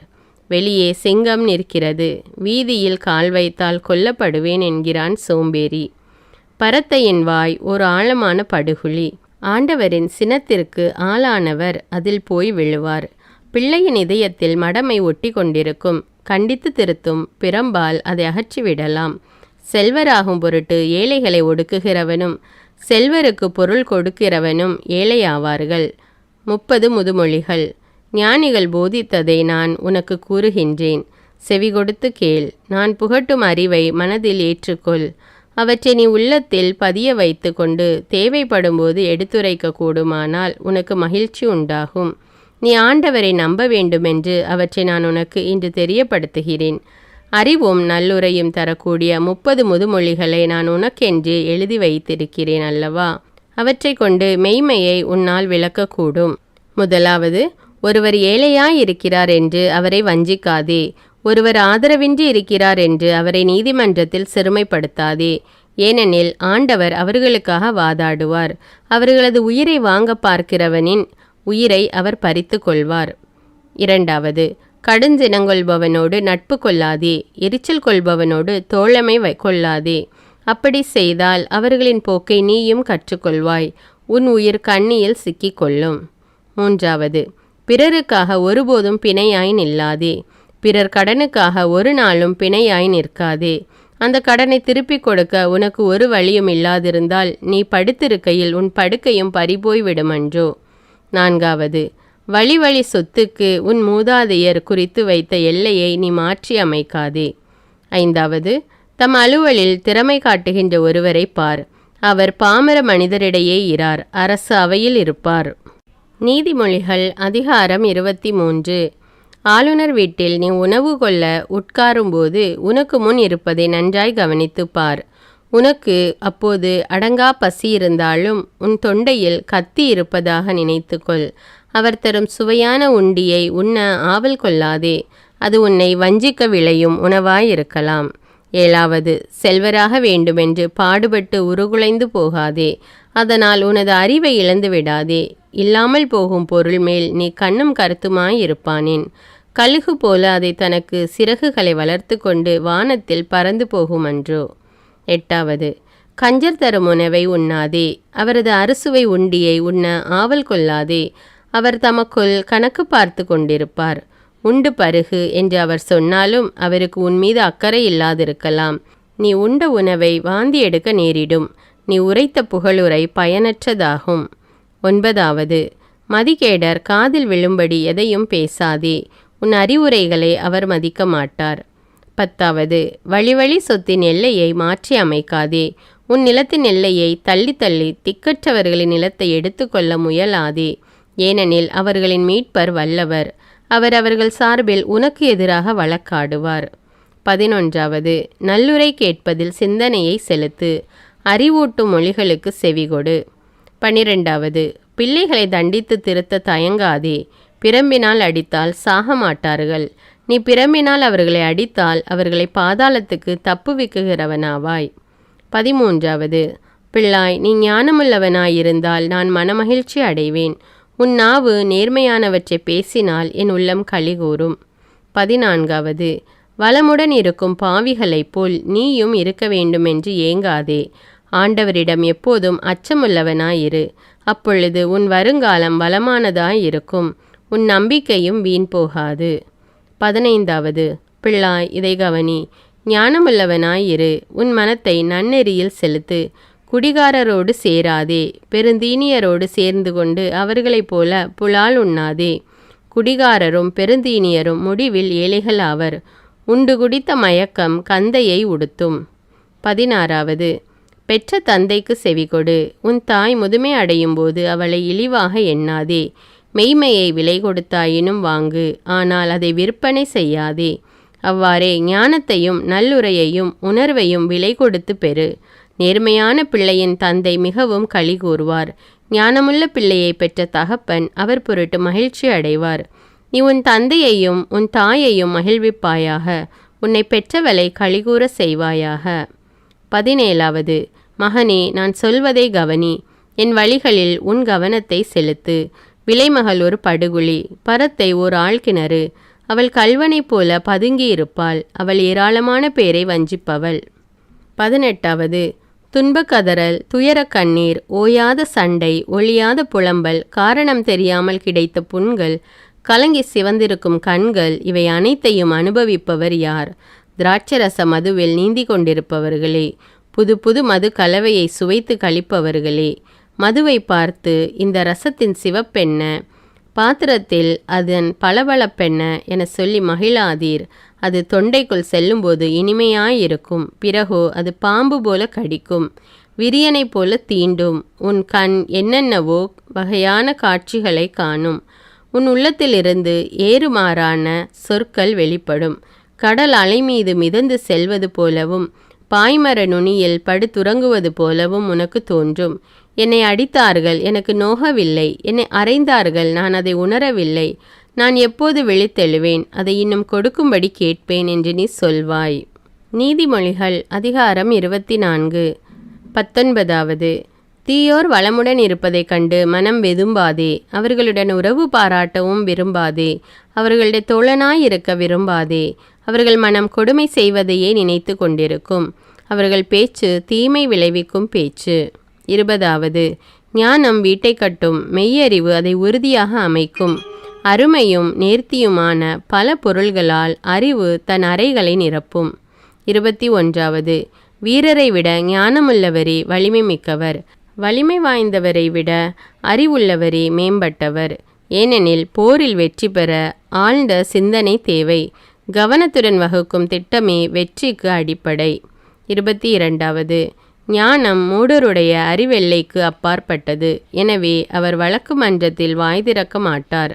வெளியே சிங்கம் நிற்கிறது, வீதியில் கால் வைத்தால் கொல்லப்படுவேன் என்கிறான் சோம்பேறி. பரத்தையின் வாய் ஒரு ஆழமான படுகுழி. ஆண்டவரின் சினத்திற்கு ஆளானவர் அதில் போய் விழுவார். பிள்ளையின் இதயத்தில் மடமை ஒட்டி கொண்டிருக்கும். கண்டித்து திருத்தும் பிறம்பால் அதை அகற்றிவிடலாம். செல்வராகும் பொருட்டு ஏழைகளை ஒடுக்குகிறவனும் செல்வருக்கு பொருள் கொடுக்கிறவனும் ஏழையாவார்கள். 30 முதுமொழிகள். ஞானிகள் போதித்ததை நான் உனக்கு கூறுகின்றேன், செவி கொடுத்து கேள். நான் புகட்டும் அறிவை மனதில் ஏற்றுக்கொள். அவற்றை நீ உள்ளத்தில் பதிய வைத்து கொண்டு தேவைப்படும்போது எடுத்துரைக்க கூடுமானால் உனக்கு மகிழ்ச்சி உண்டாகும். நீ ஆண்டவரை நம்ப வேண்டுமென்று அவற்றை நான் உனக்கு இன்று தெரியப்படுத்துகிறேன். அறிவும் நல்லுரையும் தரக்கூடிய 30 முதுமொழிகளை நான் உனக்கென்று எழுதி வைத்திருக்கிறேன் அல்லவா? அவற்றை கொண்டு மெய்மையை உன்னால் விளக்கக்கூடும். முதலாவது, ஒருவர் ஏழையாயிருக்கிறார் என்று அவரை வஞ்சிக்காதே. ஒருவர் ஆதரவின்றி இருக்கிறார் என்று அவரை நீதிமன்றத்தில் சிறுமைப்படுத்தாதே. ஏனெனில் ஆண்டவர் அவர்களுக்காக வாதாடுவார். அவர்களது உயிரை வாங்க பார்க்கிறவனின் உயிரை அவர் பறித்து கொள்வார். இரண்டாவது, கடுஞ்சினங்கொள்பவனோடு நட்பு கொள்ளாதே. எரிச்சல் கொள்பவனோடு தோழமை கொள்ளாதே. அப்படி செய்தால் அவர்களின் போக்கை நீயும் கற்றுக்கொள்வாய். உன் உயிர் கண்ணியில் சிக்கிக் கொள்ளும். மூன்றாவது, பிறருக்காக ஒருபோதும் பிணையாய் நில்லாதே. பிறர் கடனுக்காக ஒரு நாளும் பிணையாய் நிற்காதே. அந்த கடனை திருப்பிக் கொடுக்க உனக்கு ஒரு வழியும் இல்லாதிருந்தால் நீ படுத்திருக்கையில் உன் படுக்கையும் பறிபோய் விடுமன்றோ. நான்காவது, வழி சொத்துக்கு உன் மூதாதையர் குறித்து வைத்த எல்லையை நீ மாற்றி அமைக்காதே. ஐந்தாவது, தம் அலுவலில் திறமை காட்டுகின்ற ஒருவரை பார். அவர் பாமர மனிதரிடையே இரார், அரசு அவையில் இருப்பார். நீதிமொழிகள் அதிகாரம் 23. ஆளுநர் வீட்டில் நீ உணவு கொள்ள உட்காரும்போது உனக்கு முன் இருப்பதை நன்றாய் கவனித்து பார். உனக்கு அப்போது அடங்கா பசி இருந்தாலும் உன் தொண்டையில் கத்தி இருப்பதாக நினைத்துக்கொள். அவர் தரும் சுவையான உண்டியை உண்ண ஆவல் கொள்ளாதே. அது உன்னை வஞ்சிக்க விளையும் உணவாயிருக்கலாம். ஏழாவது, செல்வராக வேண்டுமென்று பாடுபட்டு உருகுலைந்து போகாதே. அதனால் உனது அறிவை இழந்து விடாதே. இல்லாமல் போகும் பொருள் மேல் நீ கண்ணும் கருத்துமாயிருப்பானேன். கழுகு போல அதை தனக்கு சிறகுகளை வளர்த்து கொண்டு வானத்தில் பறந்து போகுமன்றோ. எட்டாவது, கஞ்சர் தரும் உணவை உண்ணாதே. அவரது அறுசுவை உண்டியை உண்ண ஆவல் கொள்ளாதே. அவர் தமக்குள் கணக்கு பார்த்து கொண்டிருப்பார். உண்டு பருகு என்று அவர் சொன்னாலும் அவருக்கு உன்மீது அக்கறை இல்லாதிருக்கலாம். நீ உண்ட உணவை வாந்தி எடுக்க நேரிடும். நீ உரைத்த புகழுரை பயனற்றதாகும். ஒன்பதாவது, மதிகேடர் காதில் விழும்படி எதையும் பேசாதே. உன் அறிவுரைகளை அவர் மதிக்க மாட்டார். பத்தாவது, வழி சொத்தின் எல்லையை மாற்றி அமைக்காதே. உன் நிலத்தின் எல்லையை தள்ளி தள்ளி திக்கற்றவர்களின் நிலத்தை எடுத்துக்கொள்ள முயலாதே. ஏனெனில் அவர்களின் மீட்பர் வல்லவர். அவர் அவர்கள் சார்பில் உனக்கு எதிராக வழக்காடுவார். 11வது, நல்லுரை கேட்பதில் சிந்தனையை செலுத்து. அறிவூட்டும் மொழிகளுக்கு செவிகொடு. 12வது, பிள்ளைகளை தண்டித்து திருத்த தயங்காதே. பிரம்பினால் அடித்தால் சாக மாட்டார்கள். நீ பிரம்பினால் அவர்களை அடித்தால் அவர்களை பாதாளத்துக்கு தப்புவிக்குகிறவனாவாய். 13வது, பிள்ளாய், நீ ஞானமுள்ளவனாயிருந்தால் நான் மனமகிழ்ச்சி அடைவேன். உன் நாவு நேர்மையானவற்றை பேசினால் என் உள்ளம் களிகூரும். 14வது, வளமுடன் இருக்கும் பாவிகளைப் போல் நீயும் இருக்க வேண்டுமென்று ஏங்காதே. ஆண்டவரிடம் எப்போதும் அச்சமுள்ளவனாயிரு. அப்பொழுது உன் வருங்காலம் வளமானதாயிருக்கும். உன் நம்பிக்கையும் வீண் போகாது. 15வது, பிள்ளாய், இதை கவனி. ஞானமுள்ளவனாயிரு. உன் மனத்தை நன்னெறியில் செலுத்து. குடிகாரரோடு சேராதே. பெருந்தீனியரோடு சேர்ந்து கொண்டு அவர்களைப் போல புலால் உண்ணாதே. குடிகாரரும் பெருந்தீனியரும் முடிவில் ஏழைகள் ஆவர். உண்டு குடித்த மயக்கம் கந்தையை உடுத்தும். 16வது, பெற்ற தந்தைக்கு செவிகொடு. உன் தாய் முதுமை அடையும் போது அவளை இழிவாக எண்ணாதே. மெய்மையை விலை கொடுத்தாயினும் வாங்கு, ஆனால் அதை விற்பனை செய்யாதே. அவ்வாறே ஞானத்தையும் நல்லுரையையும் உணர்வையும் விலை கொடுத்து பெறு. நேர்மையான பிள்ளையின் தந்தை மிகவும் களி கூறுவார். ஞானமுள்ள பிள்ளையை பெற்ற தகப்பன் அவர் பொருட்டு மகிழ்ச்சி அடைவார். நீ உன் தந்தையையும் உன் தாயையும் மகிழ்விப்பாயாக. உன்னை பெற்றவளை களிகூற செய்வாயாக. 17வது, மகனே, நான் சொல்வதை கவனி. என் வழிகளில் உன் கவனத்தை செலுத்து. விலைமகள் ஒரு படுகுழி, பரத்தை ஓர் ஆழ்கிணறு. அவள் கல்வனைப் போல பதுங்கியிருப்பாள். அவள் ஏராளமான பேரை வஞ்சிப்பவள். 18வது, துன்பக்கதறல், துயர கண்ணீர், ஓயாத சண்டை, ஒழியாத புலம்பல், காரணம் தெரியாமல் கிடைத்த புண்கள், கலங்கி சிவந்திருக்கும் கண்கள், இவை அனைத்தையும் அனுபவிப்பவர் யார்? திராட்சரச மதுவில் நீந்தி கொண்டிருப்பவர்களே. புது புது மது கலவையை சுவைத்து கழிப்பவர்களே. மதுவை பார்த்து இந்த ரசத்தின் சிவப்பென்ன, பாத்திரத்தில் அதன் பளபளப்பென்ன என சொல்லி மகிழாதீர். அது தொண்டைக்குள் செல்லும்போது இனிமையாயிருக்கும். பிறகோ அது பாம்பு போல கடிக்கும், விரியனை போல தீண்டும். உன் கண் என்னென்னவோ வகையான காட்சிகளை காணும். உன் உள்ளத்திலிருந்து ஏறுமாறான சொற்கள் வெளிப்படும். கடல் அலை மீது மிதந்து செல்வது போலவும் பாய்மர நுனியில் படுத்துறங்குவது போலவும் உனக்கு தோன்றும். என்னை அடித்தார்கள், எனக்கு நோகவில்லை. என்னை அறைந்தார்கள், நான் அதை உணரவில்லை. நான் எப்போது விழித்தெழுவேன், அதை இன்னும் கொடுக்கும்படி கேட்பேன் என்று நீ சொல்வாய். நீதிமொழிகள் அதிகாரம் 24. 19. தீயோர் வளமுடன் இருப்பதைக் கண்டு மனம் வெதும்பாதே. அவர்களுடன் உறவு பாராட்டவும் விரும்பாதே. அவர்களுடைய தோழனாயிருக்க விரும்பாதே. அவர்கள் மனம் கொடுமை செய்வதையே நினைத்து கொண்டிருக்கும். அவர்கள் பேச்சு தீமை விளைவிக்கும் பேச்சு. 20. ஞானம் வீட்டை கட்டும், மெய்யறிவு அதை உறுதியாக அமைக்கும். அருமையும் நேர்த்தியுமான பல பொருள்களால் அறிவு தன் அறைகளை நிரப்பும். 21. வீரரை விட ஞானமுள்ளவரே வலிமை மிக்கவர். வலிமை வாய்ந்தவரை விட அறிவுள்ளவரே மேம்பட்டவர். ஏனெனில் போரில் வெற்றி பெற ஆழ்ந்த சிந்தனை தேவை. கவனத்துடன் வகுக்கும் திட்டமே வெற்றிக்கு அடிப்படை. 22. ஞானம் மூடருடைய அறிவெல்லைக்கு அப்பாற்பட்டது. எனவே அவர் வழக்கு மன்றத்தில் வாய் திறக்க மாட்டார்.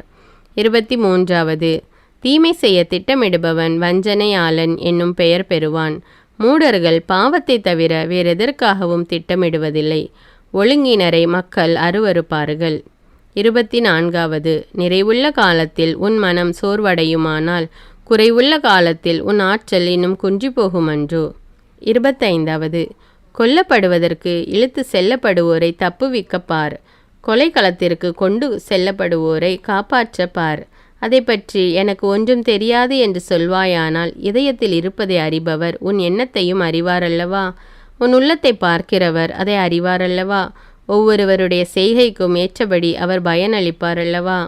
23. தீமை செய்ய திட்டமிடுபவன் வஞ்சனையாளன் என்னும் பெயர் பெறுவான். மூடர்கள் பாவத்தை தவிர வேறெதற்காகவும் திட்டமிடுவதில்லை. ஒழுங்கினரை மக்கள் அருவருப்பார்கள். 24. நிறைவுள்ள காலத்தில் உன் மனம் சோர்வடையுமானால் குறைவுள்ள காலத்தில் உன் ஆற்றல் இன்னும் குன்றி போகுமன்றோ. 25. கொல்லப்படுவதற்கு இழுத்து செல்லப்படுவோரை தப்புவிக்கப்பார். கொலைக்களத்திற்கு கொண்டு செல்லப்படுவோரை காப்பாற்றப்பார். அதை பற்றி எனக்கு ஒன்றும் தெரியாது என்று சொல்வாயானால் இதயத்தில் இருப்பதை அறிபவர் உன் எண்ணத்தையும் அறிவாரல்லவா? உன் உள்ளத்தை பார்க்கிறவர் அதை அறிவாரல்லவா? ஒவ்வொருவருடைய செய்கைக்கும் ஏற்றபடி அவர் பயனளிப்பாரல்லவா?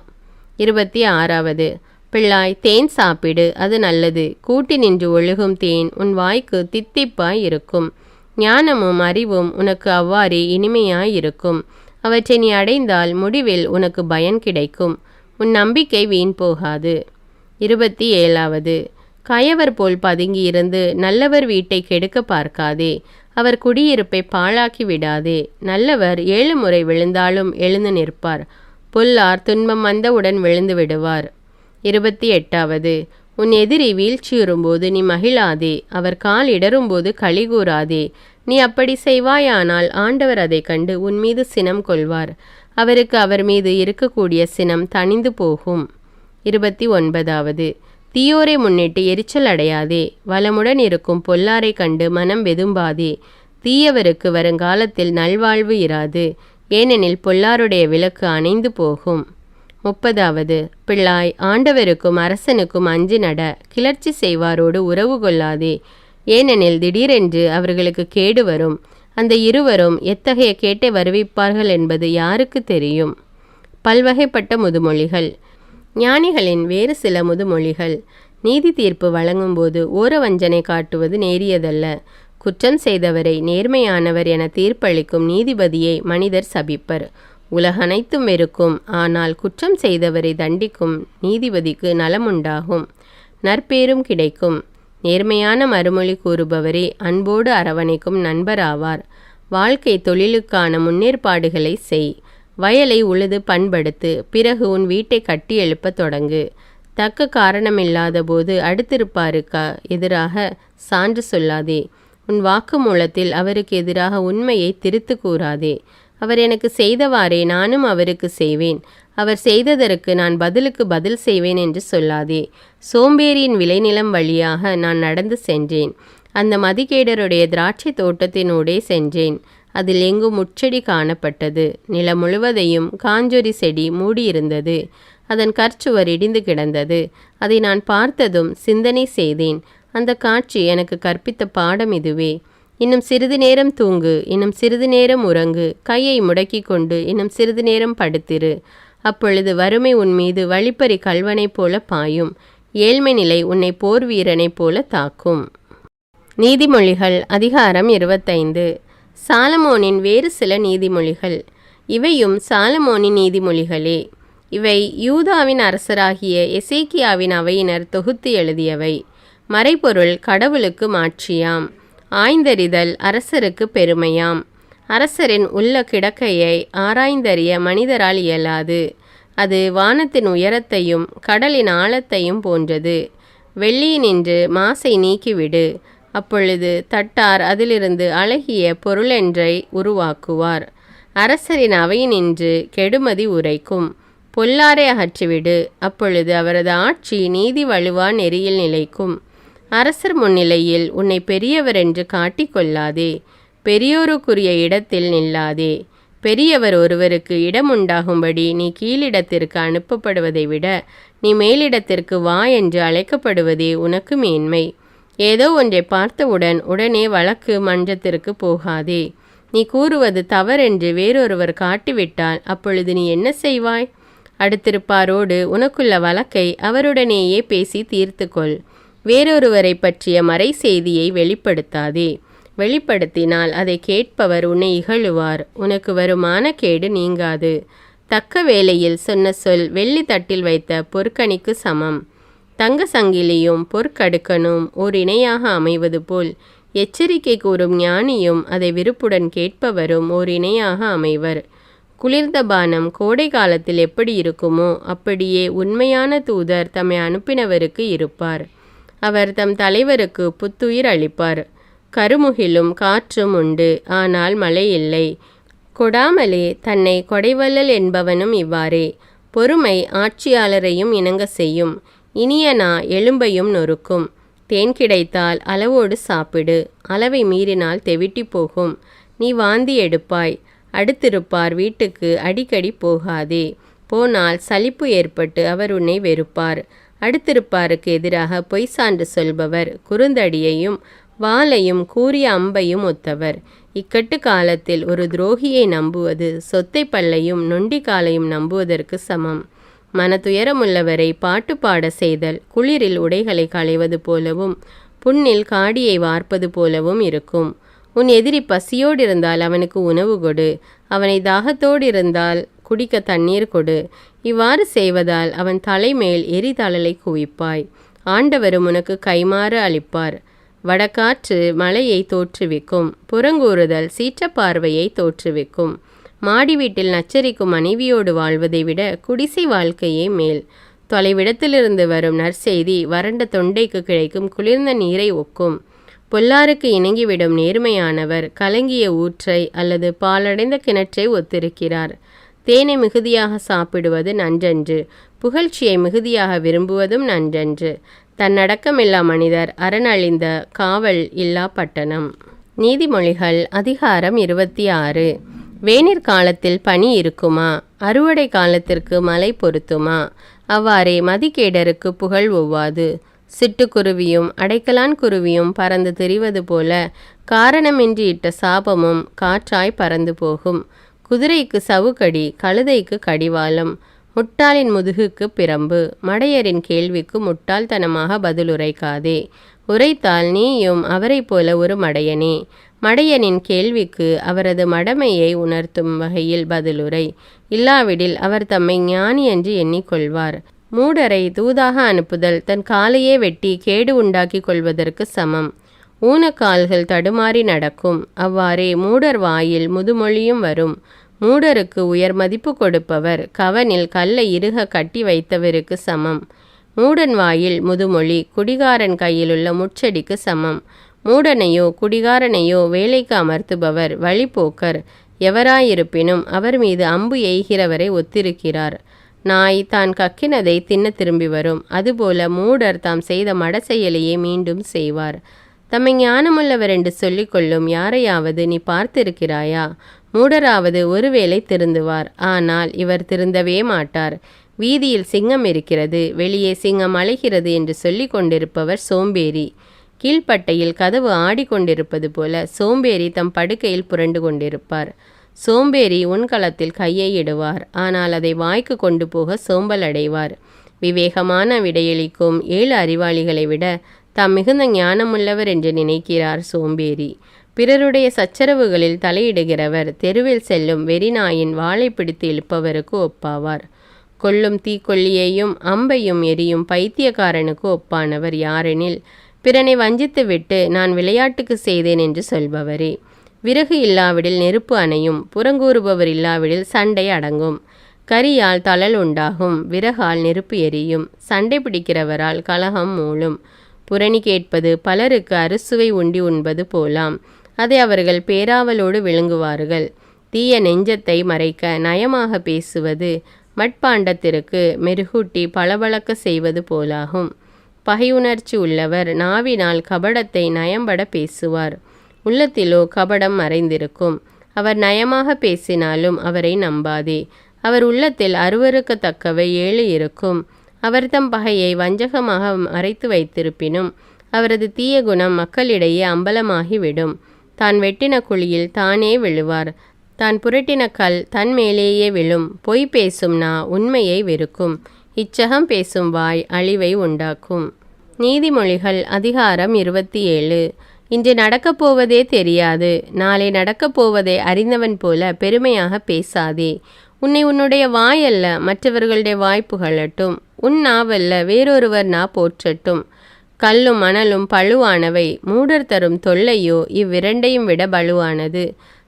26. பிள்ளாய், தேன் சாப்பிடு, அது நல்லது. கூட்டி நின்று ஒழுகும் தேன் உன் வாய்க்கு தித்திப்பாய் இருக்கும். ஞானமும் அறிவும் உனக்கு அவ்வாறே இனிமையாயிருக்கும். அவற்றை நீ அடைந்தால் முடிவில் உனக்கு பயன் கிடைக்கும். உன் நம்பிக்கை வீண் போகாது. 27. கயவர் போல் பதுங்கி இருந்து நல்லவர் வீட்டை கெடுக்க பார்க்காதே. அவர் குடியிருப்பை பாழாக்கி விடாதே. நல்லவர் 7 முறை விழுந்தாலும் எழுந்து நிற்பார். பொல்லார் துன்பம் வந்தவுடன் விழுந்து விடுவார். 28. உன் எதிரி வீழ்ச்சியுறும்போது நீ மகிழாதே. அவர் கால் இடரும்போது களிகூறாதே. நீ அப்படி செய்வாயானால் ஆண்டவர் அதை கண்டு உன் மீது சினம் கொள்வார். அவருக்கு அவர் மீது இருக்கக்கூடிய சினம் தணிந்து போகும். 29. தீயோரை முன்னிட்டு எரிச்சல் அடையாதே. வளமுடன் இருக்கும் பொல்லாரை கண்டு மனம் வெதும்பாதே. தீயவருக்கு வருங்காலத்தில் நல்வாழ்வு இராது. ஏனெனில் பொல்லாருடைய விளக்கு அணைந்து போகும். 30. பிள்ளாய், ஆண்டவருக்கும் அரசனுக்கும் அஞ்சி நட. கிளர்ச்சி செய்வாரோடு உறவு கொள்ளாதே. ஏனெனில் திடீரென்று அவர்களுக்கு கேடு வரும். அந்த இருவரும் எத்தகைய கேட்டை வருவிப்பார்கள் என்பது யாருக்கு தெரியும்? பல்வகைப்பட்ட முதுமொழிகள். ஞானிகளின் வேறு சில முதுமொழிகள். நீதி தீர்ப்பு வழங்கும்போது ஓரவஞ்சனை காட்டுவது நேரியதல்ல. குற்றம் செய்தவரை நேர்மையானவர் என தீர்ப்பளிக்கும் நீதிபதியை மனிதர் சபிப்பர். உலகனைத்தும் வெறுக்கும், ஆனால் குற்றம் செய்தவரை தண்டிக்கும் நீதிபதிக்கு நலமுண்டாகும், நற்பேரும் கிடைக்கும். நேர்மையான மறுமொழி கூறுபவரே அன்போடு அரவணைக்கும் நண்பராவார். வாழ்க்கை தொழிலுக்கான முன்னேற்பாடுகளை செய். வயலை உழுது பண்படுத்து. பிறகு உன் வீட்டை கட்டி எழுப்பத் தொடங்கு. தக்க காரணமில்லாத போது அடுத்திருப்பாருக்கு எதிராக சான்று சொல்லாதே. உன் வாக்குமூலத்தில் அவருக்கு எதிராக உண்மையை திரித்து கூறாதே. அவர் எனக்கு செய்தவாறே நானும் அவருக்கு செய்வேன். அவர் செய்ததற்கு நான் பதிலுக்கு பதில் செய்வேன் என்று சொல்லாதே. சோம்பேறியின் விளைநிலம் வழியாக நான் நடந்து சென்றேன். அந்த மதிகேடருடைய திராட்சை தோட்டத்தினூடே சென்றேன். அதில் எங்கும் முட்செடி காணப்பட்டது. நிலம் முழுவதையும் காஞ்சொரி செடி மூடியிருந்தது. அதன் கற்சுவர் இடிந்து கிடந்தது. அதை நான் பார்த்ததும் சிந்தனை செய்தேன். அந்த காட்சி எனக்கு கற்பித்த பாடம் இதுவே. இன்னும் சிறிது நேரம் தூங்கு, இன்னும் சிறிது நேரம் உறங்கு. கையை முடக்கி கொண்டு இன்னும் சிறிது நேரம் படுத்திரு. அப்பொழுது வறுமை உன் மீது வழிப்பறி கல்வனைப் போல பாயும். ஏழ்மை நிலை உன்னை போர் வீரனைப் போல தாக்கும். நீதிமொழிகள் அதிகாரம் 25. சாலமோனின் வேறு சில நீதிமொழிகள். இவையும் சாலமோனின் நீதிமொழிகளே. இவை யூதாவின் அரசராகிய எசேக்கியாவின் அவையினர் தொகுத்து எழுதியவை. மறைபொருள் கடவுளுக்கு மாட்சியாம். ஆய்ந்தறிதல் அரசருக்கு பெருமையாம். அரசரின் உள்ள கிடக்கையை ஆராய்ந்தறிய மனிதரால் இயலாது. அது வானத்தின் உயரத்தையும் கடலின் ஆழத்தையும் போன்றது. வெள்ளியினின்று மாசை நீக்கிவிடு. அப்பொழுது தட்டார் அதிலிருந்து அழகிய பொருளென்றை உருவாக்குவார். அரசரின் அவையினின்று கெடுமதி உரைக்கும். பொல்லாரை அகற்றிவிடு, அப்பொழுது அவரது ஆட்சி நீதி வலுவா நெறியில் நிலைக்கும். அரசர் முன்னிலையில் உன்னை பெரியவர் என்று காட்டிக்கொள்ளாதே, பெரியோருக்குரிய இடத்தில் நில்லாதே. பெரியவர் ஒருவருக்கு இடம் உண்டாகும்படி நீ கீழிடத்திற்கு அனுப்பப்படுவதை விட நீ மேலிடத்திற்கு வா என்று அழைக்கப்படுவதே உனக்கு மேன்மை. ஏதோ ஒன்றை பார்த்தவுடன் உடனே வழக்கு மன்றத்திற்கு போகாதே. நீ கூறுவது தவறென்று வேறொருவர் காட்டிவிட்டால் அப்பொழுது நீ என்ன செய்வாய்? அடுத்திருப்பாரோடு உனக்குள்ள வழக்கை அவருடனேயே பேசி தீர்த்துக்கொள். வேறொருவரை பற்றிய மறை செய்தியை வெளிப்படுத்தாதே. வெளிப்படுத்தினால் அதை கேட்பவர் உன்னை இகழுவார். உனக்கு வருமான கேடு நீங்காது. தக்க வேளையில் சொன்ன சொல் வெள்ளி தட்டில் வைத்த பொற்கணிக்கு சமம். தங்க சங்கிலியும் பொற்கடுக்கனும் ஓர் இணையாக அமைவது போல் எச்சரிக்கை கூறும் ஞானியும் அதை விருப்புடன் கேட்பவரும் ஓர் இணையாக அமைவர். குளிர்ந்த பானம் கோடை காலத்தில் எப்படி இருக்குமோ அப்படியே உண்மையான தூதர் தம்மை அனுப்பினவருக்கு இருப்பார். அவர் தம் தலைவருக்கு புத்துயிர் அளிப்பார். கருமுகிலும் காற்றும் உண்டு, ஆனால் மழை இல்லை. கொடாமலே தன்னை கொடைவள்ளல் என்பவனும் இவ்வாறே. பொறுமை ஆட்சியாளரையும் இணங்க செய்யும். இனிய நா எலும்பையும் நொறுக்கும். தேன் கிடைத்தால் அளவோடு சாப்பிடு, அளவை மீறினால் தெவிட்டி போகும். நீ வாந்தி எடுப்பாய். அடுத்திருப்பார் வீட்டுக்கு அடிக்கடி போகாதே. போனால் சலிப்பு ஏற்பட்டு அவர் உன்னை வெறுப்பார். அடுத்திருப்பாருக்கு எதிராக பொய் சான்று சொல்பவர் குறுந்தடியையும் வாளையும் கூரிய அம்பையும் ஒத்தவர். இக்கட்டு காலத்தில் ஒரு துரோகியை நம்புவது சொத்தை பல்லையும் நொண்டி காலையும் நம்புவதற்கு சமம். மனதுயரமுள்ளவரை பாட்டு பாட செய்தல் குளிரில் உடைகளை களைவது போலவும் புண்ணில் காடியை வார்ப்பது போலவும் இருக்கும். உன் எதிரி பசியோடு இருந்தால் அவனுக்கு உணவு கொடு. அவனை தாகத்தோடு இருந்தால் குடிக்க தண்ணீர் கொடு. இவ்வாறு செய்வதால் அவன் தலைமேல் எரிதழலை குவிப்பாய். ஆண்டவரும் உனக்கு கைமாறு அளிப்பார். வடகாற்று மழையை தோற்றுவிக்கும். புறங்கூறுதல் சீற்றப்பார்வையை தோற்றுவிக்கும். மாடி வீட்டில் நச்சரிக்கும் மனைவியோடு வாழ்வதை விட குடிசை வாழ்க்கையே மேல். தொலைவிடத்திலிருந்து வரும் நற்செய்தி வறண்ட தொண்டைக்கு கிடைக்கும் குளிர்ந்த நீரை ஒக்கும். பொல்லாருக்கு இணங்கிவிடும் நேர்மையானவர் கலங்கிய ஊற்றை அல்லது பாலடைந்த கிணற்றை ஒத்திருக்கிறார். தேனை மிகுதியாக சாப்பிடுவது நன்றன்று, புகழ்ச்சியை மிகுதியாக விரும்புவதும் நன்றன்று. தன்னடக்கமில்லா மனிதர் அரணழிந்த காவல் இல்லா பட்டணம். நீதிமொழிகள் அதிகாரம் 26. வேனிற் காலத்தில் பனி இருக்குமா? அறுவடை காலத்திற்கு மழை பொருத்துமா? அவ்வாறே மதிகேடருக்கு புகழ் ஒவ்வாது. சிட்டுக்குருவியும் அடைக்கலான் குருவியும் பறந்து திரிவது போல காரணமின்றி இட்ட சாபமும் காற்றாய் பறந்து போகும். குதிரைக்கு சவுக்கடி, கழுதைக்கு கடிவாளம், முட்டாளின் முதுகுக்கு பிரம்பு. மடையரின் கேள்விக்கு முட்டாள்தனமாக பதிலுரைக்காதே. உரைத்தால் நீயும் அவரை போல ஒரு மடையனே. மடையனின் கேள்விக்கு அவரது மடமையை உணர்த்தும் வகையில் பதிலுரை. இல்லாவிடில் அவர் தம்மை ஞானி என்று எண்ணிக்கொள்வார். மூடரை தூதாக அனுப்புதல் தன் காலையே வெட்டி கேடு உண்டாக்கி கொள்வதற்கு சமம். ஊனக்கால்கள் தடுமாறி நடக்கும். அவ்வாறே மூடர் வாயில் முதுமொழியும் வரும். மூடருக்கு உயர் மதிப்பு கொடுப்பவர் கவனில் கல்லை இறுக கட்டி வைத்தவருக்கு சமம். மூடன் வாயில் முதுமொழி குடிகாரன் கையிலுள்ள முச்செடிக்கு சமம். மூடனையோ குடிகாரனையோ வேலைக்கு அமர்த்துபவர் வழிபோக்கர். எவராயிருப்பினும் அவர் மீது அம்பு எய்கிறவரை ஒத்திருக்கிறார். நாய் தான் கக்கினதை தின்ன திரும்பி வரும். அதுபோல மூடர் தாம் செய்த மட செயலையே மீண்டும் செய்வார். தம்மை ஞானமுள்ளவர் என்று சொல்லிக்கொள்ளும் யாரையாவது நீ பார்த்திருக்கிறாயா? மூடராவது ஒருவேளை திருந்துவார், ஆனால் இவர் திருந்தவே மாட்டார். வீதியில் சிங்கம் இருக்கிறது, வெளியே சிங்கம் அலைகிறது என்று சொல்லி கொண்டிருப்பவர் சோம்பேறி. கீழ்ப்பட்டையில் கதவு ஆடிக்கொண்டிருப்பது போல சோம்பேறி தம் படுக்கையில் புரண்டு கொண்டிருப்பார். சோம்பேறி உன்களத்தில் கையை இடுவார், ஆனால் அதை வாய்க்கு கொண்டு போக சோம்பல் அடைவார். விவேகமான விடையளிக்கும் 7 அறிவாளிகளை விட தாம் மிகுந்த ஞானமுள்ளவர் என்று நினைக்கிறார் சோம்பேறி. பிறருடைய சச்சரவுகளில் தலையிடுகிறவர் தெருவில் செல்லும் வெறிநாயின் வாளை பிடித்து இழுப்பவருக்கு ஒப்பாவார். கொல்லும் தீக்கொல்லியையும் அம்பையும் எரியும் பைத்தியக்காரனுக்கு ஒப்பானவர் யாரெனில் பிறனை வஞ்சித்துவிட்டு நான் விளையாட்டுக்கு செய்தேன் என்று சொல்பவரே. விறகு இல்லாவிடில் நெருப்பு அணையும், புறங்கூறுபவர் இல்லாவிடில் சண்டை அடங்கும். கரியால் தழல் உண்டாகும், விறகால் நெருப்பு எரியும். சண்டை பிடிக்கிறவரால் கலகம் மூளும். புரணி கேட்பது பலருக்கு அறுசுவை உண்டி உண்பது போலாம். அதை அவர்கள் பேராவலோடு விழுங்குவார்கள். தீய நெஞ்சத்தை மறைக்க நயமாக பேசுவது மட்பாண்டத்திற்கு மெருகூட்டி பளபளக்க செய்வது போலாகும். பகையுணர்ச்சி உள்ளவர் நாவினால் கபடத்தை நயம்பட பேசுவார். உள்ளத்திலோ கபடம் மறைந்திருக்கும். அவர் நயமாக பேசினாலும் அவரை நம்பாதே. அவர் உள்ளத்தில் அருவருக்கத்தக்கவை 7 இருக்கும். அவர் தம் பகையை வஞ்சகமாக மறைத்து வைத்திருப்பினும் அவரது தீய குணம் மக்களிடையே அம்பலமாகிவிடும். தான் வெட்டின குழியில் தானே விழுவார். தான் புரட்டின கல் தன் மேலேயே விழும். பொய் பேசும் நா உண்மையை வெறுக்கும். இச்சகம் பேசும் வாய் அழிவை உண்டாக்கும். நீதிமொழிகள் அதிகாரம் 27. இன்று நடக்கப் போவதே தெரியாது, நாளை நடக்கப் போவதை அறிந்தவன் போல பெருமையாக பேசாதே. உன்னை உன்னுடைய வாயல்ல மற்றவர்களுடைய வாய் புகழட்டும். உன் நாவல்ல வேறொருவர் நா போற்றட்டும். கல்லும் மணலும் பழுவானவை, மூடர் தரும் தொல்லையோ இவ்விரண்டையும் விட பலுவானது.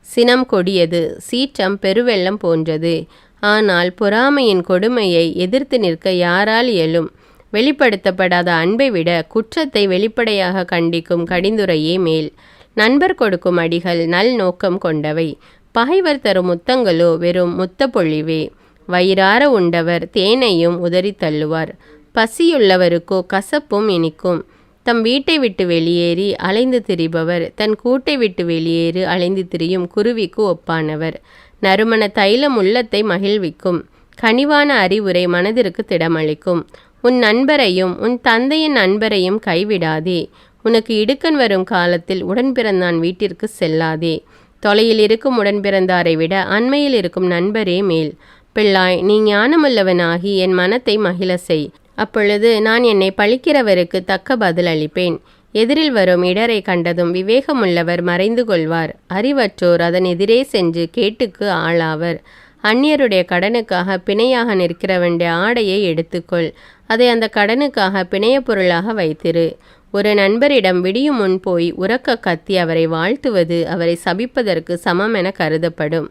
சினம் கொடியது, சீற்றம் பெருவெள்ளம் போன்றது. ஆனால் பொறாமையின் கொடுமையை எதிர்த்து நிற்க யாரால் இயலும்? வெளிப்படுத்தப்படாத அன்பை விட குற்றத்தை வெளிப்படையாக கண்டிக்கும் கடிந்துரையே மேல். நண்பர் கொடுக்கும் அடிகள் நல் நோக்கம் கொண்டவை. பகைவர் தரும் முத்தங்களோ வெறும் முத்த பொழிவே. வயிறார உண்டவர் தேனையும் உதறி தள்ளுவார். பசியுள்ளவருக்கோ கசப்பும் இனிக்கும். தம் வீட்டை விட்டு வெளியேறி அலைந்து திரிபவர் தன் கூட்டை விட்டு வெளியேறி அலைந்து திரியும் குருவிக்கு ஒப்பானவர். நறுமண தைலம் உள்ளத்தை மகிழ்விக்கும். கனிவான அறிவுரை மனதிற்கு திடமளிக்கும். உன் நண்பரையும் உன் தந்தையின் நண்பரையும் கைவிடாதே. உனக்கு இடுக்கண் வரும் காலத்தில் உடன்பிறந்தான் வீட்டிற்கு செல்லாதே. தொலையில் இருக்கும் உடன்பிறந்தாரை விட அண்மையில் இருக்கும் நண்பரே மேல். பிள்ளாய், நீ ஞானமுள்ளவனாகி என் மனத்தை மகிழ செய். அப்பொழுது நான் என்னை பழிக்கிறவருக்கு தக்க பதில் அளிப்பேன். எதிரில் வரும் இடரை கண்டதும் விவேகமுள்ளவர் மறைந்து கொள்வார். அறிவற்றோர் அதன் எதிரே சென்று கேட்டுக்கு ஆளாவர். அந்நியருடைய கடனுக்காக பிணையாக நிற்கிறவனுடைய ஆடையை எடுத்துக்கொள். அதை அந்த கடனுக்காக பிணைய பொருளாக வைத்திரு. ஒரு நண்பரிடம் விடியும் முன் போய் உரக்க கத்தி அவரை வாழ்த்துவது அவரை சபிப்பதற்கு சமமென கருதப்படும்.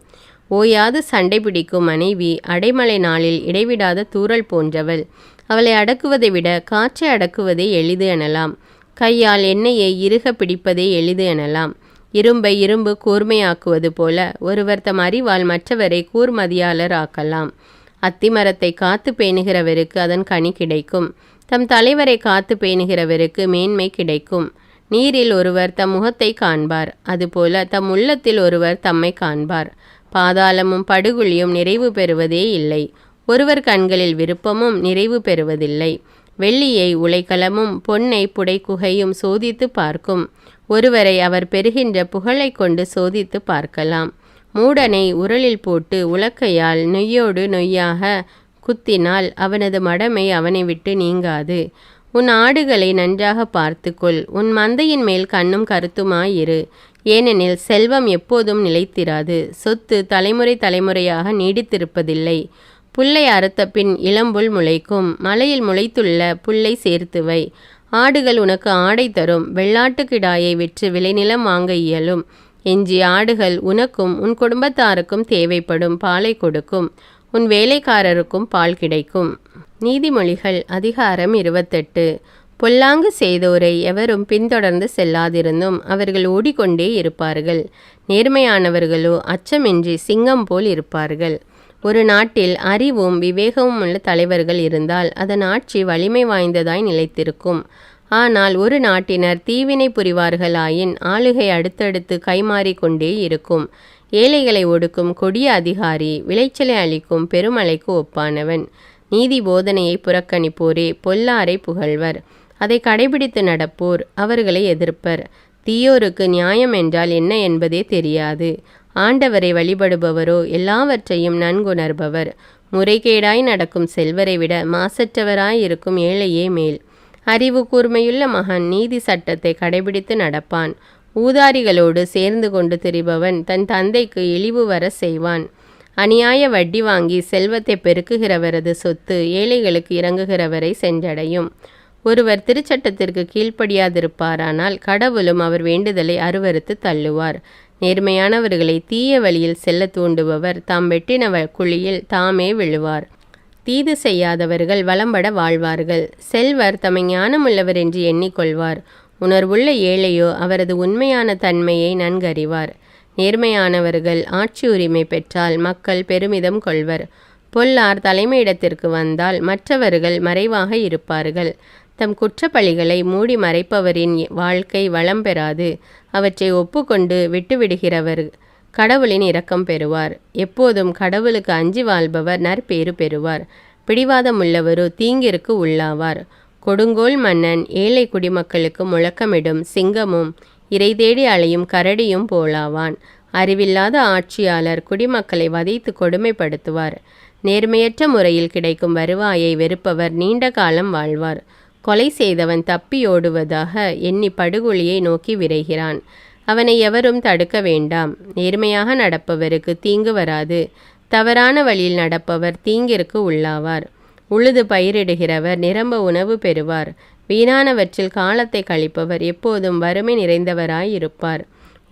ஓயாது சண்டை பிடிக்கும் மனைவி அடைமழை நாளில் இடைவிடாத தூறல் போன்றவள். அவளை அடக்குவதை விட காற்றை அடக்குவதே எளிது எனலாம். கையால் எண்ணெயை இறுக பிடிப்பதே எளிது எனலாம். இரும்பை இரும்பு கூர்மையாக்குவது போல ஒருவர் தம் அறிவால் மற்றவரை கூர்மதியாளர் ஆக்கலாம். அத்திமரத்தை காத்து பேணுகிறவருக்கு அதன் கனி கிடைக்கும். தம் தலைவரை காத்து பேணுகிறவருக்கு மேன்மை கிடைக்கும். நீரில் ஒருவர் தம் முகத்தை காண்பார், அதுபோல தம் உள்ளத்தில் ஒருவர் தம்மை காண்பார். பாதாளமும் படுகுழியும் நிறைவு பெறுவதே இல்லை. ஒருவர் கண்களில் விருப்பமும் நிறைவு பெறுவதில்லை. வெள்ளியை உலைக்களமும் பொன்னை புடைக்குகையும் சோதித்து பார்க்கும். ஒருவரை அவர் பெறுகின்ற புகழை கொண்டு சோதித்து பார்க்கலாம். மூடனை உரலில் போட்டு உலக்கையால் நொய்யோடு நொய்யாக குத்தினால் அவனது மடமை அவனை விட்டு நீங்காது. உன் ஆடுகளை நன்றாக பார்த்துக்கொள். உன் மந்தையின் மேல் கண்ணும் கருத்துமாயிரு. ஏனெனில் செல்வம் எப்போதும் நிலைத்திராது. சொத்து தலைமுறை தலைமுறையாக நீடித்திருப்பதில்லை. புல்லை அறுத்த பின் இளம்புல் முளைக்கும். மலையில் முளைத்துள்ள புல்லை சேர்த்து வை. ஆடுகள் உனக்கு ஆடை தரும். வெள்ளாட்டுக்கிடாயை விற்று விளைநிலம் வாங்க இயலும். எஞ்சிய ஆடுகள் உனக்கும் உன் குடும்பத்தாருக்கும் தேவைப்படும் பாலை கொடுக்கும். உன் வேலைக்காரருக்கும் பால் கிடைக்கும். நீதிமொழிகள் அதிகாரம் 28. பொல்லாங்கு செய்தோரை எவரும் பின்தொடர்ந்து செல்லாதிருந்தும் அவர்கள் ஓடிக்கொண்டே இருப்பார்கள். நேர்மையானவர்களோ அச்சமின்றி சிங்கம் போல் இருப்பார்கள். ஒரு நாட்டில் அறிவும் விவேகமும் உள்ள தலைவர்கள் இருந்தால் அதன் ஆட்சி வலிமை வாய்ந்ததாய் நிலைத்திருக்கும். ஆனால் ஒரு நாட்டினர் தீவினை புரிவார்களாயின் ஆளுகை அடுத்தடுத்து கைமாறிக்கொண்டே இருக்கும். ஏழைகளை ஒடுக்கும் கொடிய அதிகாரி விளைச்சலை அளிக்கும் பெருமழைக்கு ஒப்பானவன். நீதி போதனையை புறக்கணிப்போரே பொல்லாரை புகழ்வர். அதை கடைபிடித்து நடப்போர் அவர்களை எதிர்ப்பர். தீயோருக்கு நியாயம் என்றால் என்ன என்பதே தெரியாது. ஆண்டவரை வழிபடுபவரோ எல்லாவற்றையும் நன்குணர்பவர். முறைகேடாய் நடக்கும் செல்வரை விட மாசற்றவராய் இருக்கும் ஏழையே மேல். அறிவு கூர்மையுள்ள மகன் நீதி சட்டத்தை கடைபிடித்து நடப்பான். ஊதாரிகளோடு சேர்ந்து கொண்டு திரிபவன் தன் தந்தைக்கு இழிவு வர செய்வான். அநியாய வட்டி வாங்கி செல்வத்தை பெருக்குகிறவரது சொத்து ஏழைகளுக்கு இறங்குகிறவரை சென்றடையும். ஒருவர் திருச்சட்டத்திற்கு கீழ்ப்படியாதிருப்பாரானால் கடவுளும் அவர் வேண்டுதலை அருவருத்து தள்ளுவார். நேர்மையானவர்களை தீய வழியில் செல்ல தூண்டுபவர் தாம் வெட்டின குழியில் தாமே விழுவார். தீது செய்யாதவர்கள் வளம்பட வாழ்வார்கள். செல்வர் தம்மை ஞானமுள்ளவர் என்று எண்ணிக்கொள்வார். உணர்வுள்ள ஏழையோ அவரது உண்மையான தன்மையை நன்கறிவார். நேர்மையானவர்கள் ஆட்சி உரிமை பெற்றால் மக்கள் பெருமிதம் கொள்வர். பொல்லார் தலைமையிடத்திற்கு வந்தால் மற்றவர்கள் மறைவாக இருப்பார்கள். தம் குற்றப்பழிகளை மூடி மறைப்பவரின் வாழ்க்கை வளம் பெறாது. அவற்றை ஒப்புக்கொண்டு விட்டுவிடுகிறவர் கடவுளின் இரக்கம் பெறுவார். எப்போதும் கடவுளுக்கு அஞ்சி வாழ்பவர் நற்பேறு பெறுவார். பிடிவாதமுள்ளவரோ தீங்கிற்கு உள்ளாவார். கொடுங்கோல் மன்னன் ஏழை குடிமக்களுக்கு முழக்கமிடும் சிங்கமும் இறை தேடி அலையும் கரடியும் போலாவான். அறிவில்லாத ஆட்சியாளர் குடிமக்களை வதைத்து கொடுமைப்படுத்துவார். நேர்மையற்ற முறையில் கிடைக்கும் வருவாயை வெறுப்பவர் நீண்ட காலம் வாழ்வார். கொலை செய்தவன் தப்பியோடுவதாக எண்ணி படுகொலியை நோக்கி விரைகிறான். அவனை எவரும் தடுக்க வேண்டாம். நேர்மையாக நடப்பவருக்கு தீங்கு வராது. தவறான வழியில் நடப்பவர் தீங்கிற்கு உள்ளாவார். உழுது பயிரிடுகிறவர் நிரம்ப உணவு பெறுவார். வீணானவற்றில் காலத்தை கழிப்பவர் எப்போதும் வறுமை நிறைந்தவராயிருப்பார்.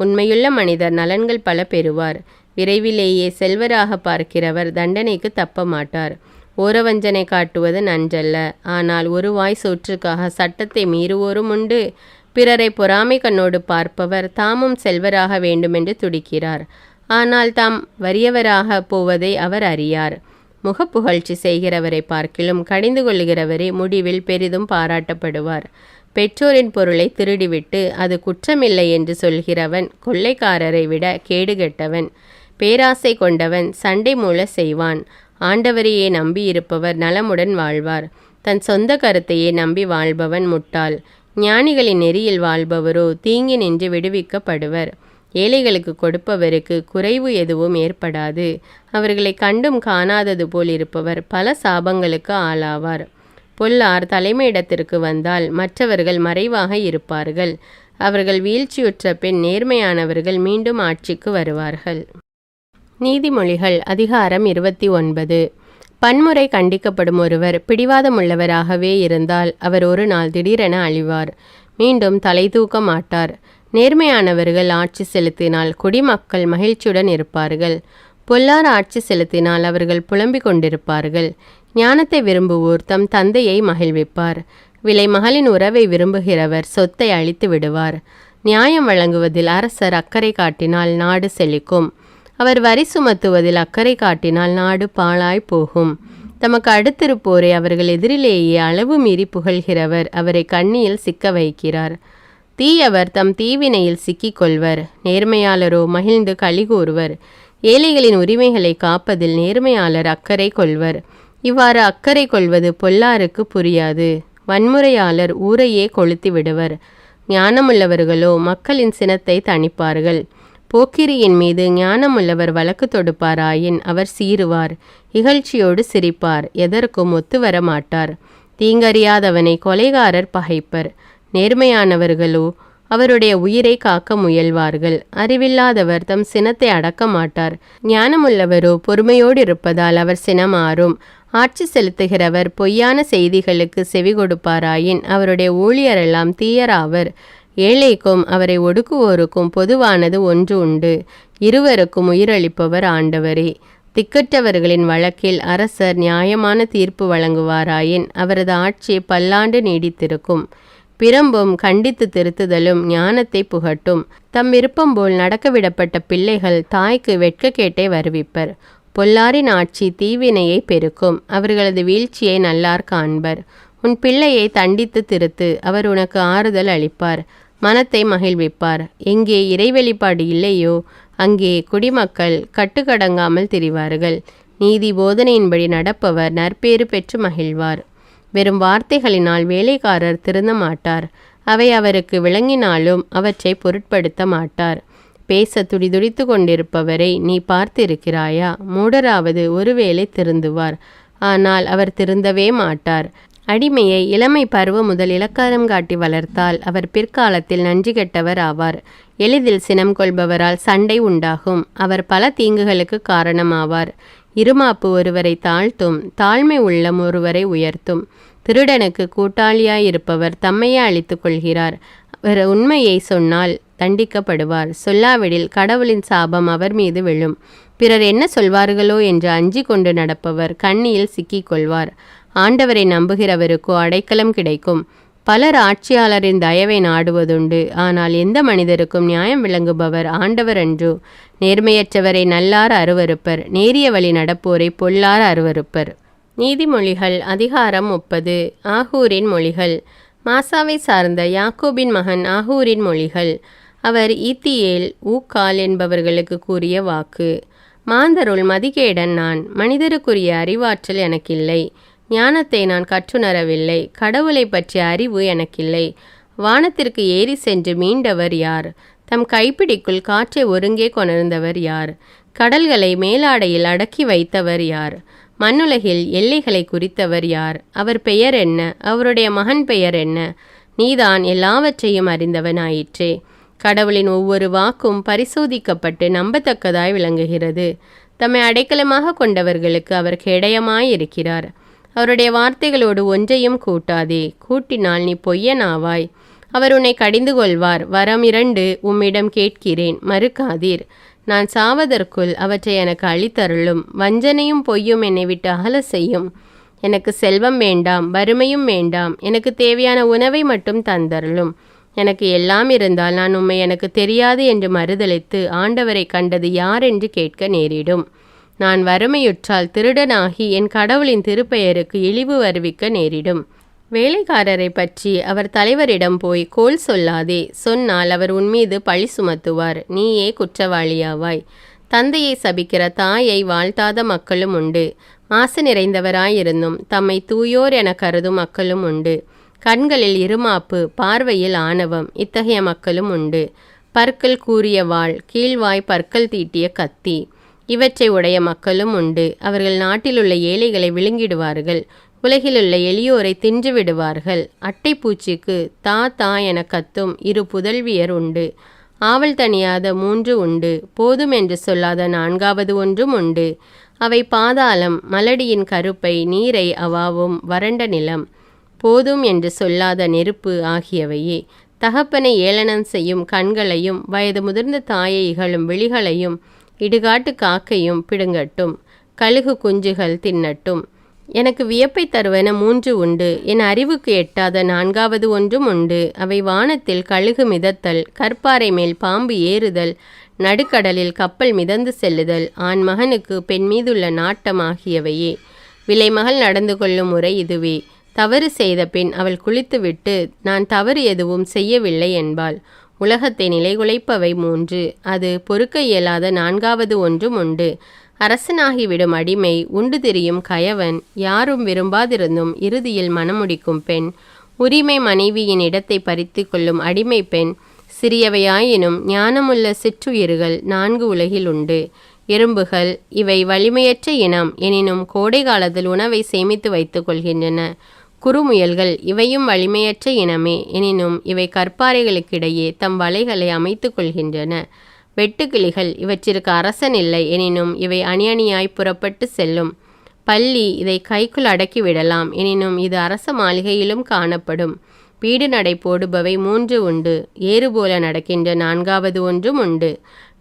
உண்மையுள்ள மனிதர் நலன்கள் பல பெறுவார். விரைவிலேயே செல்வராக பார்க்கிறவர் தண்டனைக்கு தப்ப மாட்டார். ஓரவஞ்சனை காட்டுவது நன்றல்ல. ஆனால் ஒரு வாய் சோற்றுக்காக சட்டத்தை மீறுவோரும் உண்டு. பிறரை பொறாமை கண்ணோடு பார்ப்பவர் தாமும் செல்வராக வேண்டுமென்று துடிக்கிறார். ஆனால் தாம் வறியவராக போவதை அவர் அறியார். முகப்புகழ்ச்சி செய்கிறவரை பார்க்கிலும் கடிந்து கொள்ளுகிறவரே முடிவில் பெரிதும் பாராட்டப்படுவார். பெற்றோரின் பொருளை திருடிவிட்டு அது குற்றமில்லை என்று சொல்கிறவன் கொள்ளைக்காரரை விட கேடுகெட்டவன். பேராசை கொண்டவன் சண்டை மூல செய்வான். ஆண்டவரையே நம்பியிருப்பவர் நலமுடன் வாழ்வார். தன் சொந்த கருத்தையே நம்பி வாழ்பவன் முட்டாள். ஞானிகளின் நெறியில் வாழ்பவரோ தீங்கினின்று விடுவிக்கப்படுவர். ஏழைகளுக்கு கொடுப்பவருக்கு குறைவு எதுவும் ஏற்படாது. அவர்களை கண்டும் காணாதது போல் இருப்பவர் பல சாபங்களுக்கு ஆளாவார். பொல்லார் தலைமையிடத்திற்கு வந்தால் மற்றவர்கள் மறைவாக இருப்பார்கள். அவர்கள் வீழ்ச்சியுற்ற பின் நேர்மையானவர்கள் மீண்டும் ஆட்சிக்கு வருவார்கள். நீதிமொழிகள் அதிகாரம் 29. பன்முறை கண்டிக்கப்படும் ஒருவர் பிடிவாதமுள்ளவராகவே இருந்தால் அவர் ஒரு நாள் திடீரென அழிவார். மீண்டும் தலை தூக்க மாட்டார். நேர்மையானவர்கள் ஆட்சி செலுத்தினால் குடிமக்கள் மகிழ்ச்சியுடன் இருப்பார்கள். பொல்லார் ஆட்சி செலுத்தினால் அவர்கள் புலம்பிக் கொண்டிருப்பார்கள். ஞானத்தை விரும்புவோர் தம் தந்தையை மகிழ்விப்பார். விலை மகளின் உறவை விரும்புகிறவர் சொத்தை அழித்து விடுவார். நியாயம் வழங்குவதில் அரசர் அக்கறை காட்டினால் நாடு செழிக்கும். அவர் வரி சுமத்துவதில் அக்கறை காட்டினால் நாடு பாழாய் போகும். தமக்கு அடுத்திருப்போரை அவர்கள் எதிரிலேயே அளவு மீறி புகழ்கிறவர் அவரை கண்ணியில் சிக்க வைக்கிறார். தீயவர் தம் தீவினையில் சிக்கிக் கொள்வர். நேர்மையாளரோ மகிழ்ந்து களி கூறுவர். ஏழைகளின் உரிமைகளை காப்பதில் நேர்மையாளர் அக்கறை கொள்வர். இவ்வாறு அக்கறை கொள்வது பொல்லாருக்கு புரியாது. வன்முறையாளர் ஊரையே கொளுத்தி விடுவர். ஞானமுள்ளவர்களோ மக்களின் சினத்தை தணிப்பார்கள். போக்கிரியின் மீது ஞானமுள்ளவர் வழக்கு தொடுப்பாராயின் அவர் சீறுவார். இகழ்ச்சியோடு சிரிப்பார். எதற்கும் ஒத்துவர மாட்டார். தீங்கறியாதவனை கொலைகாரர் பகைப்பர். நேர்மையானவர்களோ அவருடைய உயிரை காக்க முயல்வார்கள். அறிவில்லாதவர் தம் சினத்தை அடக்க மாட்டார். ஞானமுள்ளவரோ பொறுமையோடு இருப்பதால் அவர் சினம் ஆறும். ஆட்சி செலுத்துகிறவர் பொய்யான செய்திகளுக்கு செவி கொடுப்பாராயின் அவருடைய ஊழியரெல்லாம் தீயராவர். ஏழைக்கும் அவரை ஒடுக்குவோருக்கும் பொதுவானது ஒன்று உண்டு. இருவருக்கும் உயிரளிப்பவர் ஆண்டவரே. திக்கற்றவர்களின் வழக்கில் அரசர் நியாயமான தீர்ப்பு வழங்குவாராயின் அவரது ஆட்சி பல்லாண்டு நீடித்திருக்கும். பிரம்பும் கண்டித்து திருத்துதலும் ஞானத்தை புகட்டும். தம் விருப்பம் போல் நடக்கவிடப்பட்ட பிள்ளைகள் தாய்க்கு வெட்கக்கேட்டை வருவிப்பர். பொல்லாரின் ஆட்சி தீவினையை பெருக்கும். அவர்களது வீழ்ச்சியை நல்லார் காண்பர். உன் பிள்ளையை தண்டித்து திருத்து. அவர் உனக்கு ஆறுதல் அளிப்பார். மனத்தை மகிழ்விப்பார். எங்கே இறை வெளிப்பாடு இல்லையோ அங்கே குடிமக்கள் கட்டுக்கடங்காமல் திரிவார்கள். நீதி போதனையின்படி நடப்பவர் நற்பேறு பெற்று மகிழ்வார். வெறும் வார்த்தைகளினால் வேலைக்காரர் திருந்த மாட்டார். அவை அவருக்கு விளங்கினாலும் அவற்றை பொருட்படுத்த மாட்டார். பேச துடிதுடித்து கொண்டிருப்பவரை நீ பார்த்திருக்கிறாயா? மூடராவது ஒருவேளை திருந்துவார். ஆனால் அவர் திருந்தவே மாட்டார். அடிமையை இளமை பருவம் முதல் இலக்காரம் காட்டி வளர்த்தால் அவர் பிற்காலத்தில் நன்றி கெட்டவர் ஆவார். எளிதில் சினம் கொள்பவரால் சண்டை உண்டாகும். அவர் பல தீங்குகளுக்கு காரணமாவார். இருமாப்பு ஒருவரை தாழ்த்தும். தாழ்மை உள்ளம் ஒருவரை உயர்த்தும். திருடனுக்கு கூட்டாளியாயிருப்பவர் தம்மையே அழித்து கொள்கிறார். அவர் உண்மையை சொன்னால் தண்டிக்கப்படுவார். சொல்லாவிடில் கடவுளின் சாபம் அவர் மீது விழும். பிறர் என்ன சொல்வார்களோ என்று அஞ்சி கொண்டு நடப்பவர் கண்ணியில் சிக்கிக் கொள்வார். ஆண்டவரை நம்புகிறவருக்கோ அடைக்கலம் கிடைக்கும். பலர் ஆட்சியாளரின் தயவை நாடுவதுண்டு. ஆனால் எந்த மனிதருக்கும் நியாயம் விளங்குபவர் ஆண்டவர் அன்றோ. நேர்மையற்றவரை நல்லார் அருவருப்பர், நேரிய வழி நடப்போரை பொல்லார் அருவருப்பர். நீதிமொழிகள் அதிகாரம் 30. ஆகூரின் மொழிகள். மாசாவை சார்ந்த யாக்கோபின் மகன் ஆகூரின் மொழிகள். அவர் ஈத்தியேல் ஊக்கால் என்பவர்களுக்கு கூறிய வாக்கு. மாந்தருள் மதிகேடன் நான், மனிதருக்குரிய அறிவாற்றல் எனக்கில்லை. ஞானத்தை நான் கற்றுணரவில்லை, கடவுளை பற்றிய அறிவு எனக்கில்லை. வானத்திற்கு ஏறி சென்று மீண்டவர் யார்? தம் கைப்பிடிக்குள் காற்றை ஒருங்கே கொணர்ந்தவர் யார்? கடல்களை மேலாடையில் அடக்கி வைத்தவர் யார்? மண்ணுலகில் எல்லைகளை குறித்தவர் யார்? அவர் பெயர் என்ன? அவருடைய மகன் பெயர் என்ன? நீதான் எல்லாவற்றையும் அறிந்தவனாயிற்றே. கடவுளின் ஒவ்வொரு வாக்கும் பரிசோதிக்கப்பட்டு நம்பத்தக்கதாய் விளங்குகிறது. தம்மை அடைக்கலமாக கொண்டவர்களுக்கு அவர் கேடயமாயிருக்கிறார். அவருடைய வார்த்தைகளோடு ஒன்றையும் கூட்டாதே, கூட்டினால் நீ பொய்யனாவாய். அவர் உன்னை கடிந்து கொள்வார். வரம் 2 உம்மிடம் கேட்கிறேன், மறுக்காதீர். நான் சாவதற்குள் அவற்றை எனக்கு அளித்தருளும். வஞ்சனையும் பொய்யும் என்னை விட்டு அகல செய்யும். எனக்கு செல்வம் வேண்டாம், வறுமையும் வேண்டாம். எனக்கு தேவையான உணவை மட்டும் தந்தருளும். எனக்கு எல்லாம் இருந்தால் நான் உம்மை எனக்கு தெரியாது என்று மறுதலித்து ஆண்டவரை கண்டது யார் என்று கேட்க நேரிடும். நான் வறுமையுற்றால் திருடனாகி என் கடவுளின் திருப்பெயருக்கு இழிவு வருவிக்க நேரிடும். வேலைக்காரரை பற்றி அவர் தலைவரிடம் போய் கோல் சொல்லாதே. சொன்னால் அவர் உன்மீது பழி சுமத்துவார், நீயே குற்றவாளியாவாய். தந்தையை சபிக்கிற தாயை வாழ்த்தாத மக்களும் உண்டு. மாசு நிறைந்தவராயிருந்தும் தம்மை தூயோர் என கருதும் மக்களும் உண்டு. கண்களில் இருமாப்பு, பார்வையில் ஆணவம், இத்தகைய மக்களும் உண்டு. பற்கள் கூரிய வாள், கீழ்வாய் பற்கள் தீட்டிய கத்தி, இவற்றை உடைய மக்களும் உண்டு. அவர்கள் நாட்டிலுள்ள ஏழைகளை விழுங்கிடுவார்கள், உலகிலுள்ள எளியோரை தின்று விடுவார்கள். அட்டைப்பூச்சிக்கு தா தா என கத்தும் 2 புதல்வியர் உண்டு. ஆவல் தணியாத 3 உண்டு. போதும் என்று சொல்லாத 4வது ஒன்றும் உண்டு. அவை பாதாளம், மலடியின் கருப்பை, நீரை அவாவும் வறண்ட நிலம். போதும் என்று சொல்லாத நெருப்பு ஆகியவையே. தகப்பனை ஏளனம் செய்யும் கண்களையும் வயது முதிர்ந்த தாயை இகழும் விழிகளையும் இடுகாட்டு காக்கையும் பிடுங்கட்டும், கழுகு குஞ்சுகள் தின்னட்டும். எனக்கு வியப்பை தருவன 3 உண்டு. என் அறிவுக்கு எட்டாத 4வது ஒன்றும் உண்டு. அவை வானத்தில் கழுகு மிதத்தல், கற்பாறை மேல் பாம்பு ஏறுதல், நடுக்கடலில் கப்பல் மிதந்து செல்லுதல், ஆண் மகனுக்கு பெண் மீதுள்ள நாட்டம் ஆகியவையே. விலைமகள் நடந்து கொள்ளும் முறை இதுவே. தவறு செய்த பின் அவள் குளித்துவிட்டு நான் தவறு எதுவும் செய்யவில்லை என்பாள். உலகத்தை நிலைகுலைப்பவை 3. அது பொறுக்க இயலாத 4வது ஒன்றும் உண்டு. அரசனாகிவிடும் அடிமை, உண்டு திரியும் கயவன், யாரும் விரும்பாதிருந்தும் இறுதியில் மணமுடிக்கும் பெண், உரிமை மனைவியின் இடத்தை பறித்து கொள்ளும் அடிமை பெண், சிறியவையாயினும் ஞானமுள்ள சிற்றுயிர்கள் 4 உலகில் உண்டு. எறும்புகள், இவை வலிமையற்ற இனம், எனினும் கோடை காலத்தில் உணவை சேமித்து வைத்துக் கொள்கின்றன. குறுமுயல்கள், இவையும் வலிமையற்ற இனமே, எனினும் இவை கற்பாறைகளுக்கிடையே தம் வலைகளை அமைத்து கொள்கின்றன. வெட்டுக்கிளிகள், இவற்றிற்கு அரசன் இல்லை, எனினும் இவை அணி அணியாய் புறப்பட்டு செல்லும். பல்லி, இதை கைக்குள் அடக்கிவிடலாம், எனினும் இது அரச மாளிகையிலும் காணப்படும். வீடு நடை போடுபவை 3 உண்டு. ஏறு போல நடக்கின்ற 4வது ஒன்றும் உண்டு.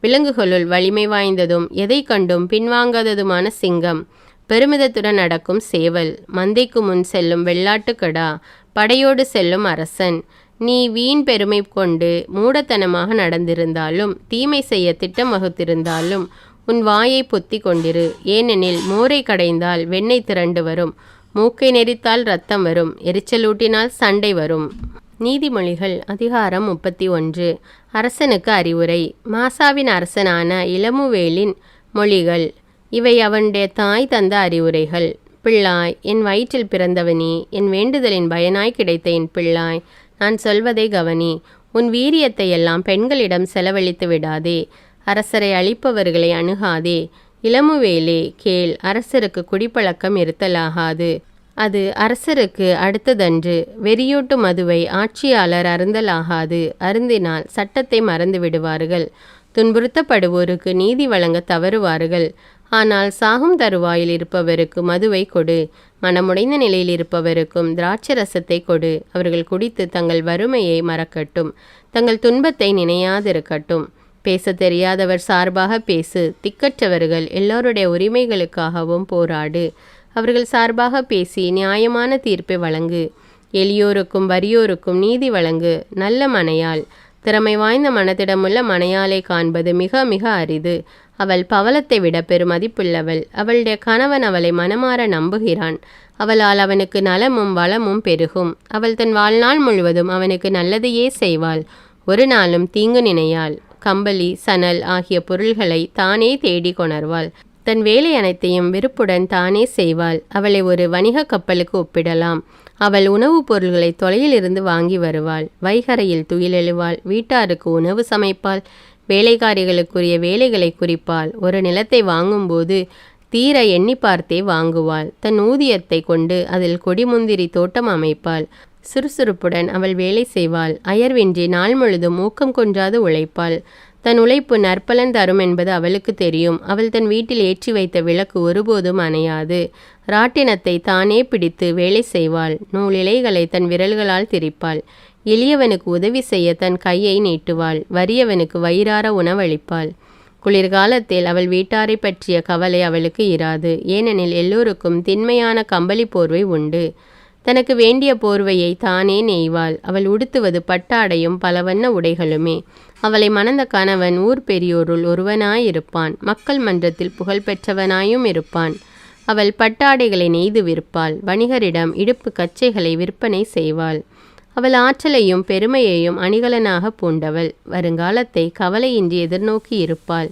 விலங்குகளுள் வலிமை வாய்ந்ததும் எதை கண்டும் பின்வாங்காததுமான சிங்கம், பெருமிதத்துடன் நடக்கும் சேவல், மந்தைக்கு முன் செல்லும் வெள்ளாட்டுக்கடா, படையோடு செல்லும் அரசன். நீ வீண் பெருமை கொண்டு மூடத்தனமாக நடந்திருந்தாலும், தீமை செய்ய திட்டம் வகுத்திருந்தாலும் உன் வாயை பொத்தி கொண்டிரு. ஏனெனில் மோரை கடைந்தால் வெண்ணெய் திரண்டு வரும், மூக்கை நெரித்தால் இரத்தம் வரும், எரிச்சலூட்டினால் சண்டை வரும். நீதிமொழிகள் அதிகாரம் 31. அரசனுக்கு அறிவுரை. மாசாவின் அரசனான இளமுவேலின் மொழிகள். இவை அவனுடைய தாய் தந்த அறிவுரைகள். பிள்ளாய், என் வயிற்றில் பிறந்தவனே, என் வேண்டுதலின் பயனாய் கிடைத்த என் பிள்ளாய், நான் சொல்வதை கவனி. உன் வீரியத்தை எல்லாம் பெண்களிடம் செலவழித்து விடாதே. அரசரை அழிப்பவர்களை அணுகாதே. இளமுவேலே கேள், அரசருக்கு குடிப்பழக்கம் இருத்தலாகாது, அது அரசருக்கு அடுத்ததன்று. வெறியூட்டு மதுவை ஆட்சியாளர் அருந்தலாகாது, அருந்தினால் சட்டத்தை மறந்து விடுவார்கள். துன்புறுத்தப்படுவோருக்கு நீதி வழங்க தவறுவார்கள். ஆனால் சாகும் தருவாயில் இருப்பவருக்கு மதுவை கொடு, மனமுடைந்த நிலையில் இருப்பவருக்கும் திராட்சரசத்தை கொடு. அவர்கள் குடித்து தங்கள் வறுமையை மறக்கட்டும், தங்கள் துன்பத்தை நினையாதிருக்கட்டும். பேச தெரியாதவர் சார்பாக பேசு, திக்கற்றவர்கள் எல்லோருடைய உரிமைகளுக்காகவும் போராடு. அவர்கள் சார்பாக பேசி நியாயமான தீர்ப்பை வழங்கு. எளியோருக்கும் வறியோருக்கும் நீதி வழங்கு. நல்ல மனையாள், திறமை வாய்ந்த மனத்திடமுள்ள மனையாளை காண்பது மிக மிக அரிது. அவள் பவளத்தை விட பெருமதிப்புள்ளவள். அவளுடைய கணவன் அவளை மனமாற நம்புகிறான். அவளால் அவனுக்கு நலமும் வளமும் பெருகும். அவள் தன் வாழ்நாள் முழுவதும் அவனுக்கு நல்லதையே செய்வாள், ஒரு நாளும் தீங்கு நினையாள். கம்பளி சணல் ஆகிய பொருள்களை தானே தேடி கொணர்வாள். தன் வேலை அனைத்தையும் விருப்புடன் தானே செய்வாள். அவளை ஒரு வணிக கப்பலுக்கு ஒப்பிடலாம். அவள் உணவுப் பொருள்களை தொலையிலிருந்து வாங்கி வருவாள். வைகரையில் துயிலெழுவாள். வீட்டாருக்கு உணவு சமைப்பாள். வேலைக்காரிகளுக்குரிய வேலைகளை குறிப்பாள். ஒரு நிலத்தை வாங்கும்போது தீர எண்ணி பார்த்தே வாங்குவாள். தன் ஊதியத்தை கொண்டு அதில் கொடிமுந்திரி தோட்டம் அமைப்பாள். சுறுசுறுப்புடன் அவள் வேலை செய்வாள். அயர்வின்றி நாள் முழுதும் ஊக்கம் கொன்றாது உழைப்பாள். தன் உழைப்பு நற்பலன் தரும் என்பது அவளுக்கு தெரியும். அவள் தன் வீட்டில் ஏற்றி வைத்த விளக்கு ஒருபோதும் அணையாது. ராட்டினத்தை தானே பிடித்து வேலை செய்வாள். நூலிழைகளை தன் விரல்களால் திரிப்பாள். எளியவனுக்கு உதவி செய்ய தன் கையை நீட்டுவாள். வறியவனுக்கு வயிறார உணவளிப்பாள். குளிர்காலத்தில் அவள் வீட்டாரை பற்றிய கவலை அவளுக்கு இராது. ஏனெனில் எல்லோருக்கும் திண்மையான கம்பளி போர்வை உண்டு. தனக்கு வேண்டிய போர்வையை தானே நெய்வாள். அவள் உடுத்துவது பட்டாடையும் பலவண்ண உடைகளுமே. அவளை மணந்த கணவன் ஊர் பெரியோருள் ஒருவனாயிருப்பான். மக்கள் மன்றத்தில் புகழ் பெற்றவனாயும் இருப்பான். அவள் பட்டாடைகளை நெய்து விற்பாள். வணிகரிடம் இடுப்பு கச்சைகளை விற்பனை செய்வாள். அவள் ஆற்றலையும் பெருமையையும் அணிகலனாக பூண்டவள். வருங்காலத்தை கவலையின்றி எதிர்நோக்கி இருப்பாள்.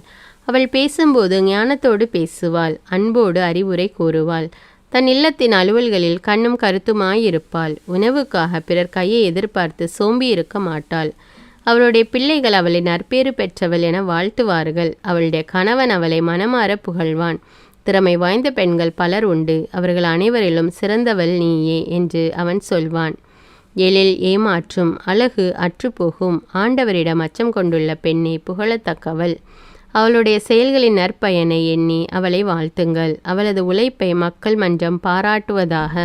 அவள் பேசும்போது ஞானத்தோடு பேசுவாள். அன்போடு அறிவுரை கூறுவாள். தன் இல்லத்தின் அலுவல்களில் கண்ணும் கருத்துமாயிருப்பாள். உணவுக்காக பிறர் கையை எதிர்பார்த்து சோம்பி இருக்க மாட்டாள். அவளுடைய பிள்ளைகள் அவளை நற்பேறு பெற்றவள் என வாழ்த்துவார்கள். அவளுடைய கணவன் அவளை மனமாற புகழ்வான். திறமை வாய்ந்த பெண்கள் பலர் உண்டு, அவர்கள் அனைவரிலும் சிறந்தவள் நீயே என்று அவன் சொல்வான். எழில் ஏமாற்றும், அழகு அற்றுப்போகும். ஆண்டவரிடம் அச்சம் கொண்டுள்ள பெண்ணே புகழத்தக்கவள். அவளுடைய செயல்களின் நற்பயனை எண்ணி அவளை வாழ்த்துங்கள். அவளது உழைப்பை மக்கள் மன்றம் பாராட்டுவதாக.